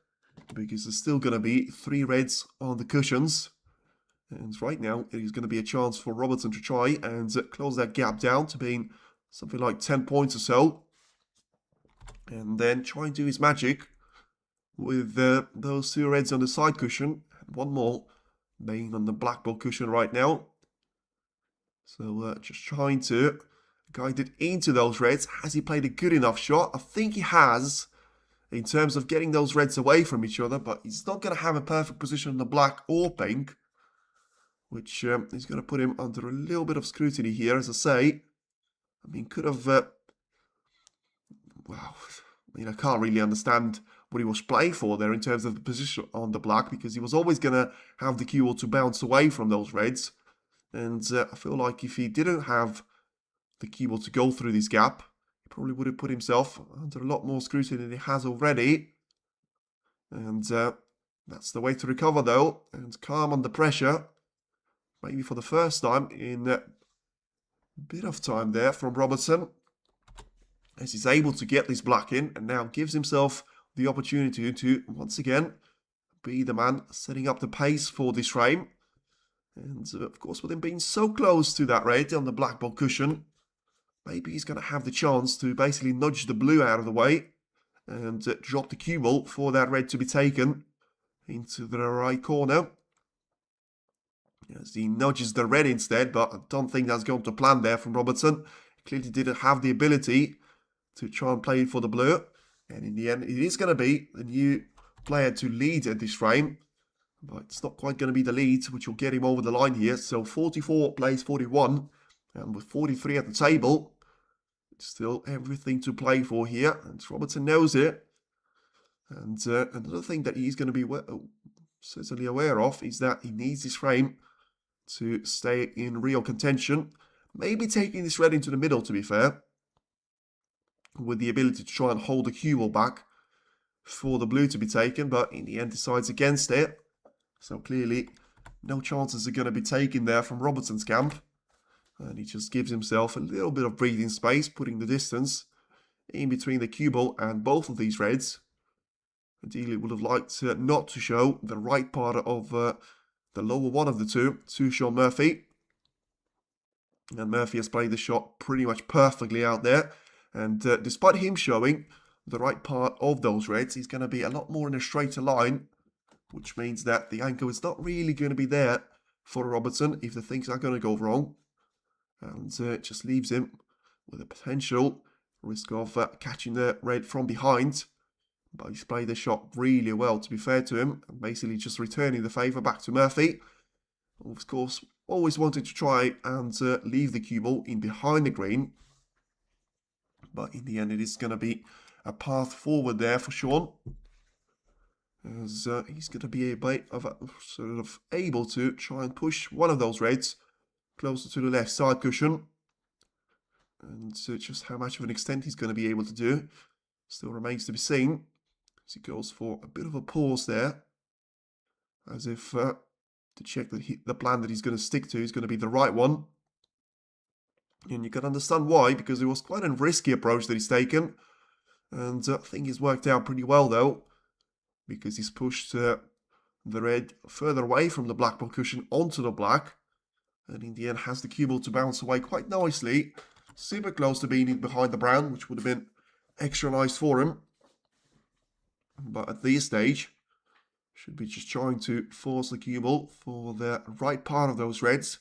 Because there's still going to be 3 reds on the cushions. And right now, it is going to be a chance for Robertson to try and close that gap down to being something like 10 points or so. And then try and do his magic with those 2 reds on the side cushion. And 1 more being on the black ball cushion right now. So just trying to guide it into those reds. Has he played a good enough shot? I think he has, in terms of getting those reds away from each other. But he's not going to have a perfect position on the black or pink, which is going to put him under a little bit of scrutiny here, as I say. I mean, could have... well, I mean, I can't really understand what he was playing for there in terms of the position on the black, because he was always going to have the cue ball to bounce away from those reds. And I feel like if he didn't have the cue ball to go through this gap, he probably would have put himself under a lot more scrutiny than he has already. And that's the way to recover, though, and calm under pressure. Maybe for the first time in a bit of time there from Robertson, as he's able to get this black in and now gives himself the opportunity to, once again, be the man setting up the pace for this frame. And, of course, with him being so close to that red on the black ball cushion, maybe he's going to have the chance to basically nudge the blue out of the way and drop the cue ball for that red to be taken into the right corner. As he nudges the red instead, but I don't think that's going to plan there from Robertson. He clearly didn't have the ability to try and play for the blue. And in the end, it is going to be the new player to lead at this frame. But it's not quite going to be the lead, which will get him over the line here. So 44 plays 41. And with 43 at the table, it's still everything to play for here. And Robertson knows it. And another thing that he's going to be certainly aware of is that he needs this frame to stay in real contention. Maybe taking this red into the middle, to be fair, with the ability to try and hold the cue ball back for the blue to be taken, but in the end decides against it. So clearly no chances are going to be taken there from Robertson's camp. And he just gives himself a little bit of breathing space, putting the distance in between the cue ball and both of these reds. Ideally would have liked not to show the right part of the lower one of the two to Shaun Murphy. And Murphy has played the shot pretty much perfectly out there. And despite him showing the right part of those reds, he's going to be a lot more in a straighter line, which means that the anchor is not really going to be there for Robertson if the things are going to go wrong. And it just leaves him with a potential risk of catching the red from behind. But he's played the shot really well, to be fair to him, and basically just returning the favour back to Murphy. Of course, always wanted to try and leave the cue ball in behind the green. But in the end, it is going to be a path forward there for Shaun. As he's going to be sort of able to try and push one of those reds closer to the left side cushion. And just how much of an extent he's going to be able to do still remains to be seen. As he goes for a bit of a pause there. As if to check that the plan that he's going to stick to is going to be the right one. And you can understand why, because it was quite a risky approach that he's taken. And I think he's worked out pretty well though, because he's pushed the red further away from the black cushion onto the black. And in the end has the cue ball to bounce away quite nicely. Super close to being in behind the brown, which would have been extra nice for him. But at this stage, should be just trying to force the cue ball for the right part of those reds.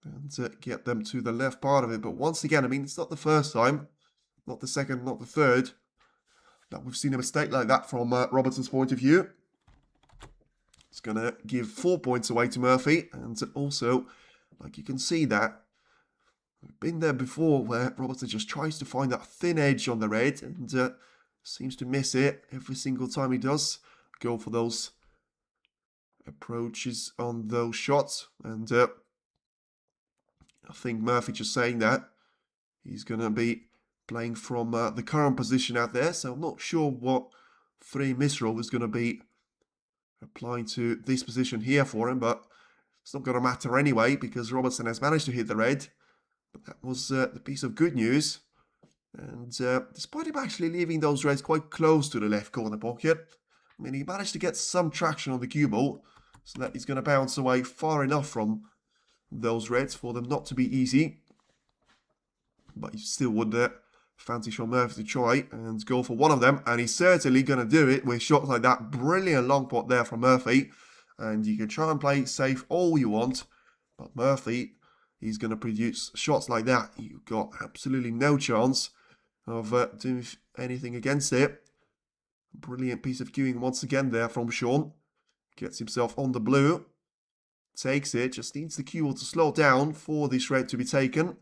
And get them to the left part of it. But once again, I mean, it's not the first time, not the second, not the third, that we've seen a mistake like that from Robertson's point of view. It's going to give 4 points away to Murphy. And also, like you can see that, we've been there before where Robertson just tries to find that thin edge on the red and seems to miss it every single time he does go for those approaches on those shots. And I think Murphy just saying that he's going to be playing from the current position out there. So I'm not sure what 3 misroll is going to be applying to this position here for him. But it's not going to matter anyway because Robertson has managed to hit the red. But that was the piece of good news. And despite him actually leaving those reds quite close to the left corner pocket, I mean, he managed to get some traction on the cue ball so that he's going to bounce away far enough from those reds for them not to be easy. But you still would fancy Shaun Murphy to try and go for one of them. And he's certainly going to do it with shots like that. Brilliant long pot there from Murphy. And you can try and play safe all you want. But Murphy, he's going to produce shots like that. You've got absolutely no chance of doing anything against it. Brilliant piece of cueing once again there from Shaun. Gets himself on the blue. Takes it. Just needs the cue ball to slow down for this red to be taken.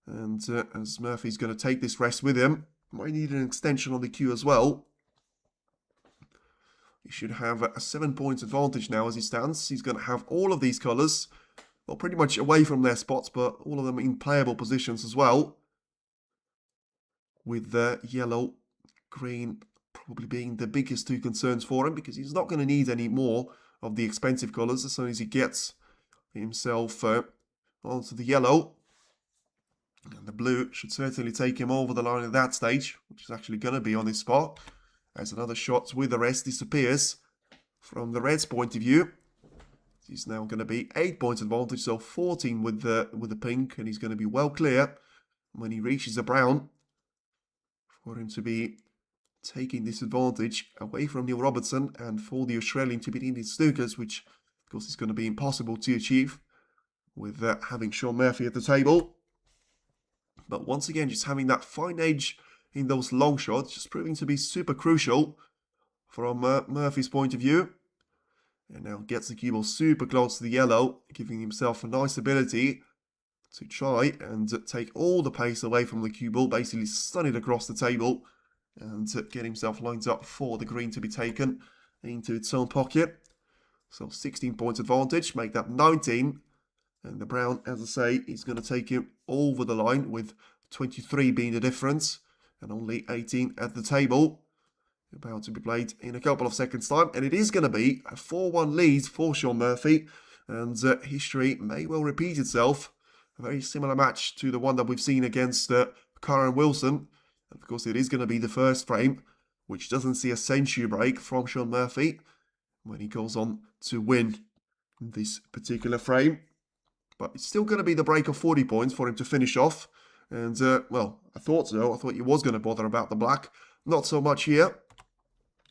And as Murphy's going to take this rest with him, might need an extension on the cue as well. He should have a 7 points advantage now as he stands. He's going to have all of these colours, well, pretty much away from their spots, but all of them in playable positions as well. With the yellow, green probably being the biggest 2 concerns for him, because he's not going to need any more of the expensive colours as soon as he gets himself onto the yellow. And the blue should certainly take him over the line at that stage, which is actually going to be on his spot, as another shot with the rest disappears from the red's point of view. He's now going to be 8 points advantage, so 14 with the pink, and he's going to be well clear when he reaches the brown for him to be taking this advantage away from Neil Robertson and for the Australian to be in his snookers, which of course is going to be impossible to achieve with having Shaun Murphy at the table. But once again, just having that fine edge in those long shots, just proving to be super crucial from Murphy's point of view. And now gets the cue ball super close to the yellow, giving himself a nice ability to try and take all the pace away from the cue ball, basically stun it across the table and get himself lined up for the green to be taken into its own pocket. So 16 points advantage, make that 19. And the brown, as I say, is going to take him over the line with 23 being the difference and only 18 at the table. About to be played in a couple of seconds' time. And it is going to be a 4-1 lead for Shaun Murphy. And history may well repeat itself. A very similar match to the one that we've seen against Karen Wilson. And of course, it is going to be the first frame, which doesn't see a century break from Shaun Murphy when he goes on to win this particular frame. But it's still going to be the break of 40 points for him to finish off. And, well, I thought so. I thought he was going to bother about the black. Not so much here.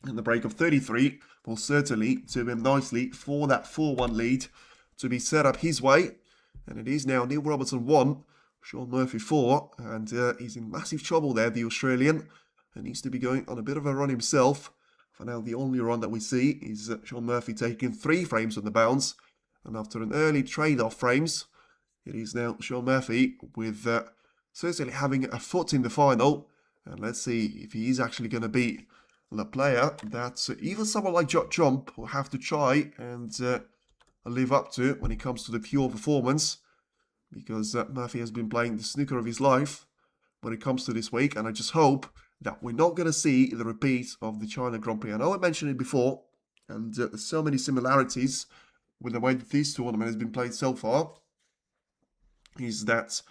And the break of 33 will certainly do him nicely for that 4-1 lead to be set up his way. And it is now Neil Robertson 1, Shaun Murphy 4. And he's in massive trouble there, the Australian. And needs to be going on a bit of a run himself. For now, the only run that we see is Shaun Murphy taking 3 frames on the bounce. And after an early trade-off frames, it is now Shaun Murphy with certainly having a foot in the final And let's see if he is actually going to be the player that even someone like Jump will have to try and live up to when it comes to the pure performance. Because Murphy has been playing the snooker of his life when it comes to this week. And I just hope that we're not going to see the repeat of the China Grand Prix. I know I mentioned it before, and there's so many similarities with the way that this tournament has been played so far, is that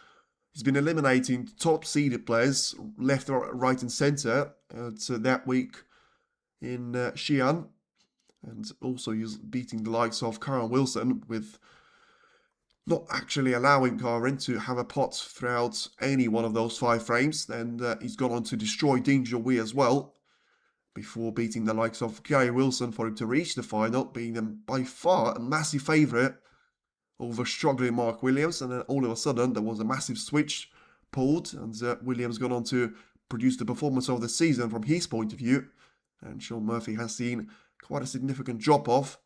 he's been eliminating top-seeded players left, right and centre that week in Xi'an, and also he's beating the likes of Karen Wilson with not actually allowing Karen to have a pot throughout any one of those 5 frames. Then he's gone on to destroy Ding Junhui as well, before beating the likes of Gary Wilson for him to reach the final, being them by far a massive favourite over struggling Mark Williams. And then all of a sudden there was a massive switch pulled, and Williams gone on to produce the performance of the season from his point of view. And Shaun Murphy has seen quite a significant drop-off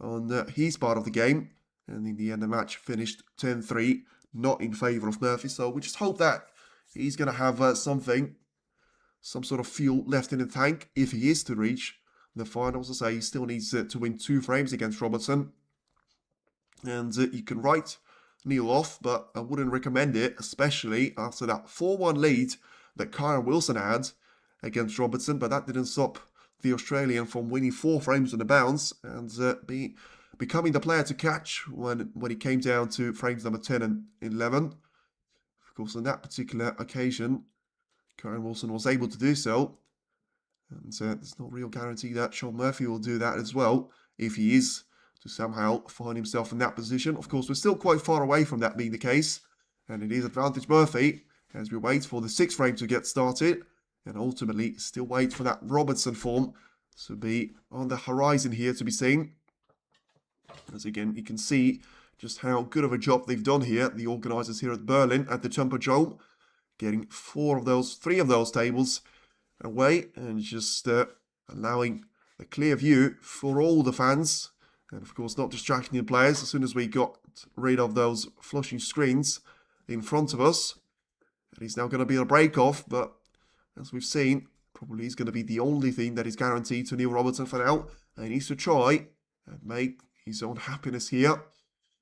on his part of the game. And in the end, the match finished 10-3, not in favour of Murphy. So we just hope that he's going to have some sort of fuel left in the tank if he is to reach the finals. As I say, he still needs to win 2 frames against Robertson. And you can write Neil off, but I wouldn't recommend it, especially after that 4-1 lead that Karen Wilson had against Robertson. But that didn't stop the Australian from winning 4 frames on the bounce and becoming the player to catch when it came down to frames number 10 and 11. Of course, on that particular occasion, Karen Wilson was able to do so. And there's no real guarantee that Shaun Murphy will do that as well, if he is to somehow find himself in that position. Of course, we're still quite far away from that being the case. And it is advantage Murphy as we wait for the 6th frame to get started. And ultimately, still wait for that Robertson form to be on the horizon here to be seen. As again, you can see just how good of a job they've done here, the organisers here at Berlin at the Tempodrome, getting 3 of those tables away and just allowing a clear view for all the fans. And of course, not distracting the players as soon as we got rid of those flushing screens in front of us. And he's now going to be a break-off, but as we've seen, probably is going to be the only thing that is guaranteed to Neil Robertson for now. And he needs to try and make his own happiness here.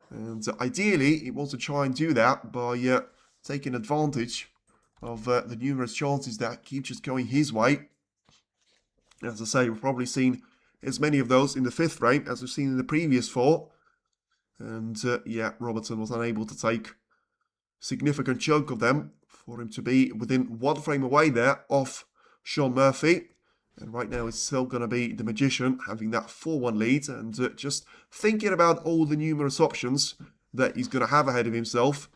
And ideally, he wants to try and do that by taking advantage of the numerous chances that keep just going his way. As I say, we've probably seen as many of those in the 5th frame as we've seen in the previous 4. And yeah, Robertson was unable to take a significant chunk of them for him to be within 1 frame away there off Shaun Murphy. And right now it's still going to be the Magician having that 4-1 lead, and just thinking about all the numerous options that he's going to have ahead of himself,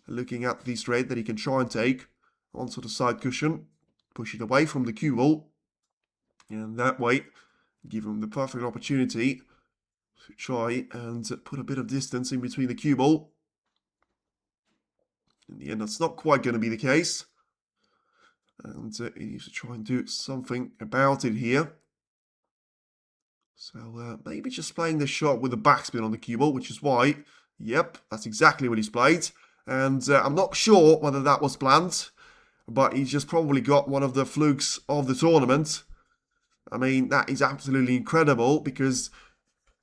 looking at the straight that he can try and take onto the side cushion, push it away from the cue ball, and that way give him the perfect opportunity to try and put a bit of distance in between the cue ball. In the end, that's not quite going to be the case. And he needs to try and do something about it here. So maybe just playing the shot with the backspin on the cue ball, which is why, yep, that's exactly what he's played. And I'm not sure whether that was planned, but he's just probably got one of the flukes of the tournament. I mean, that is absolutely incredible, because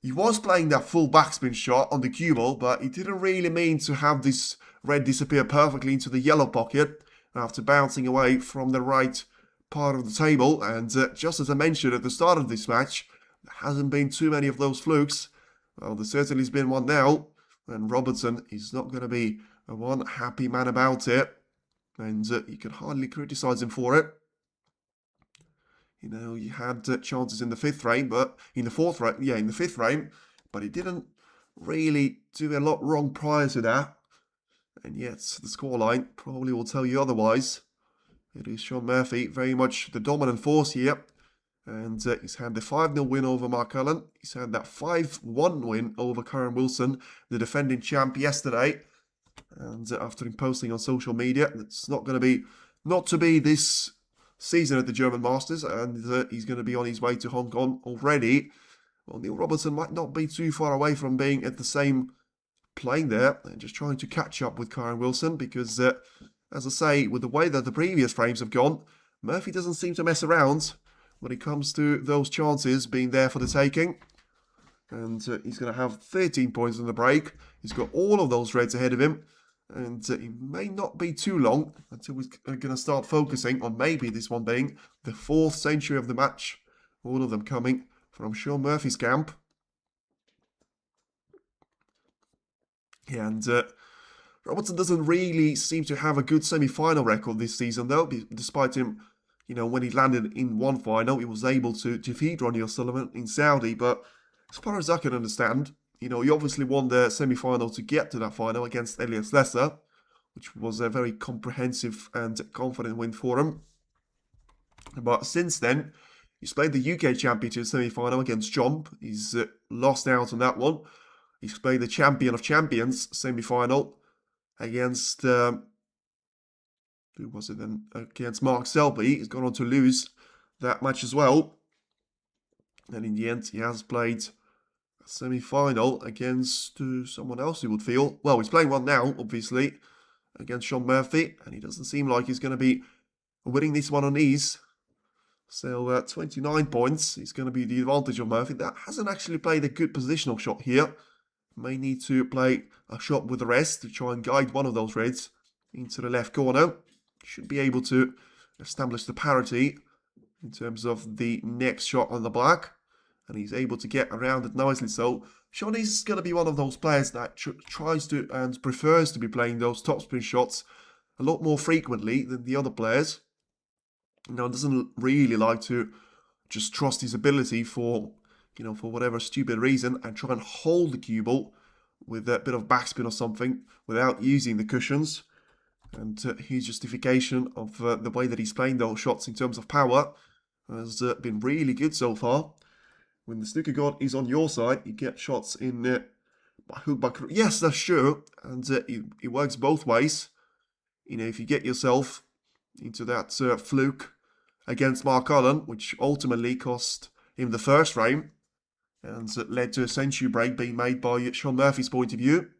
he was playing that full backspin shot on the cue ball, but he didn't really mean to have this red disappear perfectly into the yellow pocket after bouncing away from the right part of the table. And just as I mentioned at the start of this match, there hasn't been too many of those flukes. Well, there certainly has been one now, and Robertson is not going to be one happy man about it, and you can hardly criticise him for it. You know, you had chances in the 5th frame, but in the 4th frame, yeah, in the 5th frame, but he didn't really do a lot wrong prior to that. And yet, the scoreline probably will tell you otherwise. It is Shaun Murphy, very much the dominant force here. And he's had the 5-0 win over Mark Cullen. He's had that 5-1 win over Karen Wilson, the defending champ, yesterday. And after him posting on social media, it's not to be this season at the German Masters. And he's going to be on his way to Hong Kong already. Well, Neil Robertson might not be too far away from being at the same playing there and just trying to catch up with Karen Wilson, because as I say, with the way that the previous frames have gone, Murphy doesn't seem to mess around when it comes to those chances being there for the taking. And he's going to have 13 points on the break. He's got all of those reds ahead of him. And it may not be too long until we're going to start focusing on maybe this one being the 4th century of the match. All of them coming from Shaun Murphy's camp. And Robertson doesn't really seem to have a good semi-final record this season, though, despite him, you know, when he landed in one final, he was able to defeat Ronnie O'Sullivan in Saudi. But as far as I can understand, you know, he obviously won the semi-final to get to that final against Elias Lesser, which was a very comprehensive and confident win for him. But since then, he's played the UK Championship semi-final against Jump. He's lost out on that one. He's played the Champion of Champions semi-final against, who was it then? Against Mark Selby. He's gone on to lose that match as well. And in the end, he has played a semi-final against someone else who would feel. Well, he's playing one now, obviously, against Shaun Murphy. And he doesn't seem like he's going to be winning this one on ease. So 29 points is going to be the advantage of Murphy. That hasn't actually played a good positional shot here. May need to play a shot with the rest to try and guide one of those reds into the left corner. Should be able to establish the parity in terms of the next shot on the black. And he's able to get around it nicely. So Shaun is going to be one of those players that tries to and prefers to be playing those topspin shots a lot more frequently than the other players. Now, doesn't really like to just trust his ability for, you know, for whatever stupid reason and try and hold the cue ball with a bit of backspin or something without using the cushions. And his justification of the way that he's playing those shots in terms of power has been really good so far. When the snooker god is on your side, you get shots in by hook, by crook. Yes, that's true. And it works both ways. You know, if you get yourself into that fluke against Mark Cullen, which ultimately cost him the first frame and led to a century break being made by Shaun Murphy's point of view.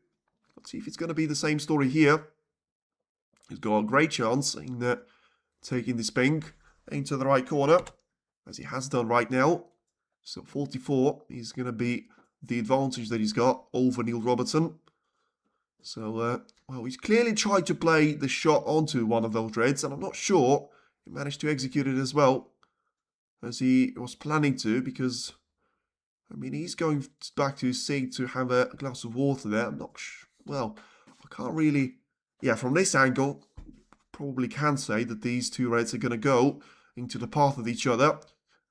Let's see if it's going to be the same story here. He's got a great chance in taking this ping into the right corner, as he has done right now. So 44 is going to be the advantage that he's got over Neil Robertson. So, well, he's clearly tried to play the shot onto one of those reds, and I'm not sure he managed to execute it as well as he was planning to, because, I mean, he's going back to his seat to have a glass of water there. I'm not sure. Well, I can't really... Yeah, from this angle, probably can say that these two reds are going to go into the path of each other.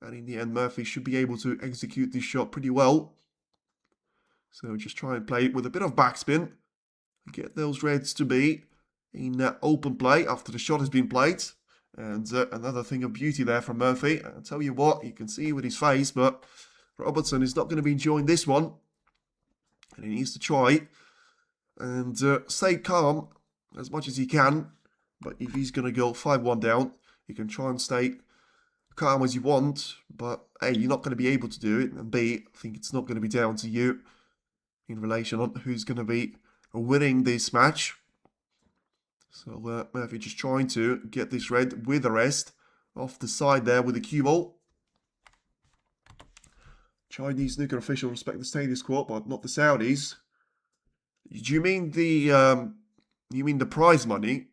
And in the end, Murphy should be able to execute this shot pretty well. So just try and play it with a bit of backspin. Get those reds to be in open play after the shot has been played. And another thing of beauty there from Murphy. I'll tell you what, you can see with his face, but Robertson is not going to be enjoying this one. And he needs to try and stay calm as much as he can. But if he's going to go 5-1 down, you can try and stay calm as you want. But A, you're not going to be able to do it. And B, I think it's not going to be down to you in relation on who's going to be winning this match. So Murphy just trying to get this red with the rest off the side there with the cue ball. Chinese snooker official respect the status quo, but not the Saudis. Do you mean the prize money?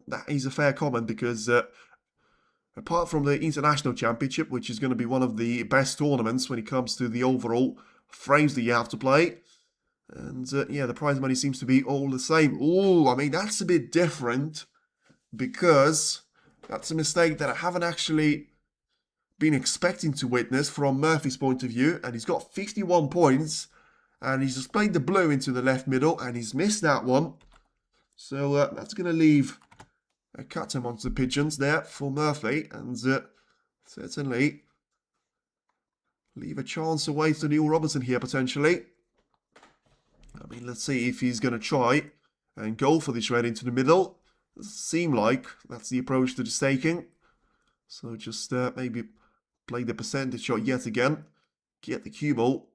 That is a fair comment, because apart from the International Championship, which is going to be one of the best tournaments when it comes to the overall frames that you have to play, and yeah, the prize money seems to be all the same. Oh, I mean, that's a bit different, because that's a mistake that I haven't actually been expecting to witness from Murphy's point of view. And he's got 51 points, and he's just played the blue into the left middle, and he's missed that one. So that's going to leave a cut amongst the pigeons there for Murphy, and certainly leave a chance away to Neil Robertson here, potentially. I mean, let's see if he's going to try and go for this red into the middle. It seems like that's the approach to the staking. So just maybe play the percentage shot yet again. Get the cue ball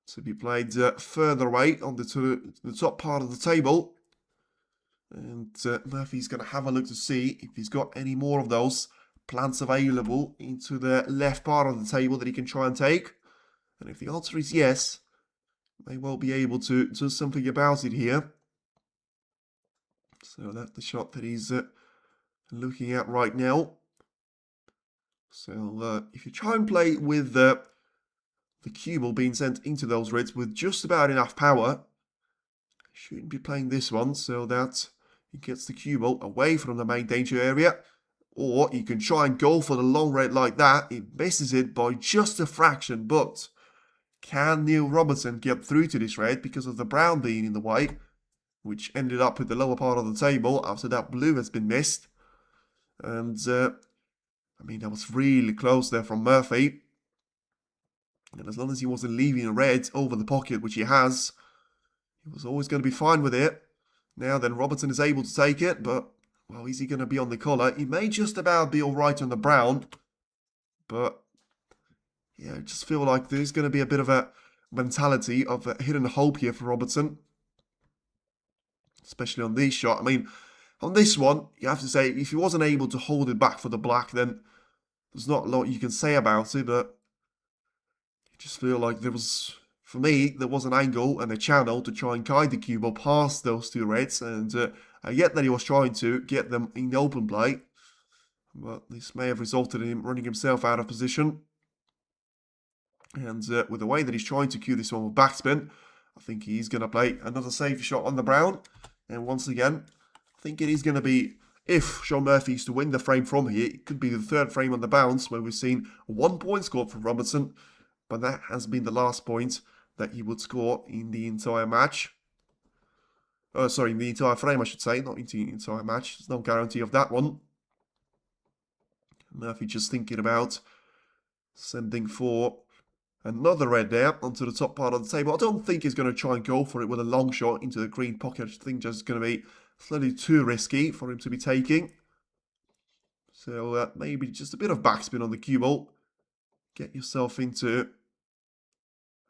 to be played further away on the top part of the table. And Murphy's going to have a look to see if he's got any more of those plants available into the left part of the table that he can try and take? And if the answer is yes, may well be able to do something about it here. So that's the shot that he's looking at right now. So if you try and play with the cue ball being sent into those reds with just about enough power, shouldn't be playing this one so that he gets the cue ball away from the main danger area. Or you can try and go for the long red like that. It misses it by just a fraction, but can Neil Robertson get through to this red because of the brown being in the way, which ended up with the lower part of the table after that blue has been missed. And, I mean, that was really close there from Murphy. And as long as he wasn't leaving a red over the pocket, which he has, he was always going to be fine with it. Now then, Robertson is able to take it, but, well, is he going to be on the collar? He may just about be alright on the brown, but, yeah, I just feel like there's going to be a bit of a mentality of a hidden hope here for Robertson. Especially on this shot. I mean, on this one, you have to say, if he wasn't able to hold it back for the black, then there's not a lot you can say about it, but I just feel like there was, for me, there was an angle and a channel to try and guide the cue ball past those two reds, and I get that he was trying to get them in the open play, but this may have resulted in him running himself out of position. And with the way that he's trying to cue this one with backspin, I think he's going to play another safety shot on the brown. And once again, I think it is going to be, if Shaun Murphy is to win the frame from here, it could be the third frame on the bounce where we've seen 1 point scored from Robertson, but that has been the last point that he would score in the entire match. Sorry, in the entire frame, I should say, not in the entire match. There's no guarantee of that one. Murphy just thinking about sending for another red there onto the top part of the table. I don't think he's going to try and go for it with a long shot into the green pocket. I think just going to be slightly too risky for him to be taking. So maybe just a bit of backspin on the cue ball. Get yourself into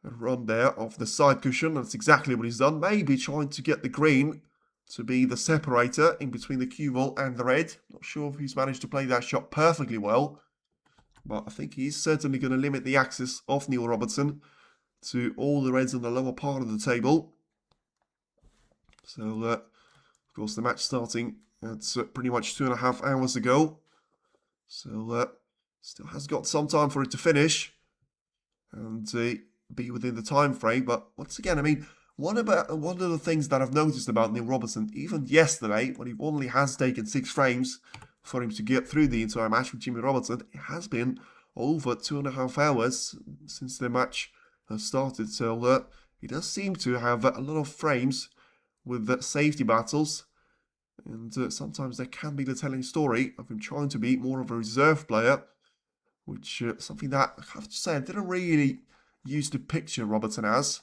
a run there off the side cushion. That's exactly what he's done. Maybe trying to get the green to be the separator in between the cue ball and the red. Not sure if he's managed to play that shot perfectly well. But I think he's certainly going to limit the access of Neil Robertson to all the reds on the lower part of the table. So, of course, the match starting at pretty much 2.5 hours ago. So, still has got some time for it to finish and be within the time frame. But once again, I mean, one of the things that I've noticed about Neil Robertson, even yesterday, when he only has taken 6 frames for him to get through the entire match with Jimmy Robertson, it has been over 2.5 hours since the match has started. So he does seem to have a lot of frames with safety battles, and sometimes that can be the telling story of him trying to be more of a reserve player, which something that I have to say I didn't really used to picture Robertson as.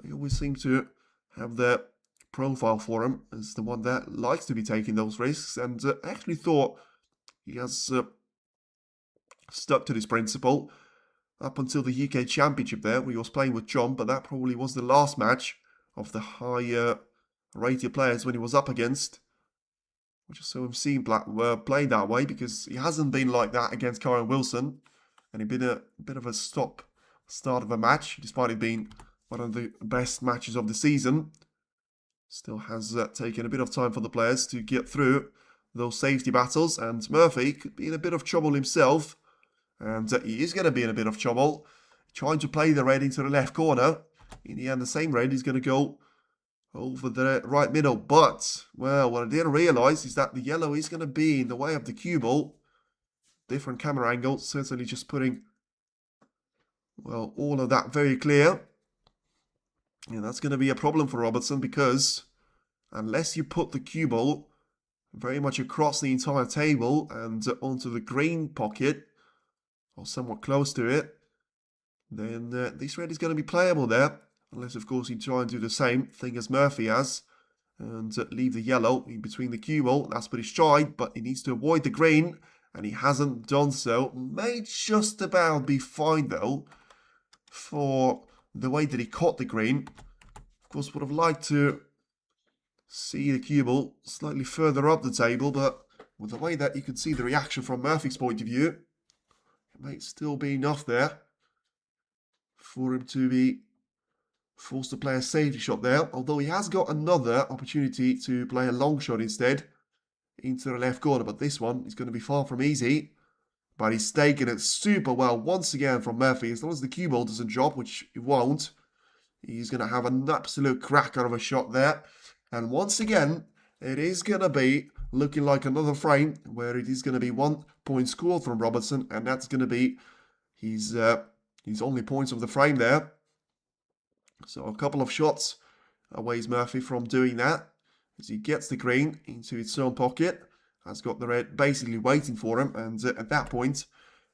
I always seem to have the profile for him as the one that likes to be taking those risks, and I actually thought he has stuck to this principle up until the UK Championship there, where he was playing with John, but that probably was the last match of the higher rated players when he was up against. I just saw him seeing play that way, because he hasn't been like that against Karen Wilson, and he'd been a bit of a start of a match, despite it being one of the best matches of the season. Still has taken a bit of time for the players to get through those safety battles, and Murphy could be in a bit of trouble himself, and he is going to be in a bit of trouble, trying to play the red into the left corner. In the end, the same red is going to go over the right middle, but, well, what I didn't realise is that the yellow is going to be in the way of the cue ball. Different camera angle, certainly just putting, well, all of that very clear. Yeah, that's going to be a problem for Robertson, because unless you put the cue ball very much across the entire table and onto the green pocket, or somewhat close to it, then this red is going to be playable there. Unless, of course, you try and do the same thing as Murphy has and leave the yellow in between the cue ball. That's what he's tried, but he needs to avoid the green, and he hasn't done so. May just about be fine, though, for the way that he caught the green. Of course, would have liked to see the cue ball slightly further up the table, but with the way that you can see the reaction from Murphy's point of view, it might still be enough there for him to be forced to play a safety shot there. Although he has got another opportunity to play a long shot instead into the left corner. But this one is going to be far from easy. But he's taken it super well once again from Murphy. As long as the cue ball doesn't drop, which it won't, he's going to have an absolute cracker of a shot there. And once again, it is going to be looking like another frame where it is going to be 1 point scored from Robertson. And that's going to be his only points of the frame there. So a couple of shots aways Murphy from doing that. As he gets the green into its own pocket. Has got the red basically waiting for him. And at that point,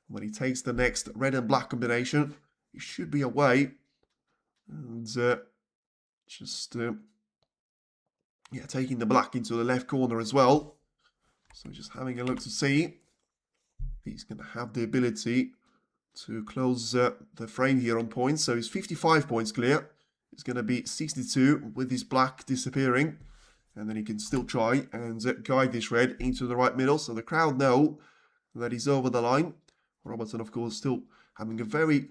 when he takes the next red and black combination, he should be away. And taking the black into the left corner as well. So just having a look to see if he's going to have the ability to close the frame here on points. So he's 55 points clear. It's going to be 62 with his black disappearing. And then he can still try and guide this red into the right middle. So the crowd know that he's over the line. Robertson, of course, still having a very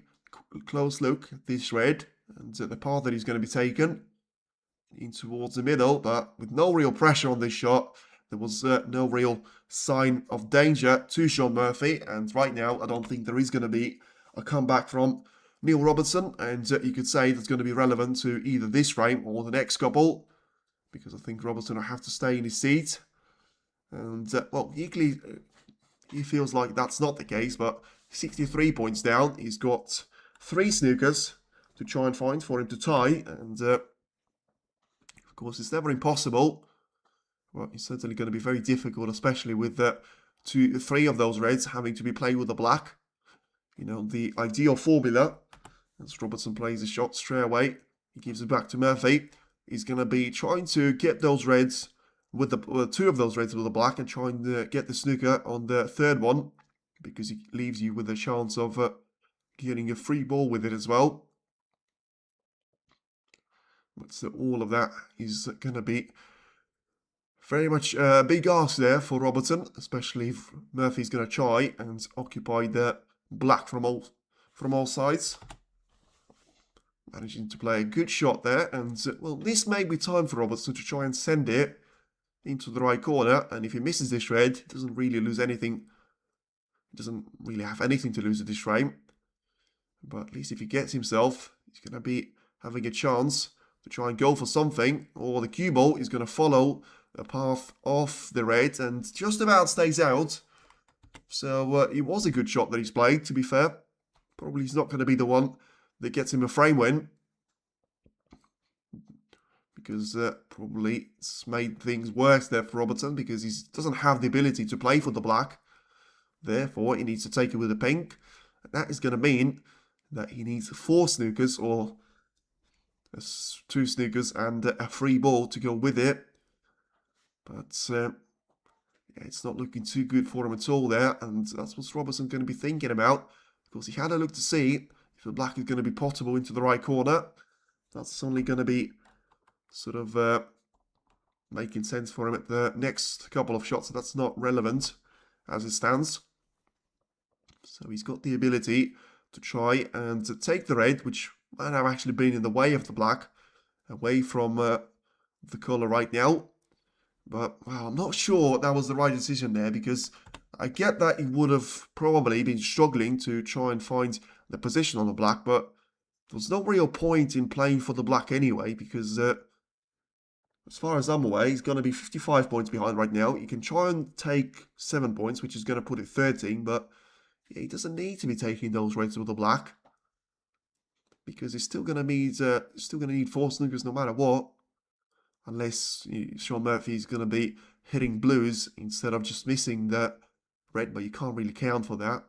close look at this red. And the path that he's going to be taken in towards the middle. But with no real pressure on this shot. There was no real sign of danger to Shaun Murphy. And right now, I don't think there is going to be a comeback from Neil Robertson. And you could say that's going to be relevant to either this frame or the next couple. Because I think Robertson will have to stay in his seat. And, well, equally, he feels like that's not the case. But 63 points down. He's got 3 snookers to try and find for him to tie. And, of course, it's never impossible. Well, it's certainly going to be very difficult, especially with 3 of those reds having to be played with the black. You know, the ideal formula. As Robertson plays the shot straight away. He gives it back to Murphy. He's going to be trying to get those reds with the 2 of those reds with the black and trying to get the snooker on the 3rd one because he leaves you with a chance of getting a free ball with it as well. But so all of that is going to be very much a big ask there for Robertson, especially if Murphy's going to try and occupy the black from all sides. Managing to play a good shot there. And, well, this may be time for Robertson to try and send it into the right corner. And if he misses this red, he doesn't really lose anything. He doesn't really have anything to lose at this frame. But at least if he gets himself, he's going to be having a chance to try and go for something. Or the cue ball is going to follow the path of the red and just about stays out. So it was a good shot that he's played, to be fair. Probably he's not going to be the one that gets him a frame win. Because probably it's made things worse there for Robertson. Because he doesn't have the ability to play for the black. Therefore, he needs to take it with the pink. And that is going to mean that he needs 4 snookers or 2 snookers and a free ball to go with it. But yeah, it's not looking too good for him at all there. And that's what Robertson's going to be thinking about. Because he had a look to see if the black is going to be potable into the right corner. That's only going to be sort of making sense for him at the next couple of shots. So that's not relevant as it stands. So he's got the ability to try and to take the red, which might have actually been in the way of the black, away from the colour right now. But, well, I'm not sure that was the right decision there, because I get that he would have probably been struggling to try and find the position on the black, but there's no real point in playing for the black anyway, because as far as I'm aware, he's going to be 55 points behind right now. He can try and take 7 points, which is going to put it 13, but yeah, he doesn't need to be taking those reds with the black, because he's still going to need 4 snookers no matter what. Unless Shaun Murphy is going to be hitting blues instead of just missing the red. But you can't really count for that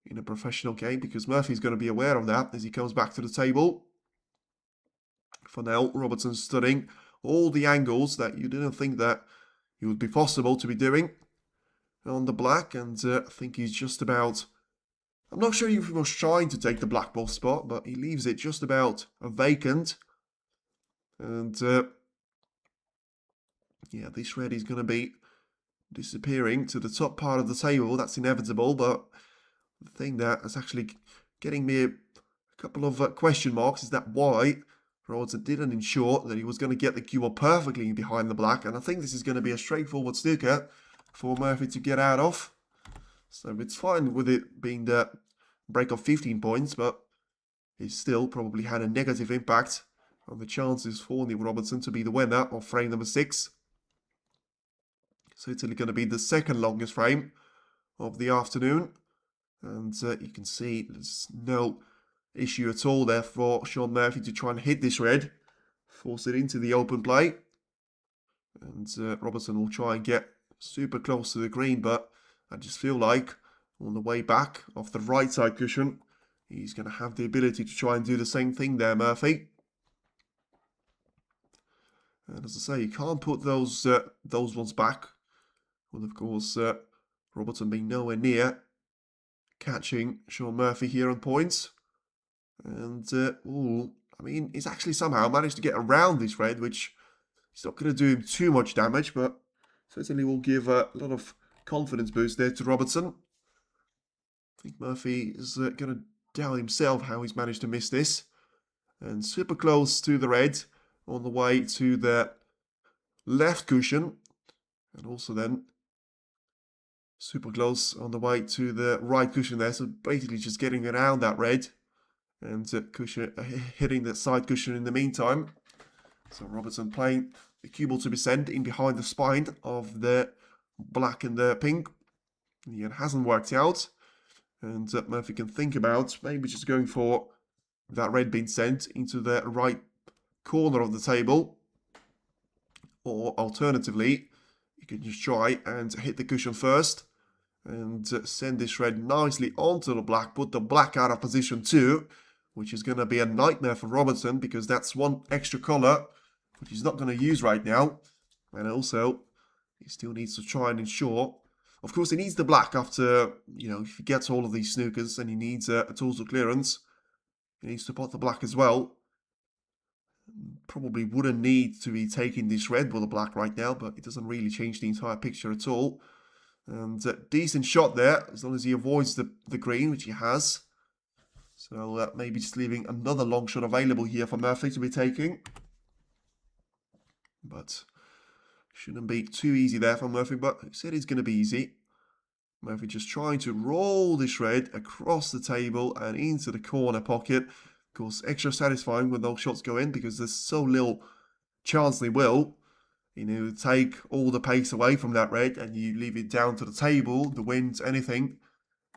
in a professional game, because Murphy's going to be aware of that as he comes back to the table. For now, Robertson's studying all the angles that you didn't think that it would be possible to be doing on the black. And I think he's just about... I'm not sure if he was trying to take the black ball spot, but he leaves it just about vacant. And... yeah, this red is going to be disappearing to the top part of the table. That's inevitable, but the thing that is actually getting me a couple of question marks is that why Robertson didn't ensure that he was going to get the cue ball perfectly behind the black, and I think this is going to be a straightforward snooker for Murphy to get out of. So it's fine with it being the break of 15 points, but it still probably had a negative impact on the chances for Neil Robertson to be the winner of frame number 6. So it's only going to be the second longest frame of the afternoon. And you can see there's no issue at all there for Shaun Murphy to try and hit this red, force it into the open play. And Robertson will try and get super close to the green, but I just feel like on the way back off the right side cushion, he's going to have the ability to try and do the same thing there, Murphy. And as I say, you can't put those ones back. Well, of course, Robertson being nowhere near catching Shaun Murphy here on points. And, I mean, he's actually somehow managed to get around this red, which is not going to do him too much damage, but certainly will give a lot of confidence boost there to Robertson. I think Murphy is going to doubt himself how he's managed to miss this. And super close to the red on the way to the left cushion. And also then super close on the way to the right cushion there. So basically just getting around that red and cushion, hitting the side cushion in the meantime. So Robertson playing the cue ball to be sent in behind the spine of the black and the pink. It hasn't worked out. And Murphy can think about maybe just going for that red being sent into the right corner of the table. Or alternatively, you can just try and hit the cushion first and send this red nicely onto the black, put the black out of position too, which is going to be a nightmare for Robertson because that's one extra colour which he's not going to use right now. And also, he still needs to try and ensure. Of course, he needs the black after, if he gets all of these snookers and he needs a total clearance. He needs to pot the black as well. Probably wouldn't need to be taking this red with the black right now, but it doesn't really change the entire picture at all. And decent shot there, as long as he avoids the green, which he has. So maybe just leaving another long shot available here for Murphy to be taking. But shouldn't be too easy there for Murphy, but he said it's going to be easy. Murphy just trying to roll this red across the table and into the corner pocket. Of course, extra satisfying when those shots go in because there's so little chance they will. Take all the pace away from that red and you leave it down to the table, the wind, anything.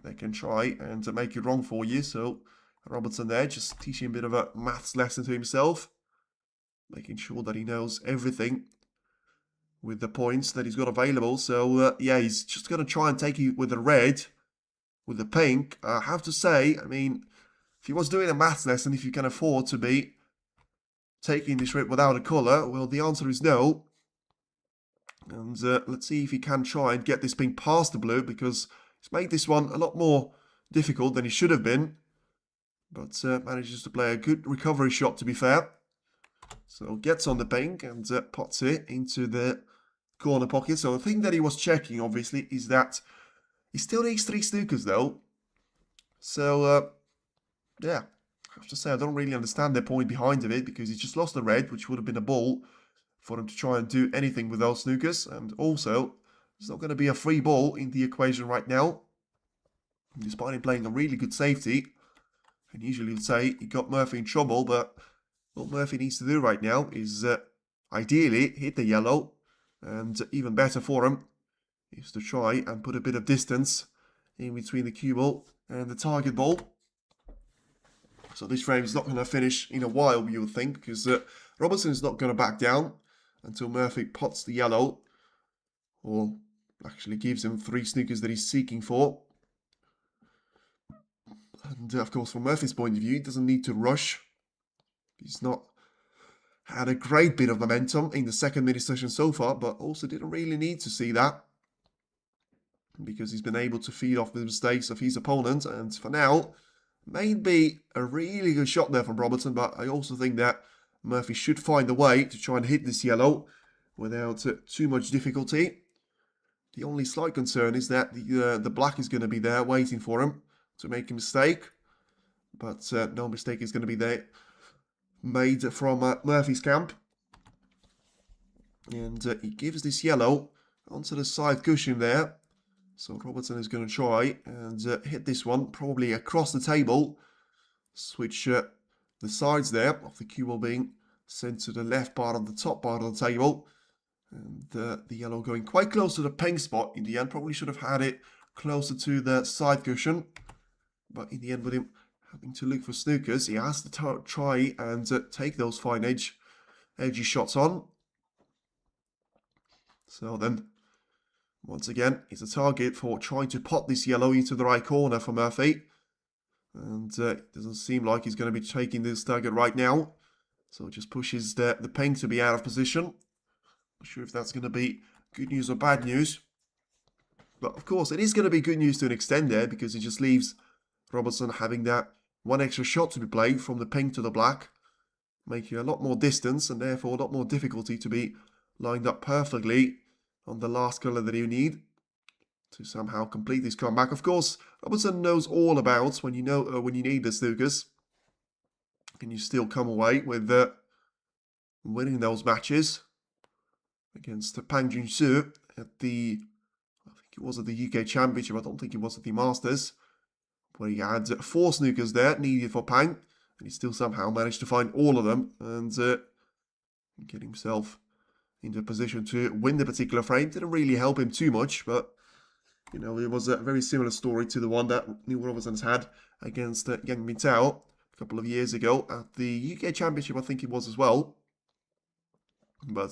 They can try and make it wrong for you. So Robertson there just teaching a bit of a maths lesson to himself. Making sure that he knows everything with the points that he's got available. So, yeah, he's just going to try and take it with the red, with the pink. I have to say, I mean, if he was doing a maths lesson, if you can afford to be taking this red without a colour, well, the answer is no. And let's see if he can try and get this pink past the blue, because he's made this one a lot more difficult than he should have been. But manages to play a good recovery shot, to be fair. So gets on the pink and pots it into the corner pocket. So the thing that he was checking, obviously, is that he still needs 3 snookers, though. So, yeah, I have to say I don't really understand their point behind it, because he just lost the red, which would have been a ball for him to try and do anything with those snookers. And also, there's not going to be a free ball in the equation right now, despite him playing a really good safety. And usually would say he got Murphy in trouble, but what Murphy needs to do right now is ideally hit the yellow, and even better for him is to try and put a bit of distance in between the cue ball and the target ball. So this frame is not going to finish in a while, you would think, because Robertson is not going to back down until Murphy pots the yellow, or actually gives him 3 snookers that he's seeking for. And of course, from Murphy's point of view, he doesn't need to rush. He's not had a great bit of momentum in the second mini session so far, but also didn't really need to see that, because he's been able to feed off the mistakes of his opponent. And for now, may be a really good shot there from Robertson, but I also think that Murphy should find a way to try and hit this yellow without too much difficulty. The only slight concern is that the black is going to be there waiting for him to make a mistake. But no mistake is going to be there made from Murphy's camp. And he gives this yellow onto the side cushion there. So Robertson is going to try and hit this one probably across the table. Switch the sides there of the cue ball being sent to the left part of the top part of the table. And the yellow going quite close to the pink spot in the end. Probably should have had it closer to the side cushion. But in the end, with him having to look for snookers, he has to try and take those fine edgy shots on. So then, once again, it's a target for trying to pot this yellow into the right corner for Murphy. And it doesn't seem like he's going to be taking this target right now. So it just pushes the pink to be out of position. Not sure if that's going to be good news or bad news. But of course, it is going to be good news to an extent there, because it just leaves Robertson having that one extra shot to be played from the pink to the black, making a lot more distance and therefore a lot more difficulty to be lined up perfectly on the last colour that you need to somehow complete this comeback. Of course, Robertson knows all about when you need the snookers. Can you still come away with winning those matches against Pang Jun-soo at the, I think it was at the UK Championship, I don't think it was at the Masters, where he had 4 snookers there needed for Pang, and he still somehow managed to find all of them and get himself into a position to win the particular frame. Didn't really help him too much, but you know, it was a very similar story to the one that Neil Robertson's had against Yang Mintao a couple of years ago at the UK Championship, I think it was as well. But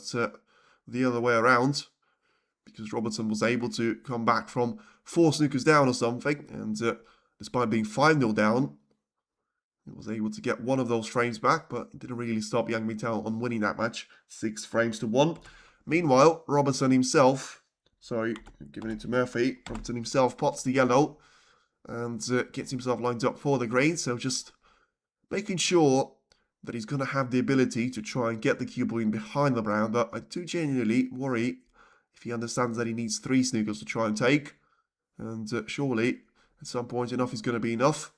the other way around, because Robertson was able to come back from 4 snookers down or something, and despite being 5-0 down, he was able to get one of those frames back, but it didn't really stop Yang Mintao on winning that match, 6 frames to 1. Meanwhile, Robertson himself, giving it to Murphy, Robertson himself pots the yellow and gets himself lined up for the green, so just making sure that he's going to have the ability to try and get the cue ball in behind the brown, but I do genuinely worry if he understands that he needs 3 snookers to try and take, and surely at some point enough is going to be enough.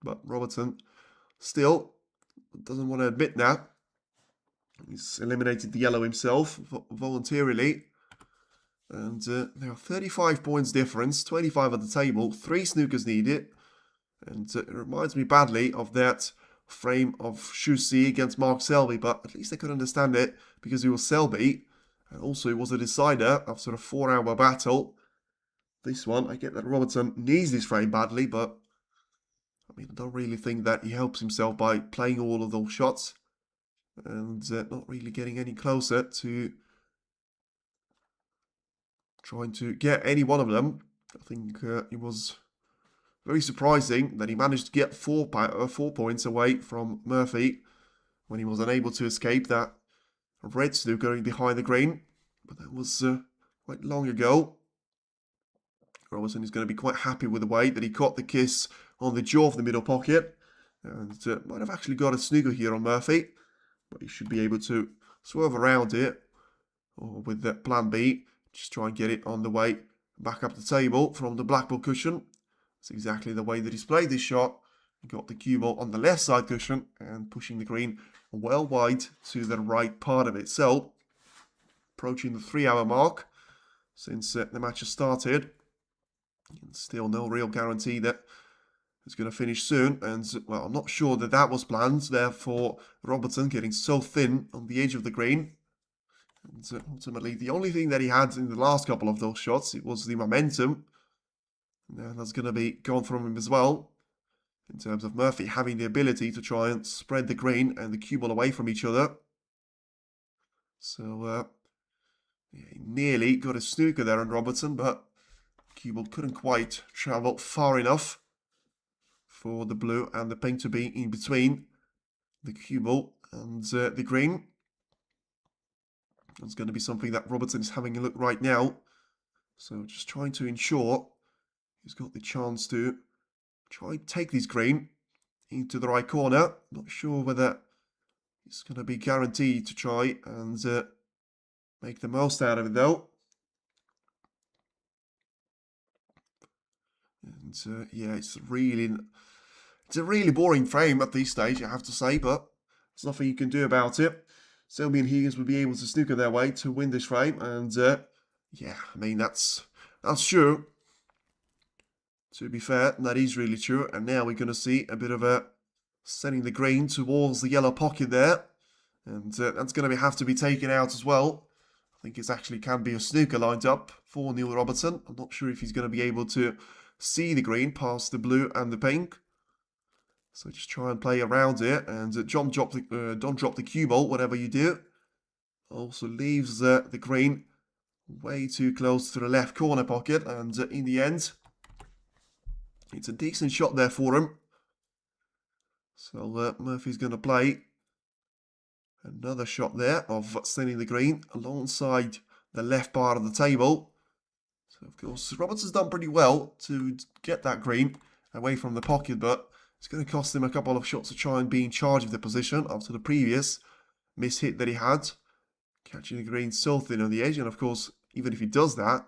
But Robertson still doesn't want to admit that. He's eliminated the yellow himself voluntarily. And there are 35 points difference, 25 at the table, 3 snookers needed. And it reminds me badly of that frame of Shu Si against Mark Selby, but at least I could understand it because it was Selby. And also it was a decider after a 4-hour battle. This one, I get that Robertson needs this frame badly, but I mean, I don't really think that he helps himself by playing all of those shots and not really getting any closer to trying to get any one of them. I think it was very surprising that he managed to get 4 points away from Murphy when he was unable to escape that red snooker going behind the green. But that was quite long ago. Robertson is going to be quite happy with the way that he caught the kiss on the jaw of the middle pocket. And might have actually got a snooker here on Murphy. But he should be able to swerve around it. Or with the plan B, just try and get it on the way back up the table from the black ball cushion. That's exactly the way that he's played this shot. He got the cue ball on the left side cushion and pushing the green well wide to the right part of it. So, approaching the 3-hour mark since the match has started. And still no real guarantee that it's going to finish soon. And, well, I'm not sure that that was planned. Therefore, Robertson getting so thin on the edge of the green. And ultimately, the only thing that he had in the last couple of those shots, it was the momentum. And that's going to be gone from him as well. In terms of Murphy having the ability to try and spread the green and the cue ball away from each other. So, yeah, he nearly got a snooker there on Robertson, but cue ball couldn't quite travel far enough for the blue and the pink to be in between the cue ball and the green. That's going to be something that Robertson is having a look right now. So just trying to ensure he's got the chance to try and take this green into the right corner. Not sure whether it's going to be guaranteed to try and make the most out of it though. And yeah, it's a really boring frame at this stage, I have to say, but there's nothing you can do about it. Selby and Higgins will be able to snooker their way to win this frame, and yeah, I mean, that's true. To be fair, that is really true. And now we're going to see a bit of a sending the green towards the yellow pocket there. And that's going to have to be taken out as well. I think it actually can be a snooker lined up for Neil Robertson. I'm not sure if he's going to be able to see the green past the blue and the pink. So just try and play around it. And don't drop the cue ball, whatever you do. Also leaves the green way too close to the left corner pocket. And in the end, it's a decent shot there for him. So Murphy's going to play another shot there of sending the green alongside the left part of the table. So of course Robertson's done pretty well to get that green away from the pocket, but it's going to cost him a couple of shots to try and be in charge of the position after the previous miss hit that he had. Catching the green so thin on the edge, and of course even if he does that,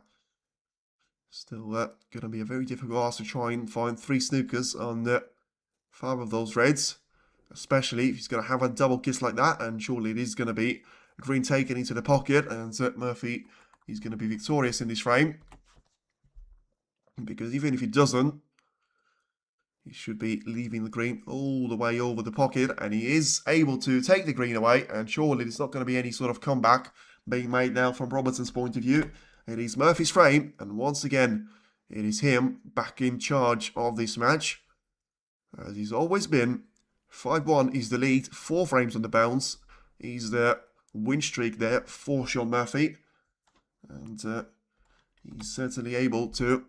still going to be a very difficult ask to try and find 3 snookers on 5 of those reds. Especially if he's going to have a double kiss like that. And surely it is going to be a green taken into the pocket. And Murphy is going to be victorious in this frame. Because even if he doesn't, he should be leaving the green all the way over the pocket. And he is able to take the green away. And surely there's not going to be any sort of comeback being made now from Robertson's point of view. It is Murphy's frame, and once again, it is him back in charge of this match. As he's always been, 5-1 is the lead, 4 frames on the bounce. He's the win streak there for Shaun Murphy. And he's certainly able to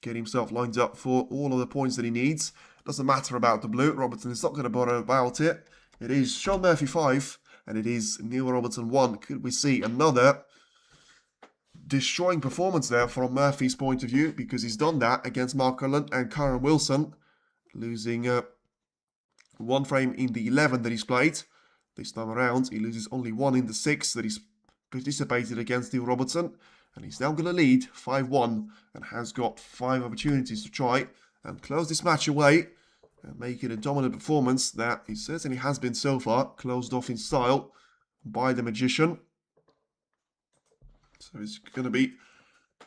get himself lined up for all of the points that he needs. Doesn't matter about the blue, Robertson is not going to bother about it. It is Shaun Murphy 5, and it is Neil Robertson 1. Could we see another destroying performance there from Murphy's point of view, because he's done that against Mark Cullen and Karen Wilson, losing 1 frame in the 11 that he's played. This time around, he loses only 1 in the 6 that he's participated against Neil Robertson, and he's now going to lead 5-1 and has got 5 opportunities to try and close this match away and make it a dominant performance that he certainly has been so far, closed off in style by the Magician. So it's going to be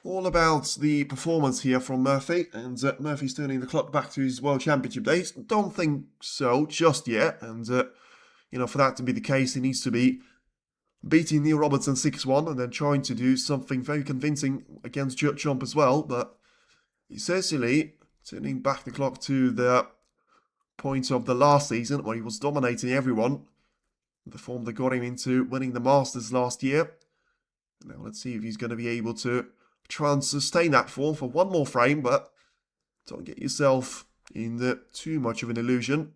all about the performance here from Murphy, and Murphy's turning the clock back to his World Championship days. Don't think so just yet, and you know, for that to be the case, he needs to be beating Neil Robertson 6-1 and then trying to do something very convincing against Jurt Chomp as well. But he's certainly turning back the clock to the point of the last season where he was dominating everyone, the form that got him into winning the Masters last year. Now let's see if he's going to be able to try and sustain that form for 1 more frame, but don't get yourself in too much of an illusion.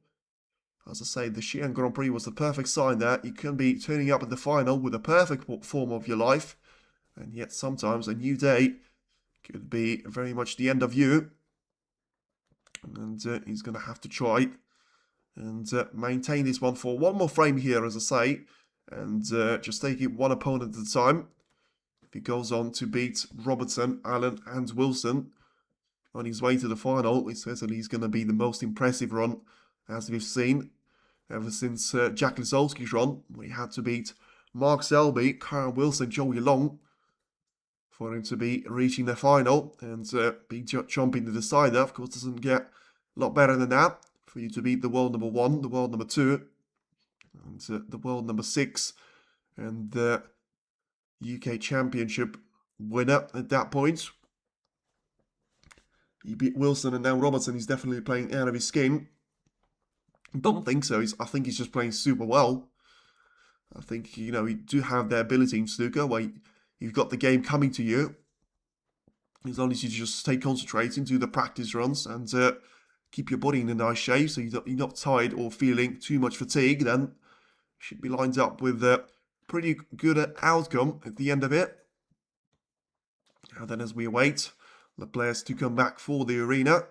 As I say, the Xi'an Grand Prix was the perfect sign there. You can be turning up at the final with a perfect form of your life, and yet sometimes a new day could be very much the end of you. And he's going to have to try and maintain this one for 1 more frame here, as I say, and just take it 1 opponent at a time. If he goes on to beat Robertson, Allen and Wilson on his way to the final, it certainly is going to be the most impressive run, as we've seen, ever since Jack Lisowski's run, where he had to beat Mark Selby, Karen Wilson, Joey Long, for him to be reaching the final, and being Chomp in the decider. Of course, doesn't get a lot better than that, for you to beat the world number 1, the world number 2, and the world number 6, and the UK Championship winner at that point. He beat Wilson, and now Robertson. He's definitely playing out of his skin. Don't think so. I think he's just playing super well. I think, you know, you do have the ability in snooker where you've got the game coming to you. As long as you just stay concentrating, do the practice runs, and keep your body in a nice shape so you're not tired or feeling too much fatigue, then you should be lined up with a pretty good outcome at the end of it. And then as we await the players to come back for the arena,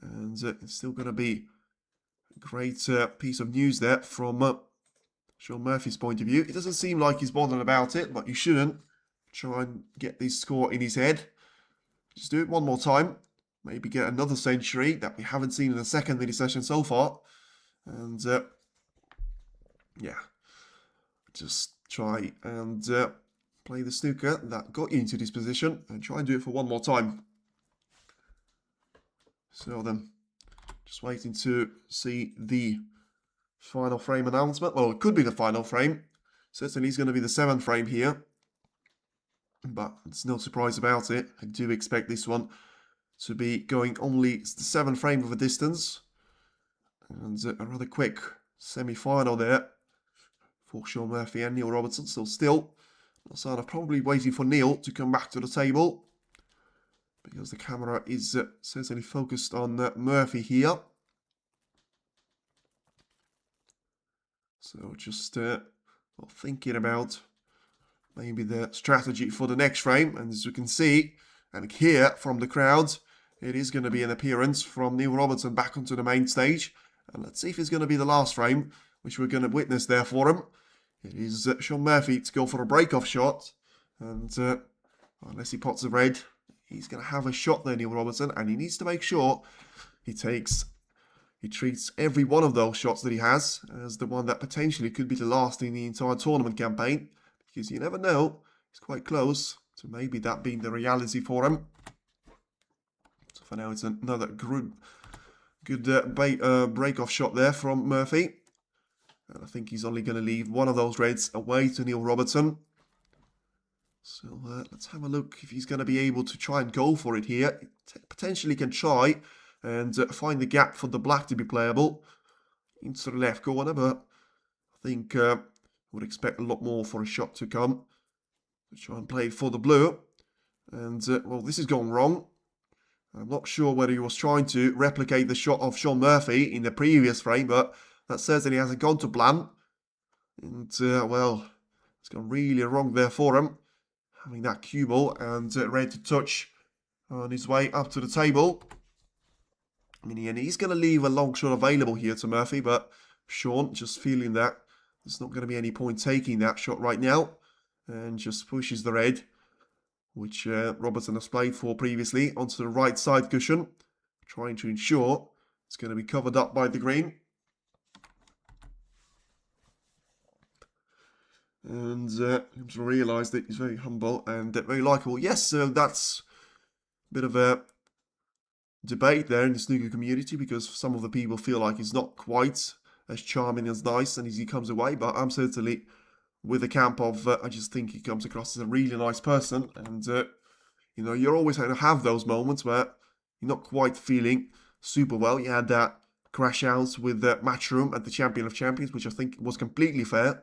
and it's still going to be a great piece of news there from Shaun Murphy's point of view. It doesn't seem like he's bothered about it, but you shouldn't try and get this score in his head. Just do it 1 more time. maybe get another century that we haven't seen in the second mini session so far. And yeah, just try and play the snooker that got you into this position and try and do it for one more time. So then, just waiting to see the final frame announcement. Well, it could be the final frame. Certainly it's going to be the 7th frame here. But it's no surprise about it. I do expect this one to be going only the 7th frame of a distance. And a rather quick semi-final there for Shaun Murphy and Neil Robertson. So still, no sign of probably waiting for Neil to come back to the table, because the camera is certainly focused on Murphy here. So just thinking about maybe the strategy for the next frame. And as you can see and hear from the crowd, it is going to be an appearance from Neil Robertson back onto the main stage. And let's see if it's going to be the last frame, which we're going to witness there for him. It is Shaun Murphy to go for a break-off shot. And unless he pots the red, he's going to have a shot there, Neil Robertson. And he needs to make sure he treats every one of those shots that he has as the one that potentially could be the last in the entire tournament campaign. Because you never know, it's quite close to maybe that being the reality for him. So for now, it's another good break-off shot there from Murphy. And I think he's only going to leave one of those reds away to Neil Robertson. So let's have a look if he's going to be able to try and go for it here. Potentially can try and find the gap for the black to be playable into the left corner, but I think would expect a lot more for a shot to come. To try and play for the blue. And, well, this is going wrong. I'm not sure whether he was trying to replicate the shot of Shaun Murphy in the previous frame, but that certainly hasn't gone to plan. And, well, it's gone really wrong there for him. Having that cue ball and ready to touch on his way up to the table. I mean, and he's going to leave a long shot available here to Murphy, but Shaun just feeling that there's not going to be any point taking that shot right now, and just pushes the red, which Robertson has played for previously, onto the right side cushion, trying to ensure it's going to be covered up by the green. And comes to realise that he's very humble and very likeable. Yes, that's a bit of a debate there in the snooker community, because some of the people feel like he's not quite as charming, as nice, and as he comes away. But I'm certainly with the camp of, I just think he comes across as a really nice person. And, you know, you're always going to have those moments where you're not quite feeling super well. You had that crash out with Matchroom at the Champion of Champions, which I think was completely fair.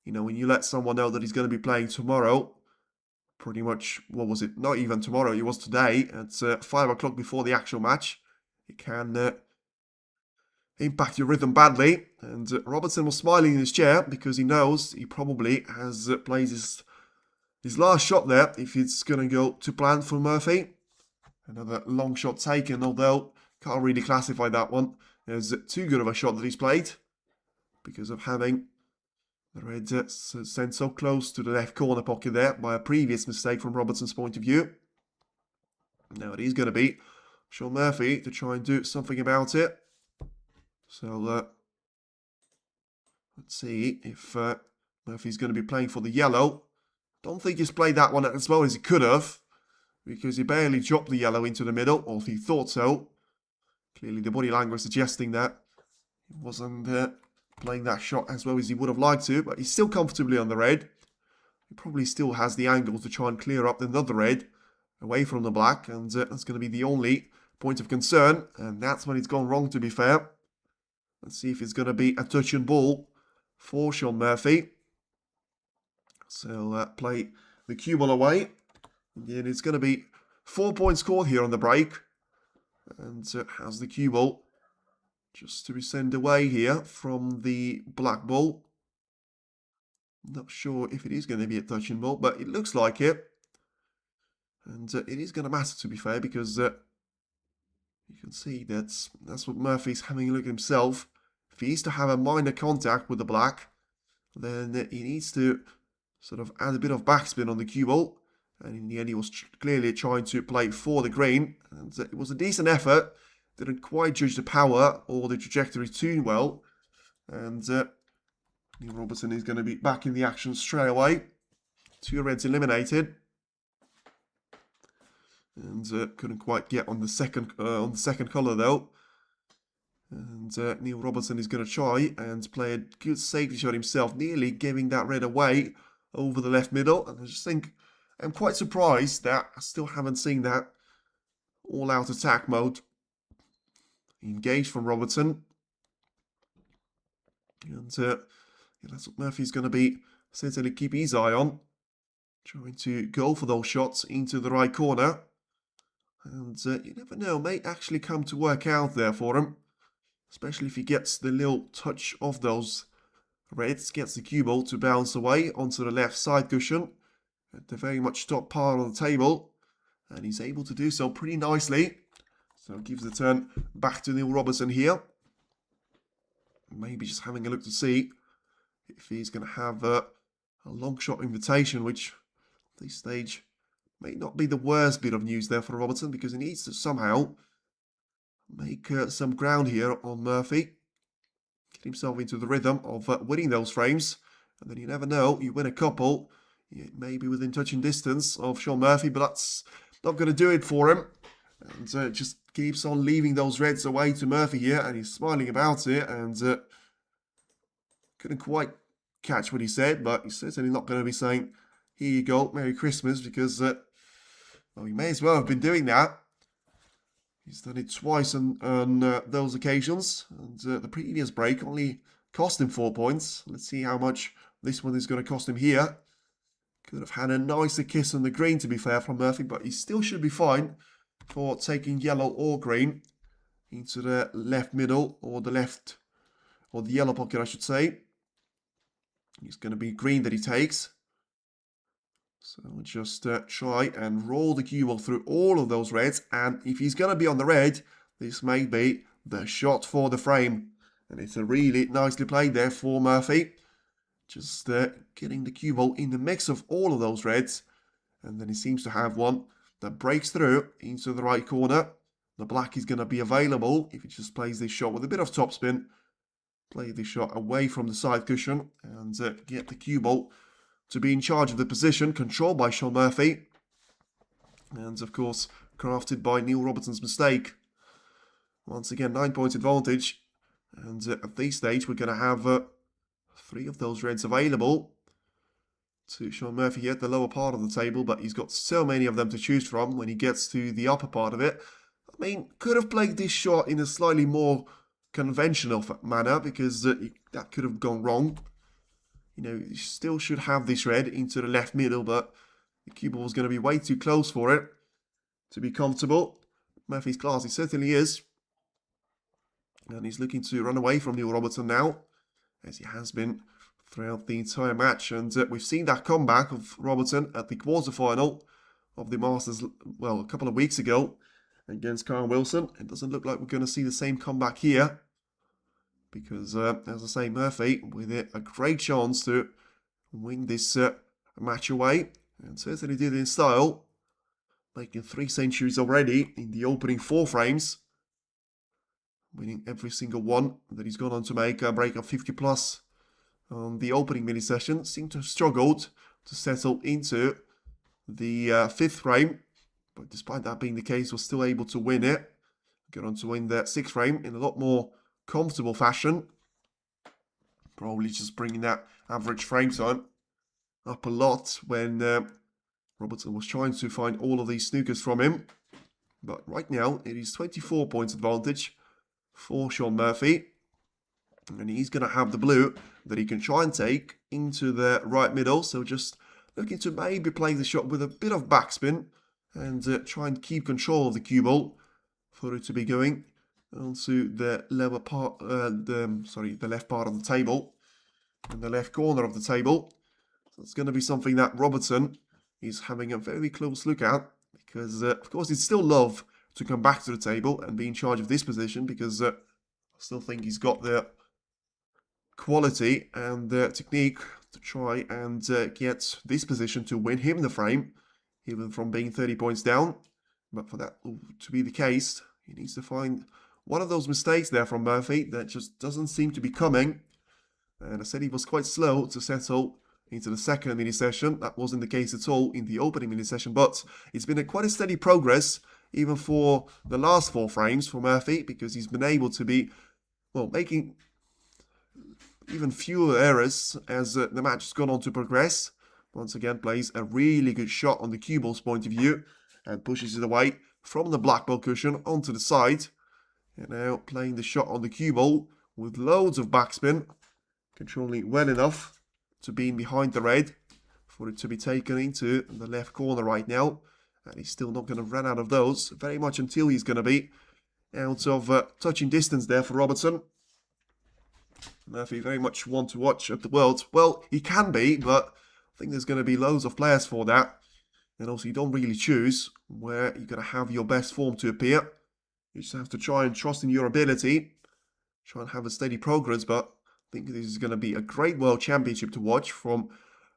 You know, when you let someone know that he's going to be playing tomorrow, pretty much, what was it? Not even tomorrow, it was today, at 5 o'clock before the actual match. It can impact your rhythm badly. And Robertson was smiling in his chair because he knows he probably has played his last shot there if it's going to go to plan for Murphy. Another long shot taken, although can't really classify that one as too good of a shot that he's played because of having the red sent so close to the left corner pocket there by a previous mistake from Robertson's point of view. Now it is going to be Shaun Murphy to try and do something about it. So let's see if Murphy's going to be playing for the yellow. Don't think he's played that one as well as he could have, because he barely dropped the yellow into the middle, or if he thought so. Clearly the body language suggesting that he wasn't playing that shot as well as he would have liked to, but he's still comfortably on the red. He probably still has the angles to try and clear up another red away from the black, and that's going to be the only point of concern, and that's when it's gone wrong, to be fair. Let's see if it's going to be a touch and ball for Shaun Murphy. So play the cue ball away, and it's going to be 4 points scored here on the break, and has the cue ball just to be sent away here from the black ball. Not sure if it is going to be a touching ball, but it looks like it. And it is going to matter, to be fair, because you can see that's what Murphy's having a look at himself. If he is to have a minor contact with the black, then he needs to sort of add a bit of backspin on the cue ball. And in the end, he was clearly trying to play for the green. And it was a decent effort. Didn't quite judge the power or the trajectory too well. And Neil Robertson is going to be back in the action straight away. 2 reds eliminated. And couldn't quite get on the second colour though. And Neil Robertson is going to try and play a good safety shot himself, nearly giving that red away over the left middle. And I just think I'm quite surprised that I still haven't seen that all-out attack mode engaged from Robertson. And yeah, that's what Murphy's going to be certainly keep his eye on. Trying to go for those shots into the right corner. And you never know, may actually come to work out there for him. Especially if he gets the little touch of those reds, gets the cue ball to bounce away onto the left side cushion at the very much top part of the table. And he's able to do so pretty nicely. So gives the turn back to Neil Robertson here. Maybe just having a look to see if he's going to have a long shot invitation, which at this stage may not be the worst bit of news there for Robertson, because he needs to somehow make some ground here on Murphy. Get himself into the rhythm of winning those frames. And then you never know, you win a couple, you may be within touching distance of Shaun Murphy, but that's not going to do it for him. And just keeps on leaving those reds away to Murphy here, and he's smiling about it, and couldn't quite catch what he said, but he's certainly not going to be saying, here you go, Merry Christmas, because, well, he may as well have been doing that. He's done it twice on those occasions, and the previous break only cost him 4 points. Let's see how much this one is going to cost him here. Could have had a nicer kiss on the green, to be fair, from Murphy, but he still should be fine for taking yellow or green into the left middle, or the yellow pocket, I should say. It's going to be green that he takes. So we'll just try and roll the cue ball through all of those reds. And if he's going to be on the red, this may be the shot for the frame. And it's a really nicely played there for Murphy. Just getting the cue ball in the mix of all of those reds. And then he seems to have one that breaks through into the right corner. The black is going to be available if he just plays this shot with a bit of topspin. Play this shot away from the side cushion and get the cue ball to be in charge of the position, controlled by Shaun Murphy. And, of course, crafted by Neil Robertson's mistake. Once again, 9 points advantage. And at this stage, we're going to have 3 of those reds available to Shaun Murphy here at the lower part of the table. But he's got so many of them to choose from when he gets to the upper part of it. I mean, could have played this shot in a slightly more conventional manner, because that could have gone wrong. You know, you still should have this red into the left middle, but the cue ball was going to be way too close for it to be comfortable. Murphy's class, he certainly is. And he's looking to run away from Neil Robertson now, as he has been throughout the entire match. And we've seen that comeback of Robertson at the quarterfinal of the Masters, well, a couple of weeks ago against Kyle Wilson. It doesn't look like we're going to see the same comeback here, because, as I say, Murphy with a great chance to win this match away, and certainly did it in style, making 3 centuries already in the opening 4 frames, winning every single one that he's gone on to make a break of 50 plus on the opening mini session. Seemed to have struggled to settle into the 5th frame, but despite that being the case, was still able to win it. Get on to win that 6th frame in a lot more comfortable fashion. Probably just bringing that average frame time up a lot when Robertson was trying to find all of these snookers from him. But right now, it is 24 points advantage for Shaun Murphy. And he's going to have the blue that he can try and take into the right middle. So just looking to maybe play the shot with a bit of backspin and try and keep control of the cue ball for it to be going onto the lower part, the left part of the table, and the left corner of the table. So it's going to be something that Robertson is having a very close look at, because of course he'd still love to come back to the table and be in charge of this position, because I still think he's got the quality and the technique to try and get this position to win him the frame even from being 30 points down. But for that to be the case, he needs to find one of those mistakes there from Murphy that just doesn't seem to be coming. And I said he was quite slow to settle into the second mini session. That wasn't the case at all in the opening mini session, but it's been quite a steady progress even for the last 4 frames for Murphy, because he's been able to be, well, making even fewer errors as the match has gone on to progress. Once again, plays a really good shot on the cue ball's point of view and pushes it away from the black ball cushion onto the side. And now playing the shot on the cue ball with loads of backspin, controlling well enough to be in behind the red for it to be taken into the left corner right now. And he's still not going to run out of those very much until he's going to be out of touching distance there for Robertson. Murphy very much one to watch at the Worlds. Well, he can be, but I think there's going to be loads of players for that. And also, you don't really choose where you're going to have your best form to appear. You just have to try and trust in your ability. Try and have a steady progress, but I think this is going to be a great World Championship to watch from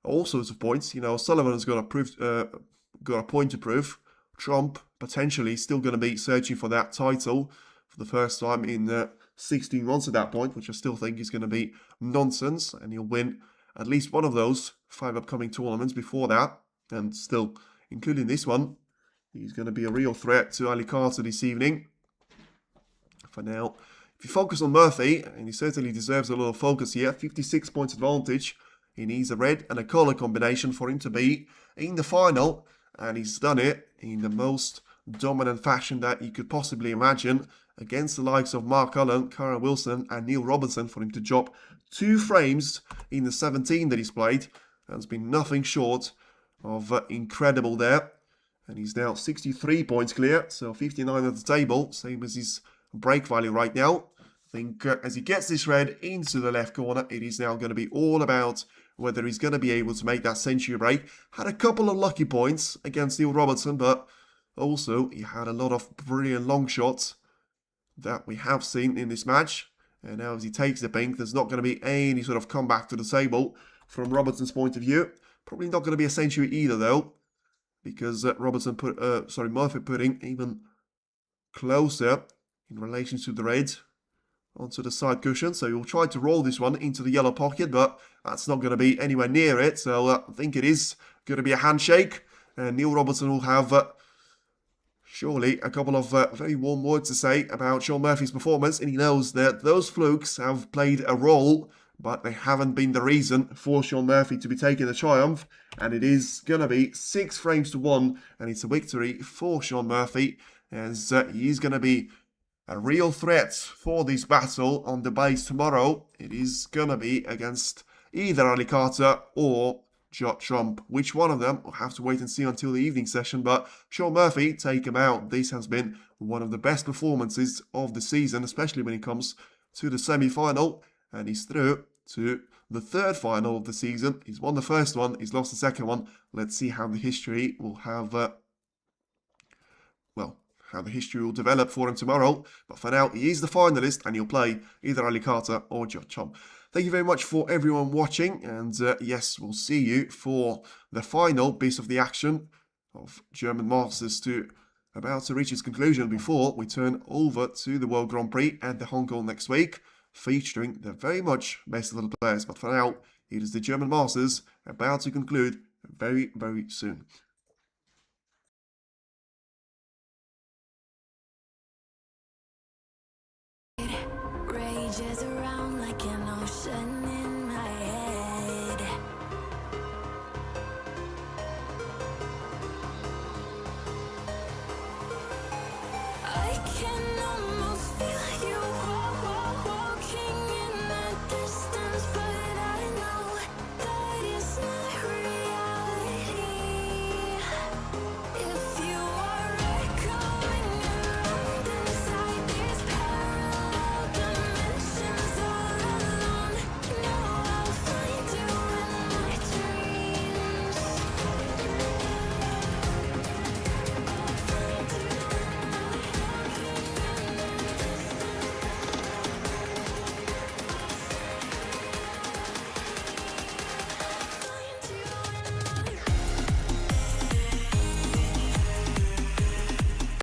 all sorts of points. You know, Sullivan has got a point to prove. Trump potentially still going to be searching for that title for the first time in 16 months at that point, which I still think is going to be nonsense, and he'll win at least one of those 5 upcoming tournaments before that, and still, including this one, he's going to be a real threat to Ali Carter this evening. For now, if you focus on Murphy, and he certainly deserves a little focus here, 56 points advantage. He needs a red and a colour combination for him to be in the final, and he's done it in the most dominant fashion that you could possibly imagine against the likes of Mark Cullen, Karen Wilson and Neil Robertson for him to drop 2 frames in the 17 that he's played. That's been nothing short of incredible there. And he's now 63 points clear, so 59 at the table, same as his break value right now. I think as he gets this red into the left corner, it is now going to be all about whether he's going to be able to make that century break. Had a couple of lucky points against Neil Robertson, but also he had a lot of brilliant long shots that we have seen in this match. And now as he takes the pink, there's not going to be any sort of comeback to the table from Robertson's point of view. Probably not going to be a century either though, because Murphy putting even closer in relation to the red onto the side cushion. So he'll try to roll this one into the yellow pocket, but that's not going to be anywhere near it. So I think it is going to be a handshake, and Neil Robertson will have surely a couple of very warm words to say about Shaun Murphy's performance, and he knows that those flukes have played a role, but they haven't been the reason for Shaun Murphy to be taking the triumph. And it is going to be 6 frames to 1, and it's a victory for Shaun Murphy, as he's going to be a real threat for this battle on the base tomorrow. It is going to be against either Ali Carter or Judd Trump. Which one of them? We'll have to wait and see until the evening session, but Shaun Murphy, take him out. This has been one of the best performances of the season, especially when it comes to the semi-final, and he's through to the 3rd final of the season. He's won the first one, he's lost the second one. Let's see how the history will have, how the history will develop for him tomorrow. But for now, he is the finalist, and he'll play either Ali Carter or Judd Trump. Thank you very much for everyone watching, and yes, we'll see you for the final piece of the action of German Masters about to reach its conclusion before we turn over to the World Grand Prix and the Hong Kong next week, featuring the very much best of the players. But for now, it is the German Masters about to conclude very, very soon. Rages